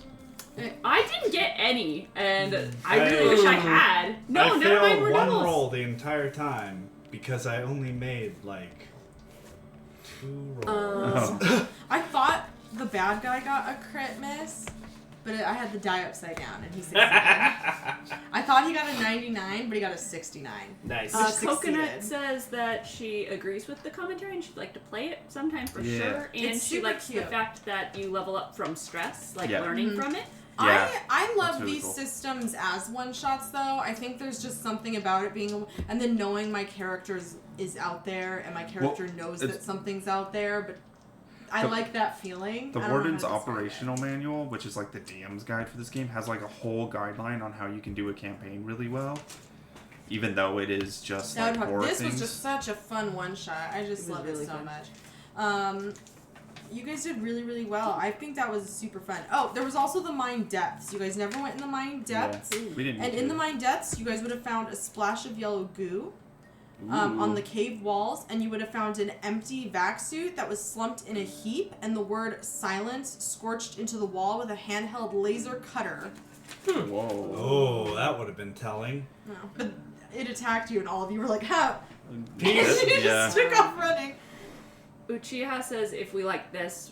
I didn't get any, and I I- really wish I had. No, I none of failed mine were one doubles. roll the entire time because I only made like 2 rolls. I thought the bad guy got a crit miss, but I had the die upside down, and he succeeded. I thought he got a 99, but he got a 69. Nice. Coconut says that she agrees with the commentary and she'd like to play it sometime for sure. And It's she super likes cute. the fact that you level up from stress, like Yeah. learning from it. Yeah, I love that's really these cool. systems as one-shots, though. I think there's just something about it being... And then knowing my character is out there, and my character knows that something's out there, but I like that feeling. The I don't know Warden's how to describe operational manual, which is like the DM's guide for this game, has like a whole guideline on how you can do a campaign really well. Even though it is just That like would- horror This things. was just such a fun one-shot. I just It was love really it so fun. much. You guys did really, really well. I think that was super fun. Oh, there was also the mine depths. You guys never went in the mine depths. Yeah, we didn't. And need in to. the mine depths, you guys would have found a splash of yellow goo on the cave walls, and you would have found an empty vac suit that was slumped in a heap, and the word silence scorched into the wall with a handheld laser cutter. Whoa. Oh, that would have been telling. No, but it attacked you, and all of you were like, "How?" you Yeah. just took off running. Uchiha says if we like this,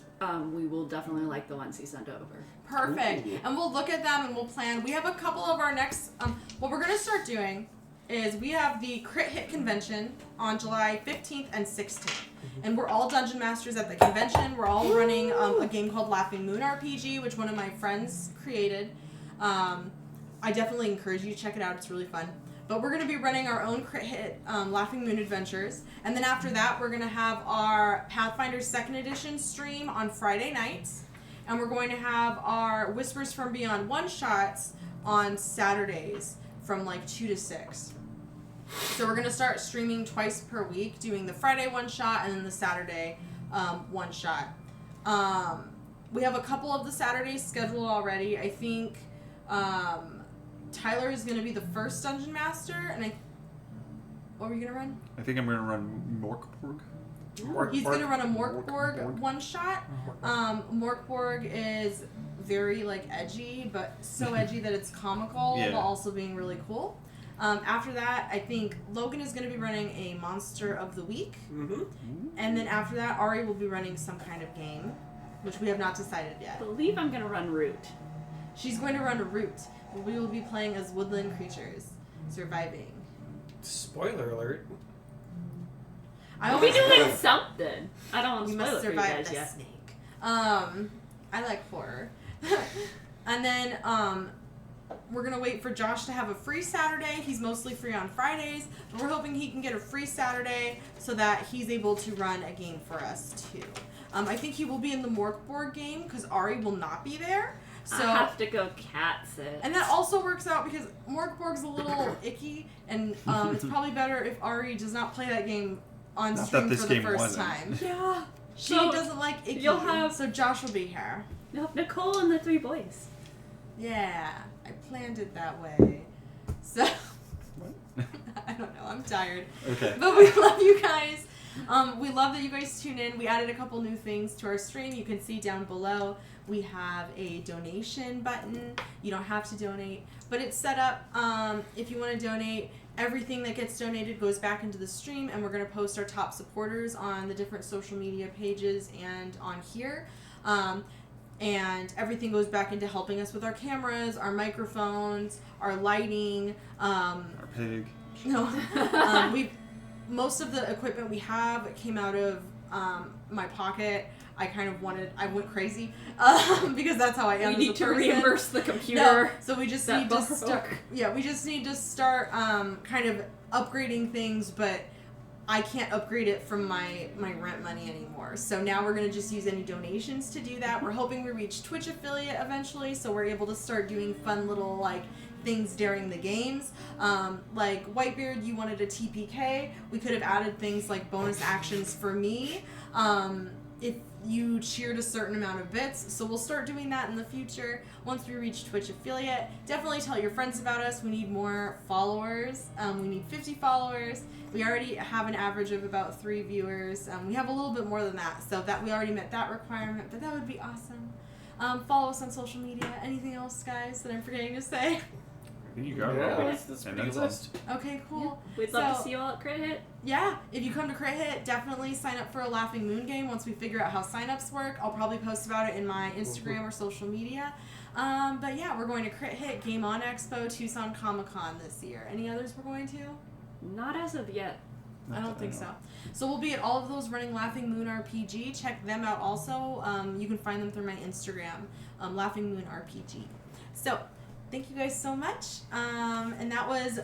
we will definitely like the ones he sent over. Perfect. And we'll look at them and we'll plan. We have a couple of our next. What we're gonna start doing is we have the Crit Hit Convention on July 15th and 16th. And we're all Dungeon Masters at the convention. We're all running a game called Laughing Moon RPG, which one of my friends created. I definitely encourage you to check it out. It's really fun. But we're going to be running our own Crit Hit Laughing Moon adventures. And then after that, we're going to have our Pathfinder 2nd Edition stream on Friday nights. And we're going to have our Whispers from Beyond one-shots on Saturdays from like 2 to 6. So we're going to start streaming twice per week, doing the Friday one-shot and then the Saturday one-shot. We have a couple of the Saturdays scheduled already. I think Tyler is going to be the first Dungeon Master, and what were you going to run? I think I'm going to run Morkborg. He's going to run a Morkborg Morkborg. one-shot. Morkborg is very, like, edgy, but so edgy that it's comical Yeah. while also being really cool. After that, I think Logan is going to be running a Monster of the Week. Mm-hmm. And then after that, Ari will be running some kind of game, which we have not decided I yet. believe I'm gonna run Root. She's going to run a Root. We will be playing as woodland creatures, surviving. Spoiler alert. I We'll be always doing something. I don't want we to must spoil it for you survive guys the yet. snake. I like horror. And then we're gonna wait for Josh to have a free Saturday. He's mostly free on Fridays, but we're hoping he can get a free Saturday so that he's able to run a game for us too. I think he will be in the Morkborg game because Ari will not be there. So I have to go cat sit. and that also works out because Morkborg's a little icky, and it's probably better if Ari does not play that game on Not stream that this for the game first wasn't. time. Yeah. She So, doesn't like icky. you'll have- So Josh will be here. No, Nicole and the three boys. Yeah, I planned it that way. So I don't know. I'm tired. Okay. But we love you guys. We love that you guys tune in. We added a couple new things to our stream. You can see down below we have a donation button. You don't have to donate, but it's set up if you want to donate. Everything that gets donated goes back into the stream, and we're going to post our top supporters on the different social media pages and on here. And everything goes back into helping us with our cameras, our microphones, our lighting. Our pig. No, most of the equipment we have came out of my pocket. I went crazy because that's how I am. We as need a to person. reimburse the No, computer. so we just that need to broke. start. Yeah, we just need to start kind of upgrading things, but I can't upgrade it from my rent money anymore. So now we're gonna just use any donations to do that. We're hoping we reach Twitch affiliate eventually, so we're able to start doing fun little like things during the games. Like Whitebeard, you wanted a TPK. We could have added things like bonus actions for me. If you cheered a certain amount of bits, so we'll start doing that in the future once we reach Twitch affiliate. Definitely tell your friends about us. We need more followers. We need 50 followers. We already have an average of about 3 viewers. We have a little bit more than that, so that we already met that requirement, but that would be awesome. Follow us on social media. Anything else, guys, that I'm forgetting to say? There you go. Yeah, that's And pretty that's good list. Okay, cool. We'd love So- to see you all at Crit Hit. Yeah, if you come to Crit Hit, definitely sign up for a Laughing Moon game once we figure out how signups work. I'll probably post about it in my Instagram or social media. But yeah, we're going to Crit Hit, Game On Expo, Tucson Comic Con this year. Any others we're going to? Not as of yet. I don't think so. So we'll be at all of those running Laughing Moon RPG. Check them out also. You can find them through my Instagram, Laughing Moon RPG. So thank you guys so much. And that was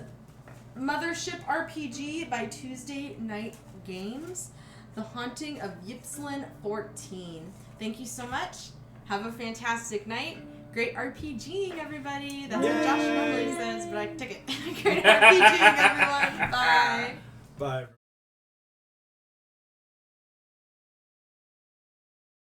Mothership RPG by Tuesday Night Games, The Haunting of Ypsilon 14. Thank you so much. Have a fantastic night. Great RPGing, everybody. That's what Josh normally says, but I took it. Great RPGing, everyone. Bye. Bye.